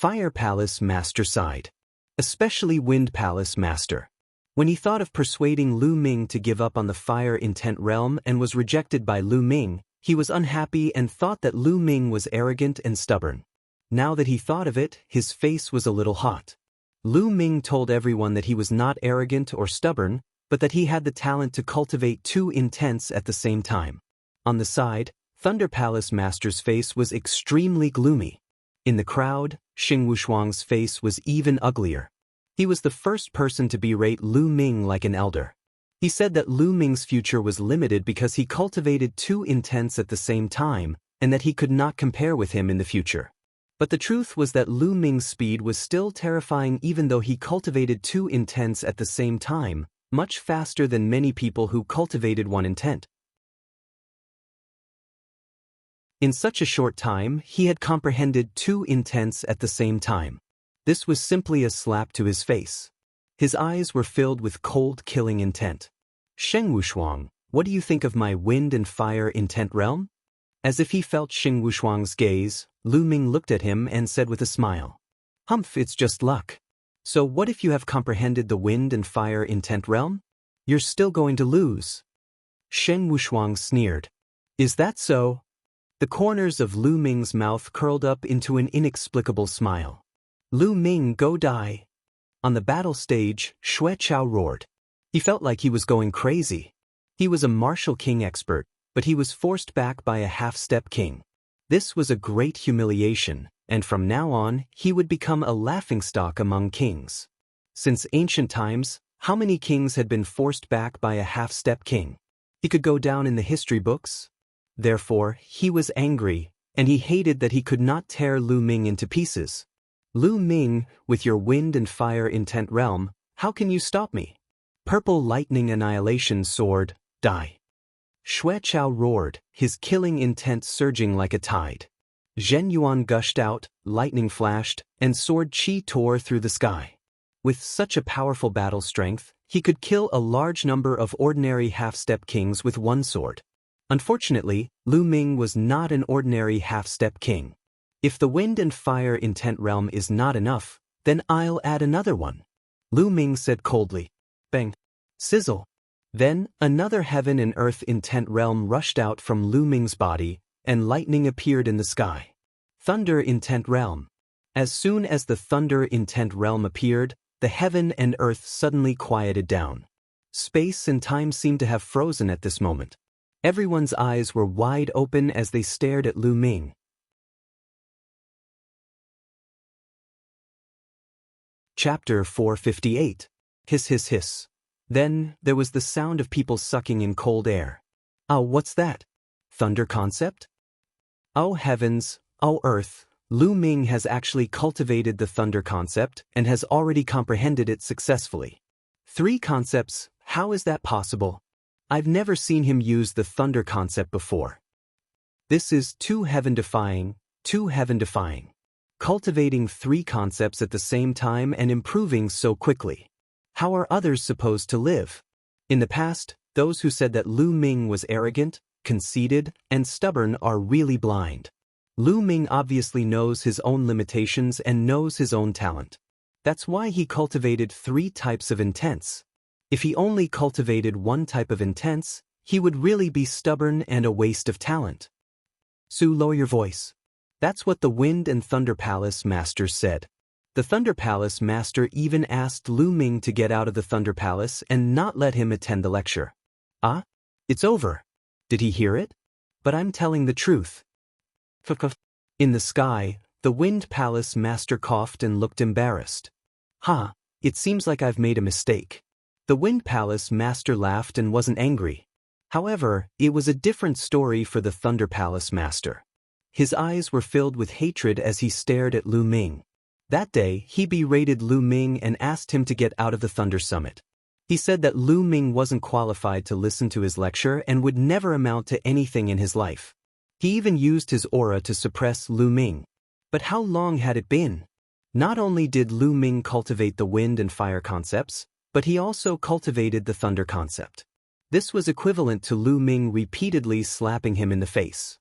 Fire Palace Master sighed. Especially Wind Palace Master. When he thought of persuading Lu Ming to give up on the fire intent realm and was rejected by Lu Ming, he was unhappy and thought that Lu Ming was arrogant and stubborn. Now that he thought of it, his face was a little hot. Lu Ming told everyone that he was not arrogant or stubborn, but that he had the talent to cultivate two intents at the same time. On the side, Thunder Palace Master's face was extremely gloomy. In the crowd, Xing Wushuang's face was even uglier. He was the first person to berate Lu Ming like an elder. He said that Lu Ming's future was limited because he cultivated two intents at the same time, and that he could not compare with him in the future. But the truth was that Lu Ming's speed was still terrifying even though he cultivated two intents at the same time, much faster than many people who cultivated one intent. In such a short time, he had comprehended two intents at the same time. This was simply a slap to his face. His eyes were filled with cold, killing intent. Sheng Wushuang, what do you think of my wind and fire intent realm? As if he felt Xing Wushuang's gaze, Lu Ming looked at him and said with a smile, "Humph, it's just luck. So what if you have comprehended the wind and fire intent realm? You're still going to lose." Sheng Wushuang sneered. "Is that so?" The corners of Lu Ming's mouth curled up into an inexplicable smile. "Lu Ming, go die." On the battle stage, Xue Chao roared. He felt like he was going crazy. He was a martial king expert, but he was forced back by a half-step king. This was a great humiliation, and from now on, he would become a laughingstock among kings. Since ancient times, how many kings had been forced back by a half-step king? He could go down in the history books. Therefore, he was angry, and he hated that he could not tear Lu Ming into pieces. "Lu Ming, with your wind and fire intent realm, how can you stop me?" Purple lightning annihilation sword, die. Xue Chao roared, his killing intent surging like a tide. Zhen Yuan gushed out, lightning flashed, and sword chi tore through the sky. With such a powerful battle strength, he could kill a large number of ordinary half-step kings with one sword. Unfortunately, Lu Ming was not an ordinary half-step king. If the wind and fire intent realm is not enough, then I'll add another one. Lu Ming said coldly. Bang. Sizzle. Then, another heaven and earth intent realm rushed out from Lu Ming's body, and lightning appeared in the sky. Thunder intent realm. As soon as the thunder intent realm appeared, the heaven and earth suddenly quieted down. Space and time seemed to have frozen at this moment. Everyone's eyes were wide open as they stared at Lu Ming. Chapter 458. Hiss hiss hiss. Then, there was the sound of people sucking in cold air. Oh, what's that? Thunder concept? Oh heavens, oh earth, Lu Ming has actually cultivated the thunder concept and has already comprehended it successfully. 3 concepts, how is that possible? I've never seen him use the thunder concept before. This is too heaven-defying, too heaven-defying. Cultivating 3 concepts at the same time and improving so quickly. How are others supposed to live? In the past, those who said that Lu Ming was arrogant, conceited, and stubborn are really blind. Lu Ming obviously knows his own limitations and knows his own talent. That's why he cultivated 3 types of intents. If he only cultivated one type of intents, he would really be stubborn and a waste of talent. Su, lower your voice. That's what the Wind and Thunder Palace Masters said. The Thunder Palace Master even asked Lu Ming to get out of the Thunder Palace and not let him attend the lecture. Ah? It's over. Did he hear it? But I'm telling the truth. In the sky, the Wind Palace Master coughed and looked embarrassed. Ha, it seems like I've made a mistake. The Wind Palace Master laughed and wasn't angry. However, it was a different story for the Thunder Palace Master. His eyes were filled with hatred as he stared at Lu Ming. That day, he berated Lu Ming and asked him to get out of the Thunder Summit. He said that Lu Ming wasn't qualified to listen to his lecture and would never amount to anything in his life. He even used his aura to suppress Lu Ming. But how long had it been? Not only did Lu Ming cultivate the wind and fire concepts, but he also cultivated the thunder concept. This was equivalent to Lu Ming repeatedly slapping him in the face.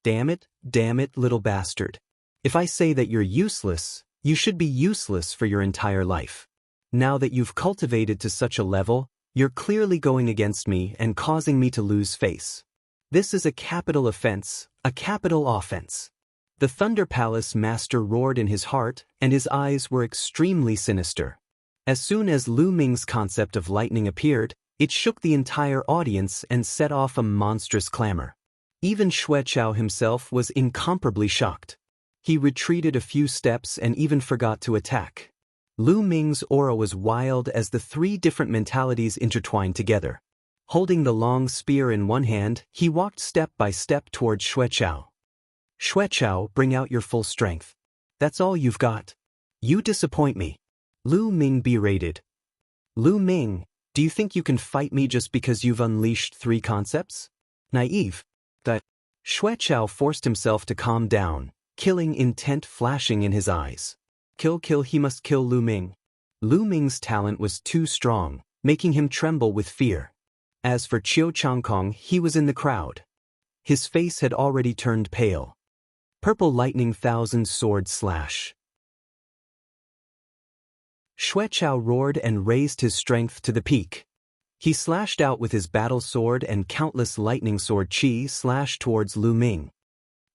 Damn it, little bastard. If I say that you're useless, You should be useless for your entire life. Now that you've cultivated to such a level, you're clearly going against me and causing me to lose face. This is a capital offense, a capital offense. The Thunder Palace master roared in his heart, and his eyes were extremely sinister. As soon as Lu Ming's concept of lightning appeared, it shook the entire audience and set off a monstrous clamor. Even Xueqiao himself was incomparably shocked. He retreated a few steps and even forgot to attack. Lu Ming's aura was wild as the three different mentalities intertwined together. Holding the long spear in one hand, he walked step by step towards Xueqiao. Xueqiao, bring out your full strength. That's all you've got. You disappoint me. Lu Ming berated. Lu Ming, do you think you can fight me just because you've unleashed three concepts? Naive. That. Xueqiao forced himself to calm down, killing intent flashing in his eyes. Kill, he must kill Lu Ming. Lu Ming's talent was too strong, making him tremble with fear. As for Qiu Changkong, he was in the crowd. His face had already turned pale. Purple lightning thousand sword slash. Xueqiao roared and raised his strength to the peak. He slashed out with his battle sword and countless lightning sword chi slashed towards Lu Ming.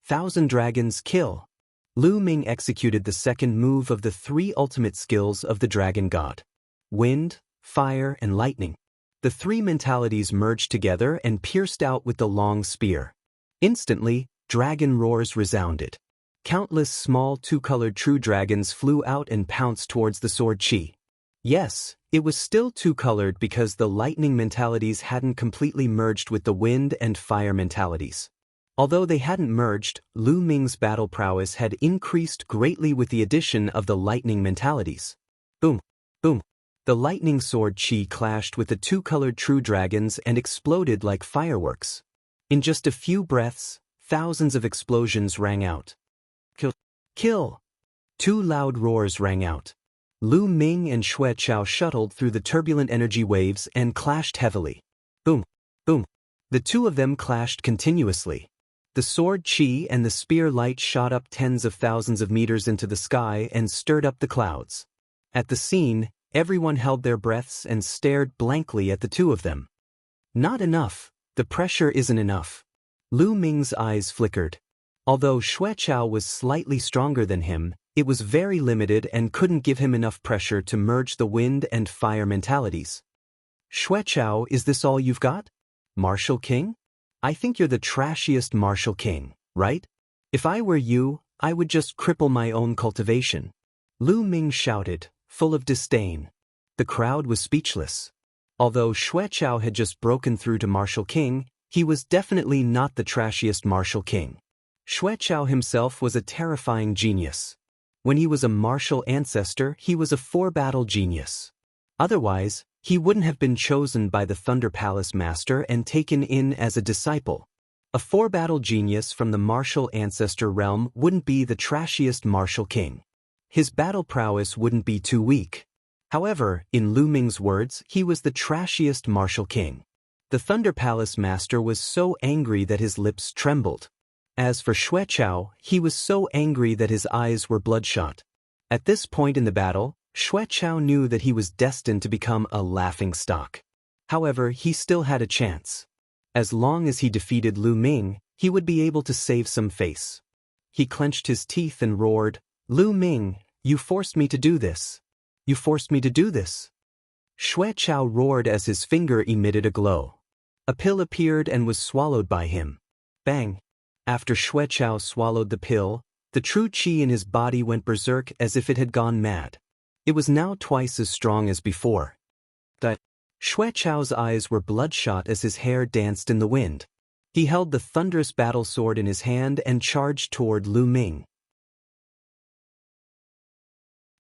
Thousand dragons kill. Lu Ming executed the second move of the three ultimate skills of the dragon god. Wind, fire, and lightning. The three mentalities merged together and pierced out with the long spear. Instantly, dragon roars resounded. Countless small two-colored true dragons flew out and pounced towards the sword chi. Yes, it was still two-colored because the lightning mentalities hadn't completely merged with the wind and fire mentalities. Although they hadn't merged, Lu Ming's battle prowess had increased greatly with the addition of the lightning mentalities. Boom, boom. The lightning sword chi clashed with the two-colored true dragons and exploded like fireworks. In just a few breaths, thousands of explosions rang out. Kill! Kill! Two loud roars rang out. Lu Ming and Xueqiao shuttled through the turbulent energy waves and clashed heavily. Boom! Boom! The two of them clashed continuously. The sword chi and the spear light shot up tens of thousands of meters into the sky and stirred up the clouds. At the scene, everyone held their breaths and stared blankly at the two of them. Not enough. The pressure isn't enough. Lu Ming's eyes flickered. Although Xueqiao was slightly stronger than him, it was very limited and couldn't give him enough pressure to merge the wind and fire mentalities. Xueqiao, is this all you've got? Martial King? I think you're the trashiest Martial King, right? If I were you, I would just cripple my own cultivation. Lu Ming shouted, full of disdain. The crowd was speechless. Although Xueqiao had just broken through to Martial King, he was definitely not the trashiest Martial King. Xueqiao himself was a terrifying genius. When he was a martial ancestor, he was a four-battle genius. Otherwise, he wouldn't have been chosen by the Thunder Palace Master and taken in as a disciple. A four-battle genius from the martial ancestor realm wouldn't be the trashiest Martial King. His battle prowess wouldn't be too weak. However, in Lu Ming's words, he was the trashiest Martial King. The Thunder Palace Master was so angry that his lips trembled. As for Xueqiao, he was so angry that his eyes were bloodshot. At this point in the battle, Xueqiao knew that he was destined to become a laughingstock. However, he still had a chance. As long as he defeated Lu Ming, he would be able to save some face. He clenched his teeth and roared, "Lu Ming, you forced me to do this. You forced me to do this." Xueqiao roared as his finger emitted a glow. A pill appeared and was swallowed by him. Bang! After Xueqiao swallowed the pill, the true qi in his body went berserk as if it had gone mad. It was now twice as strong as before. That Xueqiao's eyes were bloodshot as his hair danced in the wind. He held the thunderous battle sword in his hand and charged toward Lu Ming.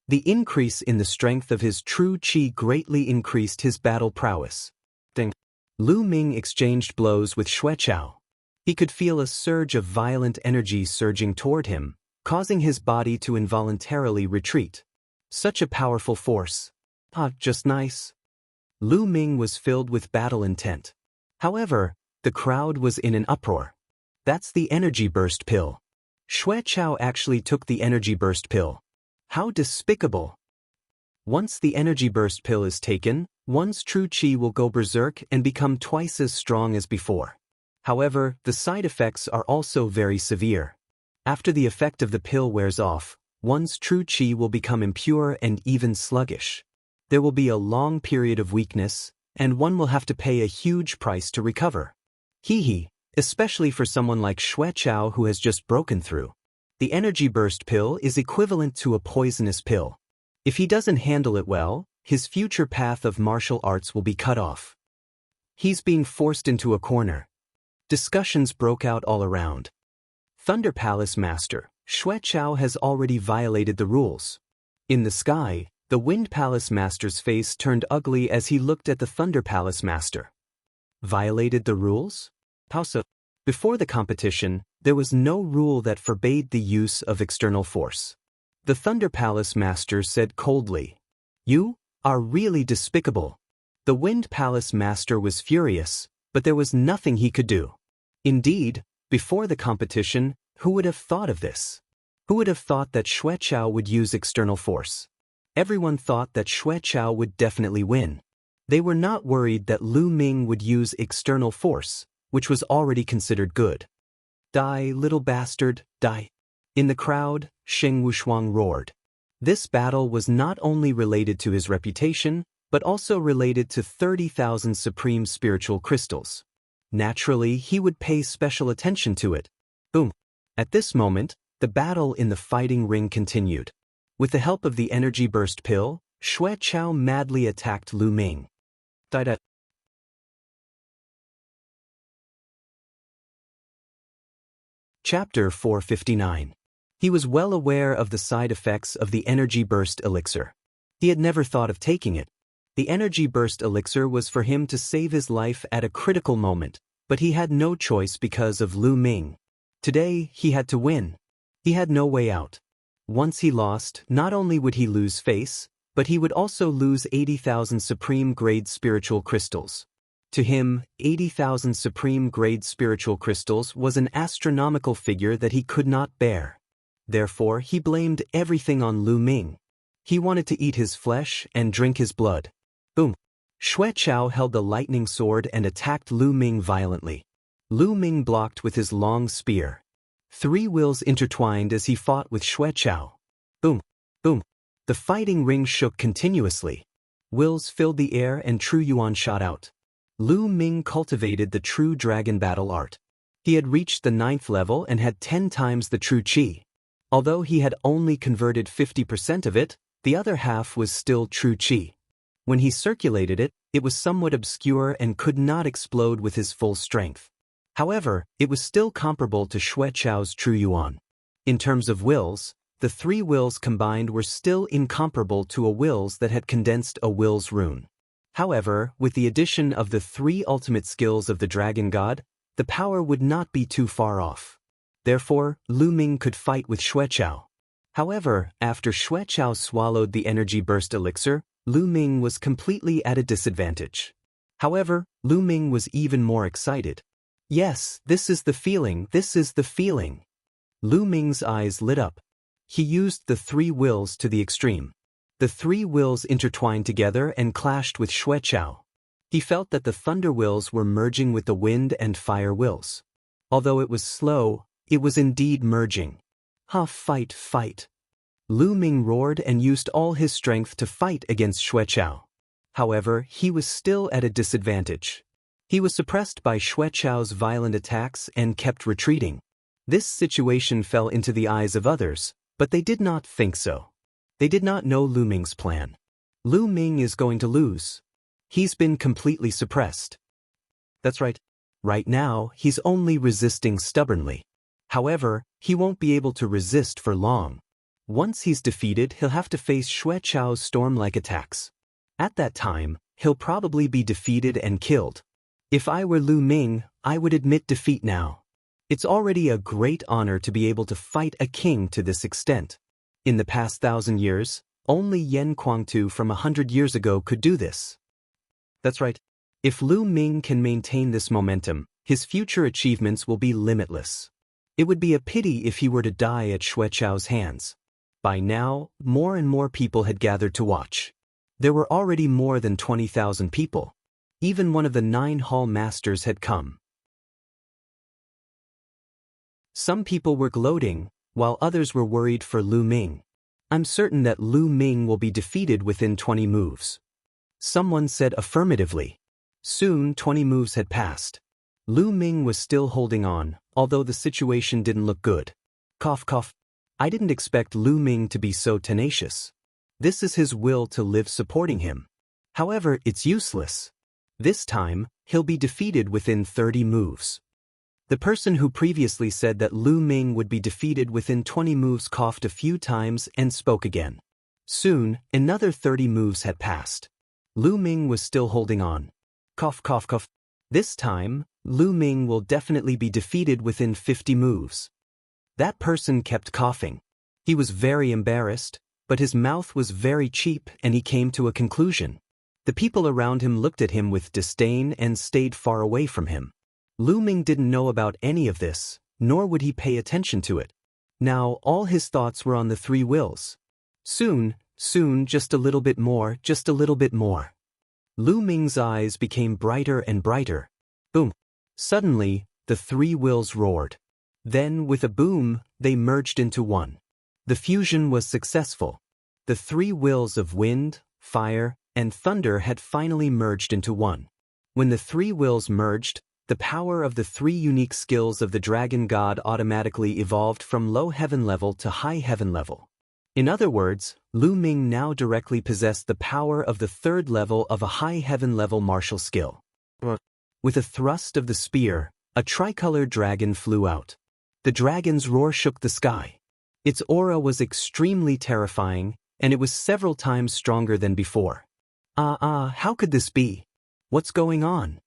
The increase in the strength of his true qi greatly increased his battle prowess. Ding! Lu Ming exchanged blows with Xueqiao. He could feel a surge of violent energy surging toward him, causing his body to involuntarily retreat. Such a powerful force. Just nice. Lu Ming was filled with battle intent. However, the crowd was in an uproar. That's the energy burst pill. Xueqiao actually took the energy burst pill. How despicable! Once the energy burst pill is taken, one's true chi will go berserk and become twice as strong as before. However, the side effects are also very severe. After the effect of the pill wears off, one's true chi will become impure and even sluggish. There will be a long period of weakness, and one will have to pay a huge price to recover. Hee, especially for someone like Xue Chao who has just broken through. The energy burst pill is equivalent to a poisonous pill. If he doesn't handle it well, his future path of martial arts will be cut off. He's being forced into a corner. Discussions broke out all around. Thunder Palace Master, Xue Chao has already violated the rules. In the sky, the Wind Palace Master's face turned ugly as he looked at the Thunder Palace Master. Violated the rules? Pausa. Before the competition, there was no rule that forbade the use of external force. The Thunder Palace Master said coldly, "You are really despicable." The Wind Palace Master was furious, but there was nothing he could do. Indeed, before the competition, who would have thought of this? Who would have thought that Xue Chao would use external force? Everyone thought that Xue Chao would definitely win. They were not worried that Lu Ming would use external force, which was already considered good. "Die, little bastard, die." In the crowd, Sheng Wushuang roared. This battle was not only related to his reputation, but also related to 30,000 supreme spiritual crystals. Naturally, he would pay special attention to it. Boom. At this moment, the battle in the fighting ring continued. With the help of the energy burst pill, Xue Chao madly attacked Lu Ming. Chapter 459. He was well aware of the side effects of the energy burst elixir. He had never thought of taking it. The energy burst elixir was for him to save his life at a critical moment, but he had no choice because of Lu Ming. Today, he had to win. He had no way out. Once he lost, not only would he lose face, but he would also lose 80,000 supreme-grade spiritual crystals. To him, 80,000 supreme-grade spiritual crystals was an astronomical figure that he could not bear. Therefore, he blamed everything on Lu Ming. He wanted to eat his flesh and drink his blood. Boom. Xue Chao held the lightning sword and attacked Lu Ming violently. Lu Ming blocked with his long spear. Three wills intertwined as he fought with Xue Chao. Boom. Boom. The fighting ring shook continuously. Wills filled the air and True Yuan shot out. Lu Ming cultivated the true dragon battle art. He had reached the 9th level and had 10 times the true chi. Although he had only converted 50% of it, the other half was still true chi. When he circulated it, it was somewhat obscure and could not explode with his full strength. However, it was still comparable to Xue Chao's true yuan. In terms of wills, the 3 wills combined were still incomparable to a wills that had condensed a will's rune. However, with the addition of the 3 ultimate skills of the dragon god, the power would not be too far off. Therefore, Lu Ming could fight with Xue Chao. However, after Xue Chao swallowed the energy burst elixir, Lu Ming was completely at a disadvantage. However, Lu Ming was even more excited. Yes, this is the feeling, this is the feeling. Lu Ming's eyes lit up. He used the 3 wills to the extreme. The 3 wills intertwined together and clashed with Xue Chao. He felt that the thunder wills were merging with the wind and fire wills. Although it was slow, it was indeed merging. Fight, fight. Lu Ming roared and used all his strength to fight against Xue Chao. However, he was still at a disadvantage. He was suppressed by Xue Chao's violent attacks and kept retreating. This situation fell into the eyes of others, but they did not think so. They did not know Lu Ming's plan. Lu Ming is going to lose. He's been completely suppressed. That's right. Right now, he's only resisting stubbornly. However, he won't be able to resist for long. Once he's defeated, he'll have to face Xue Chao's storm-like attacks. At that time, he'll probably be defeated and killed. If I were Lu Ming, I would admit defeat now. It's already a great honor to be able to fight a king to this extent. In the past 1,000 years, only Yan Kuangtu from 100 years ago could do this. That's right. If Lu Ming can maintain this momentum, his future achievements will be limitless. It would be a pity if he were to die at Xue Chao's hands. By now, more and more people had gathered to watch. There were already more than 20,000 people. Even one of the 9 hall masters had come. Some people were gloating, while others were worried for Lu Ming. I'm certain that Lu Ming will be defeated within 20 moves. Someone said affirmatively. Soon 20 moves had passed. Lu Ming was still holding on, although the situation didn't look good. Cough cough. I didn't expect Lu Ming to be so tenacious. This is his will to live supporting him. However, it's useless. This time, he'll be defeated within 30 moves. The person who previously said that Lu Ming would be defeated within 20 moves coughed a few times and spoke again. Soon, another 30 moves had passed. Lu Ming was still holding on. Cough cough cough. This time, Lu Ming will definitely be defeated within 50 moves. That person kept coughing. He was very embarrassed, but his mouth was very cheap and he came to a conclusion. The people around him looked at him with disdain and stayed far away from him. Lu Ming didn't know about any of this, nor would he pay attention to it. Now all his thoughts were on the 3 wills. Soon, just a little bit more, just a little bit more. Lu Ming's eyes became brighter and brighter. Boom. Suddenly, the 3 wills roared. Then, with a boom, they merged into one. The fusion was successful. The 3 wills of wind, fire, and thunder had finally merged into one. When the 3 wills merged, the power of the 3 unique skills of the dragon god automatically evolved from low heaven level to high heaven level. In other words, Lu Ming now directly possessed the power of the 3rd level of a high heaven level martial skill. With a thrust of the spear, a tricolored dragon flew out. The dragon's roar shook the sky. Its aura was extremely terrifying, and it was several times stronger than before. How could this be? What's going on?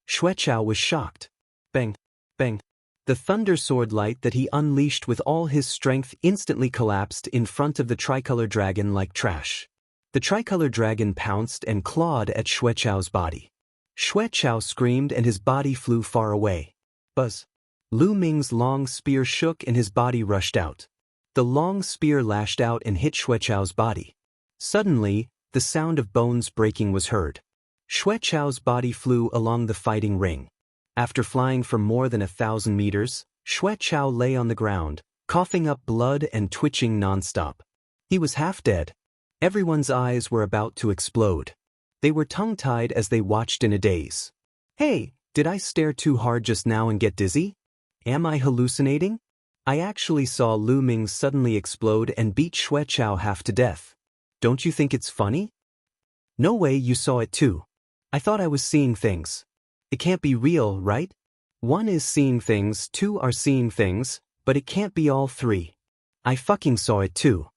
Xueqiao was shocked. Bang, bang. The thunder sword light that he unleashed with all his strength instantly collapsed in front of the tricolor dragon like trash. The tricolor dragon pounced and clawed at Xueqiao's body. Xueqiao screamed and his body flew far away. Buzz. Lu Ming's long spear shook and his body rushed out. The long spear lashed out and hit Xueqiao's body. Suddenly, the sound of bones breaking was heard. Xueqiao's body flew along the fighting ring. After flying for more than 1,000 meters, Xueqiao lay on the ground, coughing up blood and twitching nonstop. He was half dead. Everyone's eyes were about to explode. They were tongue-tied as they watched in a daze. Hey, did I stare too hard just now and get dizzy? Am I hallucinating? I actually saw Lu Ming suddenly explode and beat Xueqiao half to death. Don't you think it's funny? No way you saw it too. I thought I was seeing things. It can't be real, right? 1 is seeing things, 2 are seeing things, but it can't be all 3. I fucking saw it too.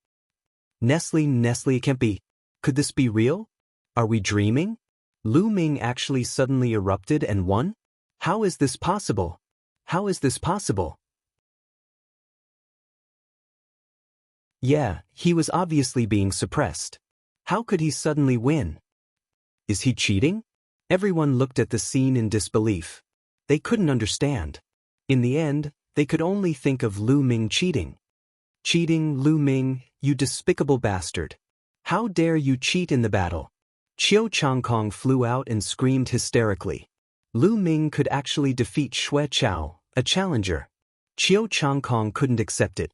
Nestle, it can't be. Could this be real? Are we dreaming? Lu Ming actually suddenly erupted and won? How is this possible? How is this possible? Yeah, he was obviously being suppressed. How could he suddenly win? Is he cheating? Everyone looked at the scene in disbelief. They couldn't understand. In the end, they could only think of Lu Ming cheating. Cheating, Lu Ming, you despicable bastard. How dare you cheat in the battle? Qiu Changkong flew out and screamed hysterically. Lu Ming could actually defeat Xueqiao, a challenger. Qiu Changkong couldn't accept it.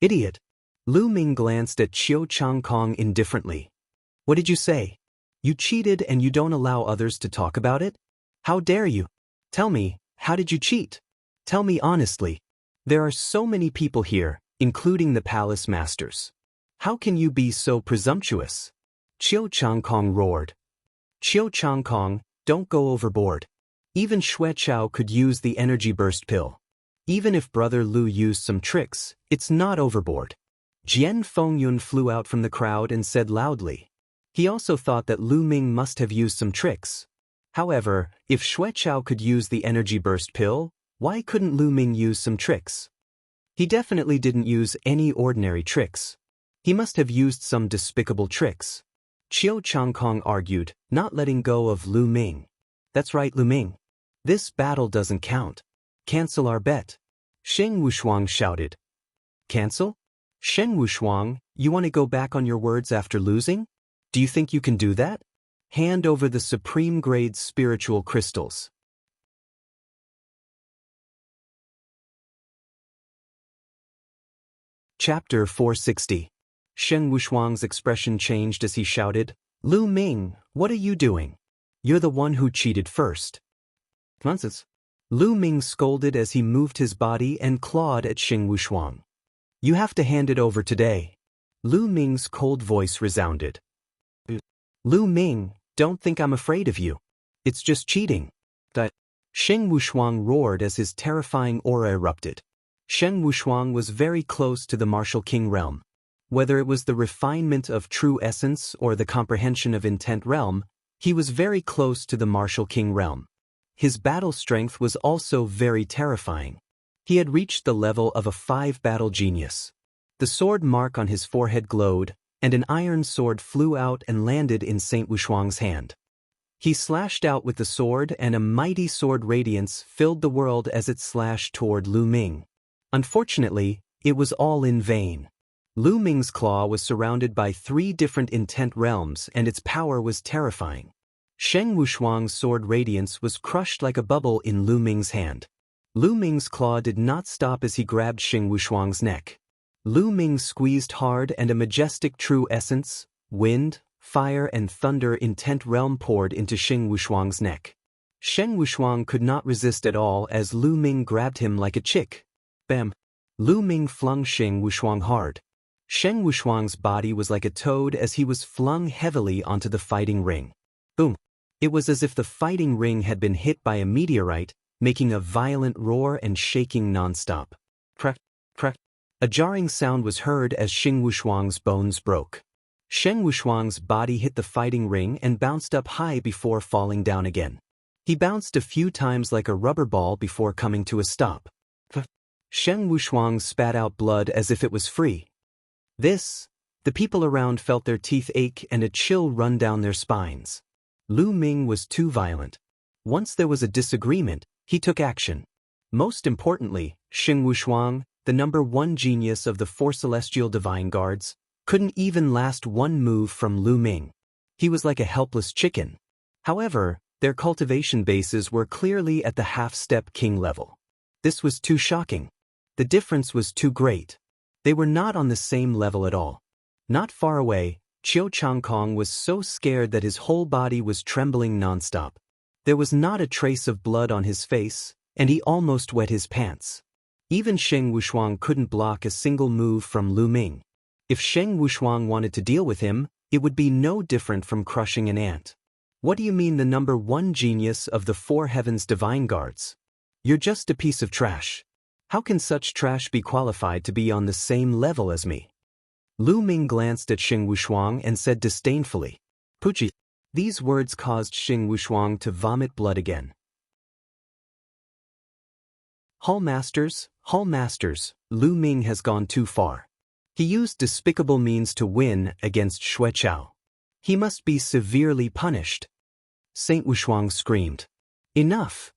Idiot. Lu Ming glanced at Qiu Changkong indifferently. What did you say? You cheated and you don't allow others to talk about it? How dare you? Tell me, how did you cheat? Tell me honestly. There are so many people here, including the palace masters. How can you be so presumptuous? Qiu Changkong roared. Qiu Changkong, don't go overboard. Even Xueqiao could use the energy burst pill. Even if Brother Lu used some tricks, it's not overboard. Jian Fengyun flew out from the crowd and said loudly. He also thought that Lu Ming must have used some tricks. However, if Xueqiao could use the energy burst pill, why couldn't Lu Ming use some tricks? He definitely didn't use any ordinary tricks. He must have used some despicable tricks. Qiu Changkong argued, not letting go of Lu Ming. That's right, Lu Ming. This battle doesn't count. Cancel our bet. Sheng Wushuang shouted. Cancel? Sheng Wushuang, you want to go back on your words after losing? Do you think you can do that? Hand over the supreme grade spiritual crystals. Chapter 460. Sheng Wushuang's expression changed as he shouted, Lu Ming, what are you doing? You're the one who cheated first. Nonsense. Lu Ming scolded as he moved his body and clawed at Sheng Wushuang. You have to hand it over today. Lu Ming's cold voice resounded. Lu Ming, don't think I'm afraid of you. It's just cheating. Sheng Wushuang roared as his terrifying aura erupted. Sheng Wushuang was very close to the martial king realm. Whether it was the refinement of true essence or the comprehension of intent realm, he was very close to the martial king realm. His battle strength was also very terrifying. He had reached the level of a 5-battle genius. The sword mark on his forehead glowed, and an iron sword flew out and landed in Saint Wushuang's hand. He slashed out with the sword, and a mighty sword radiance filled the world as it slashed toward Lu Ming. Unfortunately, it was all in vain. Lu Ming's claw was surrounded by 3 different intent realms, and its power was terrifying. Sheng Wushuang's sword radiance was crushed like a bubble in Lu Ming's hand. Lu Ming's claw did not stop as he grabbed Sheng Wushuang's neck. Lu Ming squeezed hard, and a majestic true essence, wind, fire and thunder intent realm poured into Sheng Wushuang's neck. Sheng Wushuang could not resist at all as Lu Ming grabbed him like a chick. Bam! Lu Ming flung Sheng Wushuang hard. Sheng Wushuang's body was like a toad as he was flung heavily onto the fighting ring. Boom! It was as if the fighting ring had been hit by a meteorite, making a violent roar and shaking non-stop. Crack, crack. A jarring sound was heard as Sheng Wushuang's bones broke. Sheng Wushuang's body hit the fighting ring and bounced up high before falling down again. He bounced a few times like a rubber ball before coming to a stop. Sheng Wushuang spat out blood as if it was free. The people around felt their teeth ache and a chill run down their spines. Lu Ming was too violent. Once there was a disagreement, he took action. Most importantly, Sheng Wushuang, the #1 genius of the 4 celestial divine guards, couldn't even last one move from Lu Ming. He was like a helpless chicken. However, their cultivation bases were clearly at the half-step king level. This was too shocking. The difference was too great. They were not on the same level at all. Not far away, Chiu Changkong was so scared that his whole body was trembling nonstop. There was not a trace of blood on his face, and he almost wet his pants. Even Sheng Wushuang couldn't block a single move from Lu Ming. If Sheng Wushuang wanted to deal with him, it would be no different from crushing an ant. What do you mean the #1 genius of the 4 heavens divine guards? You're just a piece of trash. How can such trash be qualified to be on the same level as me? Lu Ming glanced at Sheng Wushuang and said disdainfully, Puchi. These words caused Sheng Wushuang to vomit blood again. Hall Masters, Lu Ming has gone too far. He used despicable means to win against Xue Chao. He must be severely punished. Saint Wushuang screamed. Enough!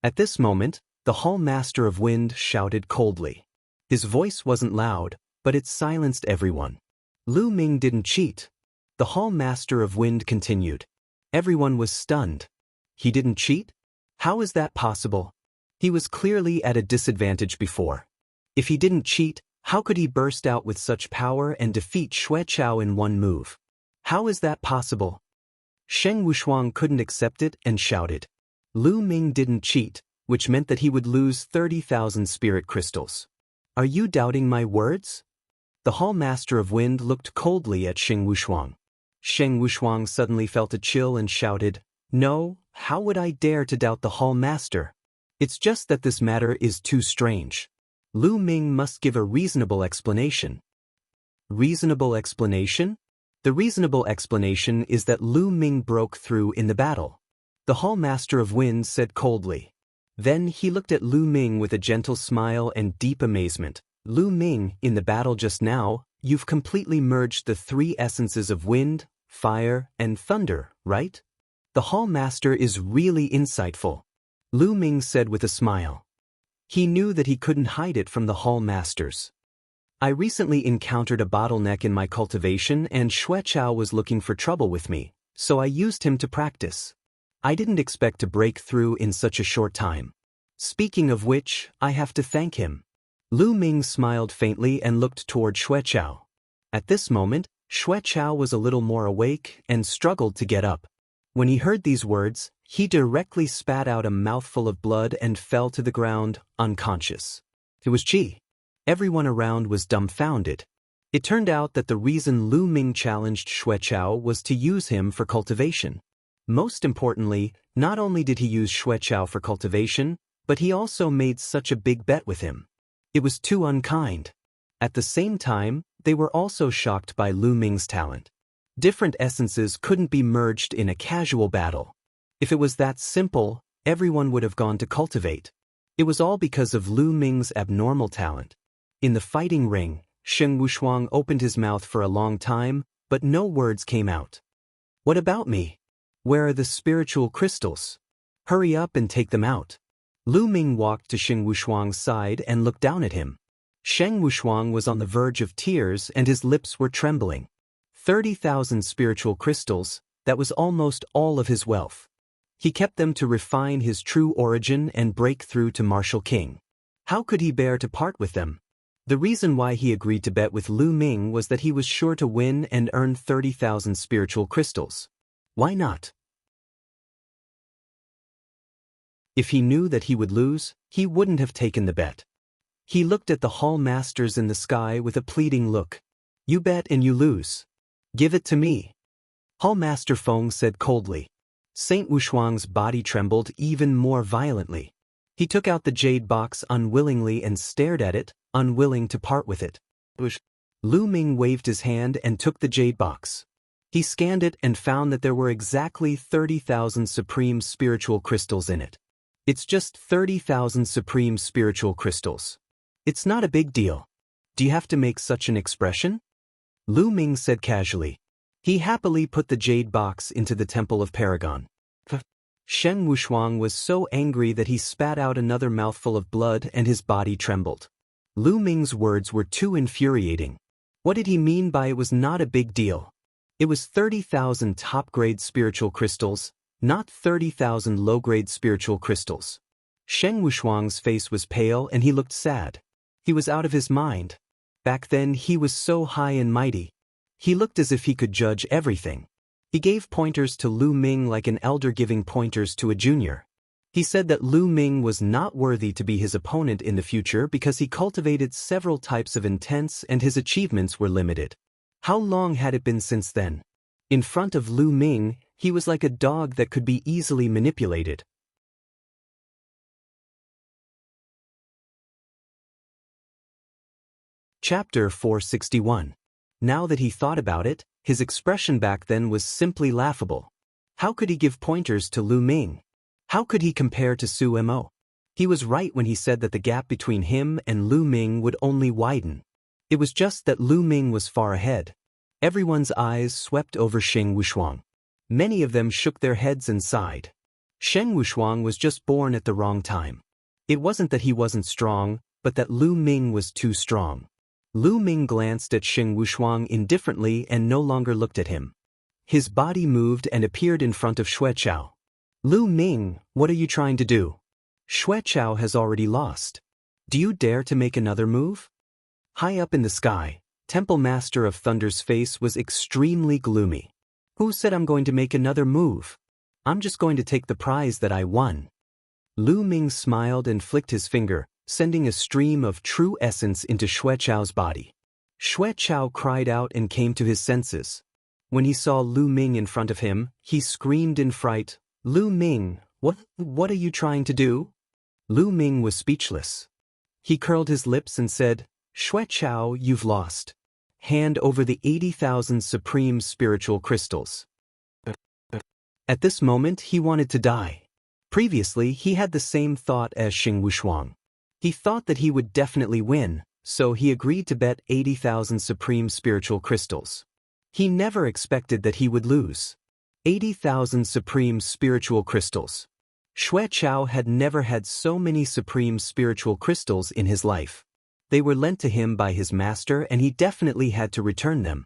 At this moment, the Hall Master of Wind shouted coldly. His voice wasn't loud, but it silenced everyone. Lu Ming didn't cheat. The Hall Master of Wind continued. Everyone was stunned. He didn't cheat? How is that possible? He was clearly at a disadvantage before. If he didn't cheat, how could he burst out with such power and defeat Xue Chao in one move? How is that possible? Sheng Wushuang couldn't accept it and shouted. Lu Ming didn't cheat, which meant that he would lose 30,000 spirit crystals. Are you doubting my words? The Hall Master of Wind looked coldly at Sheng Wushuang. Sheng Wushuang suddenly felt a chill and shouted, No, how would I dare to doubt the Hall Master? It's just that this matter is too strange. Lu Ming must give a reasonable explanation. Reasonable explanation? The reasonable explanation is that Lu Ming broke through in the battle. The Hall Master of Wind said coldly. Then he looked at Lu Ming with a gentle smile and deep amazement. Lu Ming, in the battle just now, you've completely merged the 3 essences of wind, fire, and thunder, right? The Hall Master is really insightful. Lu Ming said with a smile. He knew that he couldn't hide it from the Hall Masters. I recently encountered a bottleneck in my cultivation and Xuechao was looking for trouble with me, so I used him to practice. I didn't expect to break through in such a short time. Speaking of which, I have to thank him. Lu Ming smiled faintly and looked toward Xuechao. At this moment, Xuechao was a little more awake and struggled to get up. When he heard these words, he directly spat out a mouthful of blood and fell to the ground, unconscious. It was Qi. Everyone around was dumbfounded. It turned out that the reason Lu Ming challenged Xuechao was to use him for cultivation. Most importantly, not only did he use Xuechao for cultivation, but he also made such a big bet with him. It was too unkind. At the same time, they were also shocked by Lu Ming's talent. Different essences couldn't be merged in a casual battle. If it was that simple, everyone would have gone to cultivate. It was all because of Lu Ming's abnormal talent. In the fighting ring, Sheng Wushuang opened his mouth for a long time, but no words came out. What about me? Where are the spiritual crystals? Hurry up and take them out. Lu Ming walked to Sheng Wushuang's side and looked down at him. Sheng Wushuang was on the verge of tears and his lips were trembling. 30,000 spiritual crystals, that was almost all of his wealth. He kept them to refine his true origin and break through to martial king. How could he bear to part with them? The reason why he agreed to bet with Lu Ming was that he was sure to win and earn 30,000 spiritual crystals. Why not? If he knew that he would lose, he wouldn't have taken the bet. He looked at the hall masters in the sky with a pleading look. You bet and you lose. Give it to me. Hall Master Feng said coldly. Saint Wushuang's body trembled even more violently. He took out the jade box unwillingly and stared at it, unwilling to part with it. Lu Ming waved his hand and took the jade box. He scanned it and found that there were exactly 30,000 supreme spiritual crystals in it. It's just 30,000 supreme spiritual crystals. It's not a big deal. Do you have to make such an expression? Lu Ming said casually. He happily put the jade box into the Temple of Paragon. Sheng Wushuang was so angry that he spat out another mouthful of blood and his body trembled. Lu Ming's words were too infuriating. What did he mean by it was not a big deal? It was 30,000 top-grade spiritual crystals, not 30,000 low-grade spiritual crystals. Sheng Wushuang's face was pale and he looked sad. He was out of his mind. Back then he was so high and mighty. He looked as if he could judge everything. He gave pointers to Lu Ming like an elder giving pointers to a junior. He said that Lu Ming was not worthy to be his opponent in the future because he cultivated several types of intense and his achievements were limited. How long had it been since then? In front of Lu Ming, he was like a dog that could be easily manipulated. Chapter 461. Now that he thought about it, his expression back then was simply laughable. How could he give pointers to Lu Ming? How could he compare to Su Mo? He was right when he said that the gap between him and Lu Ming would only widen. It was just that Lu Ming was far ahead. Everyone's eyes swept over Sheng Wushuang. Many of them shook their heads and sighed. Sheng Wushuang was just born at the wrong time. It wasn't that he wasn't strong, but that Lu Ming was too strong. Lu Ming glanced at Sheng Wushuang indifferently and no longer looked at him. His body moved and appeared in front of Xuechao. Lu Ming, what are you trying to do? Xuechao has already lost. Do you dare to make another move? High up in the sky, Temple Master of Thunder's face was extremely gloomy. Who said I'm going to make another move? I'm just going to take the prize that I won. Lu Ming smiled and flicked his finger, sending a stream of true essence into Xuechao's body. Xuechao cried out and came to his senses. When he saw Lu Ming in front of him, he screamed in fright, Lu Ming, what are you trying to do? Lu Ming was speechless. He curled his lips and said, Xuechao, you've lost. Hand over the 80,000 supreme spiritual crystals. At this moment, he wanted to die. Previously, he had the same thought as Sheng Wushuang. He thought that he would definitely win, so he agreed to bet 80,000 supreme spiritual crystals. He never expected that he would lose. 80,000 supreme spiritual crystals. Xuechao had never had so many supreme spiritual crystals in his life. They were lent to him by his master and he definitely had to return them.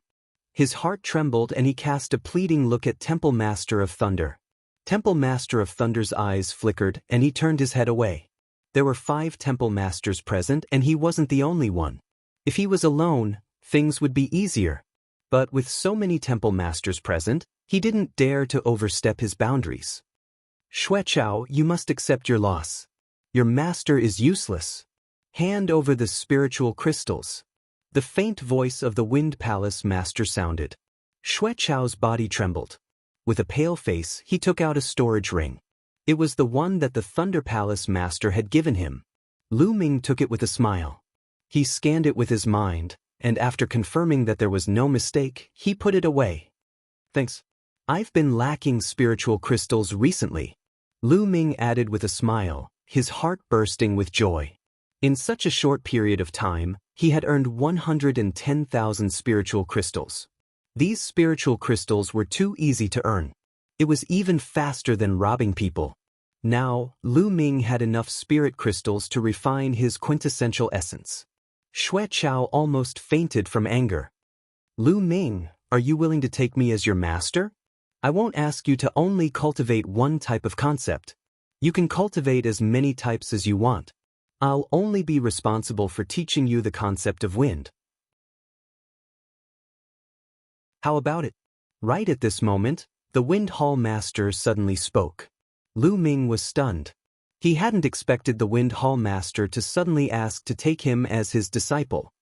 His heart trembled and he cast a pleading look at Temple Master of Thunder. Temple Master of Thunder's eyes flickered and he turned his head away. There were 5 Temple Masters present and he wasn't the only one. If he was alone, things would be easier. But with so many Temple Masters present, he didn't dare to overstep his boundaries. Xuechao, you must accept your loss. Your master is useless. Hand over the spiritual crystals. The faint voice of the Wind Palace Master sounded. Xuechao's body trembled. With a pale face, he took out a storage ring. It was the one that the Thunder Palace Master had given him. Lu Ming took it with a smile. He scanned it with his mind, and after confirming that there was no mistake, he put it away. Thanks. I've been lacking spiritual crystals recently. Lu Ming added with a smile, his heart bursting with joy. In such a short period of time, he had earned 110,000 spiritual crystals. These spiritual crystals were too easy to earn. It was even faster than robbing people. Now, Lu Ming had enough spirit crystals to refine his quintessential essence. Xuechao almost fainted from anger. Lu Ming, are you willing to take me as your master? I won't ask you to only cultivate one type of concept. You can cultivate as many types as you want. I'll only be responsible for teaching you the concept of wind. How about it? Right at this moment, the Wind Hall Master suddenly spoke. Lu Ming was stunned. He hadn't expected the Wind Hall Master to suddenly ask to take him as his disciple.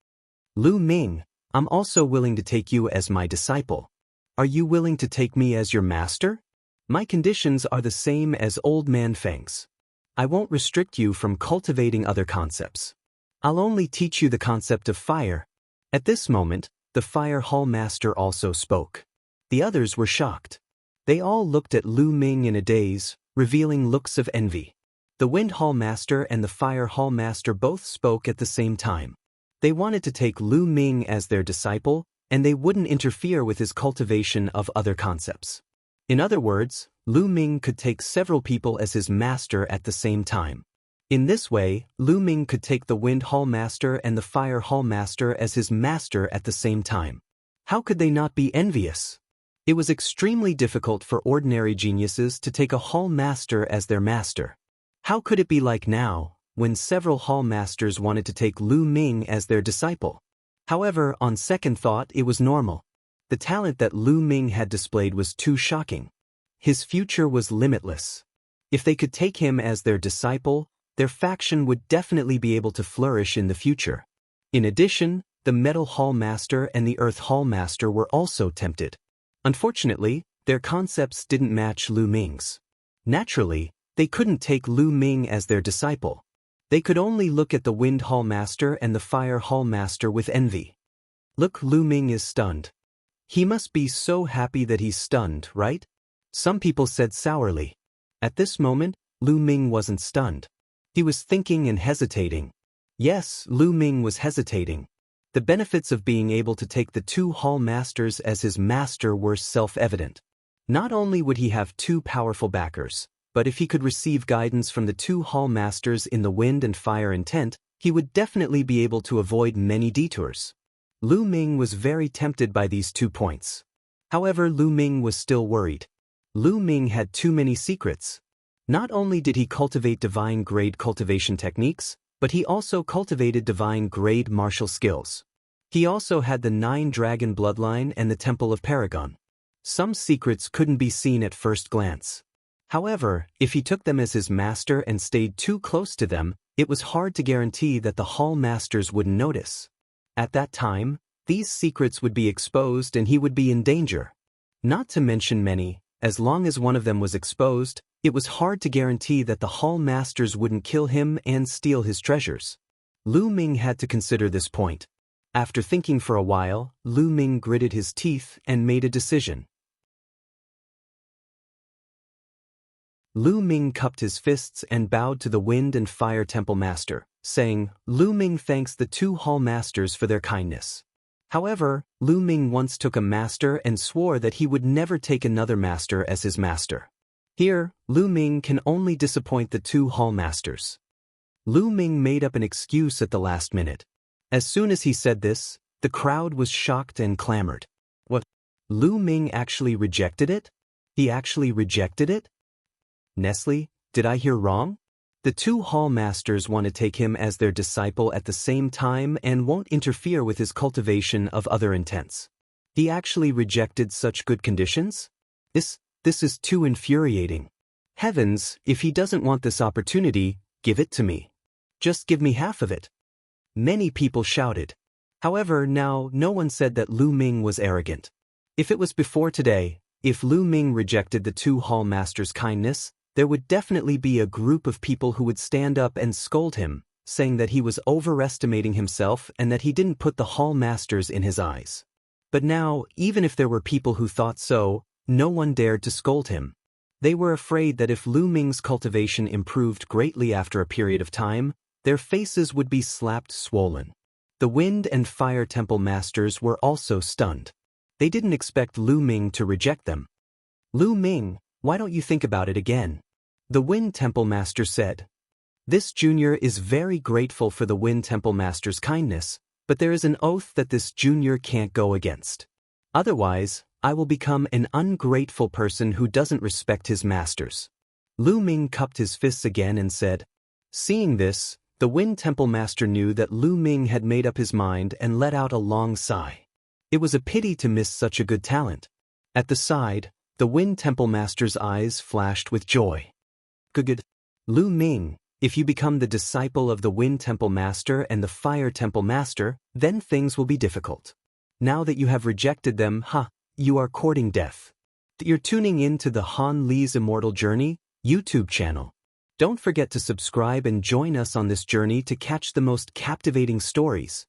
Lu Ming, I'm also willing to take you as my disciple. Are you willing to take me as your master? My conditions are the same as Old Man Feng's. I won't restrict you from cultivating other concepts. I'll only teach you the concept of fire. At this moment, the Fire Hall Master also spoke. The others were shocked. They all looked at Lu Ming in a daze, revealing looks of envy. The Wind Hall Master and the Fire Hall Master both spoke at the same time. They wanted to take Lu Ming as their disciple, and they wouldn't interfere with his cultivation of other concepts. In other words, Lu Ming could take several people as his master at the same time. In this way, Lu Ming could take the Wind Hall Master and the Fire Hall Master as his master at the same time. How could they not be envious? It was extremely difficult for ordinary geniuses to take a Hall Master as their master. How could it be like now, when several Hall Masters wanted to take Lu Ming as their disciple? However, on second thought, it was normal. The talent that Lu Ming had displayed was too shocking. His future was limitless. If they could take him as their disciple, their faction would definitely be able to flourish in the future. In addition, the Metal Hall Master and the Earth Hall Master were also tempted. Unfortunately, their concepts didn't match Lu Ming's. Naturally, they couldn't take Lu Ming as their disciple. They could only look at the Wind Hall Master and the Fire Hall Master with envy. Look, Lu Ming is stunned. He must be so happy that he's stunned, right? Some people said sourly. At this moment, Lu Ming wasn't stunned. He was thinking and hesitating. Yes, Lu Ming was hesitating. The benefits of being able to take the 2 Hall Masters as his master were self-evident. Not only would he have 2 powerful backers, but if he could receive guidance from the 2 Hall Masters in the wind and fire intent, he would definitely be able to avoid many detours. Lu Ming was very tempted by these 2 points. However, Lu Ming was still worried. Lu Ming had too many secrets. Not only did he cultivate divine-grade cultivation techniques, but he also cultivated divine-grade martial skills. He also had the 9-dragon bloodline and the Temple of Paragon. Some secrets couldn't be seen at first glance. However, if he took them as his master and stayed too close to them, it was hard to guarantee that the Hall Masters wouldn't notice. At that time, these secrets would be exposed and he would be in danger. Not to mention many, as long as one of them was exposed, it was hard to guarantee that the Hall Masters wouldn't kill him and steal his treasures. Lu Ming had to consider this point. After thinking for a while, Lu Ming gritted his teeth and made a decision. Lu Ming cupped his fists and bowed to the Wind and Fire Temple Master, saying, Lu Ming thanks the 2 Hall Masters for their kindness. However, Lu Ming once took a master and swore that he would never take another master as his master. Here, Lu Ming can only disappoint the 2 Hall Masters. Lu Ming made up an excuse at the last minute. As soon as he said this, the crowd was shocked and clamored. What? Lu Ming actually rejected it? He actually rejected it? Nestle, did I hear wrong? The two hall masters want to take him as their disciple at the same time and won't interfere with his cultivation of other intents. He actually rejected such good conditions? This is too infuriating. Heavens, if he doesn't want this opportunity, give it to me. Just give me half of it. Many people shouted. However, now no one said that Lu Ming was arrogant. If it was before today, if Lu Ming rejected the two hall masters' kindness, there would definitely be a group of people who would stand up and scold him, saying that he was overestimating himself and that he didn't put the hall masters in his eyes. But now, even if there were people who thought so, no one dared to scold him. They were afraid that if Lu Ming's cultivation improved greatly after a period of time, their faces would be slapped swollen. The Wind and Fire Temple Masters were also stunned. They didn't expect Lu Ming to reject them. Lu Ming, why don't you think about it again? The Wind Temple Master said. This junior is very grateful for the Wind Temple Master's kindness, but there is an oath that this junior can't go against. Otherwise, I will become an ungrateful person who doesn't respect his masters. Lu Ming cupped his fists again and said. Seeing this, the Wind Temple Master knew that Lu Ming had made up his mind and let out a long sigh. It was a pity to miss such a good talent. At the side, the Wind Temple Master's eyes flashed with joy. Good. Lu Ming, if you become the disciple of the Wind Temple Master and the Fire Temple Master, then things will be difficult. Now that you have rejected them, you are courting death. You're tuning in to the Han Li's Immortal Journey YouTube channel. Don't forget to subscribe and join us on this journey to catch the most captivating stories.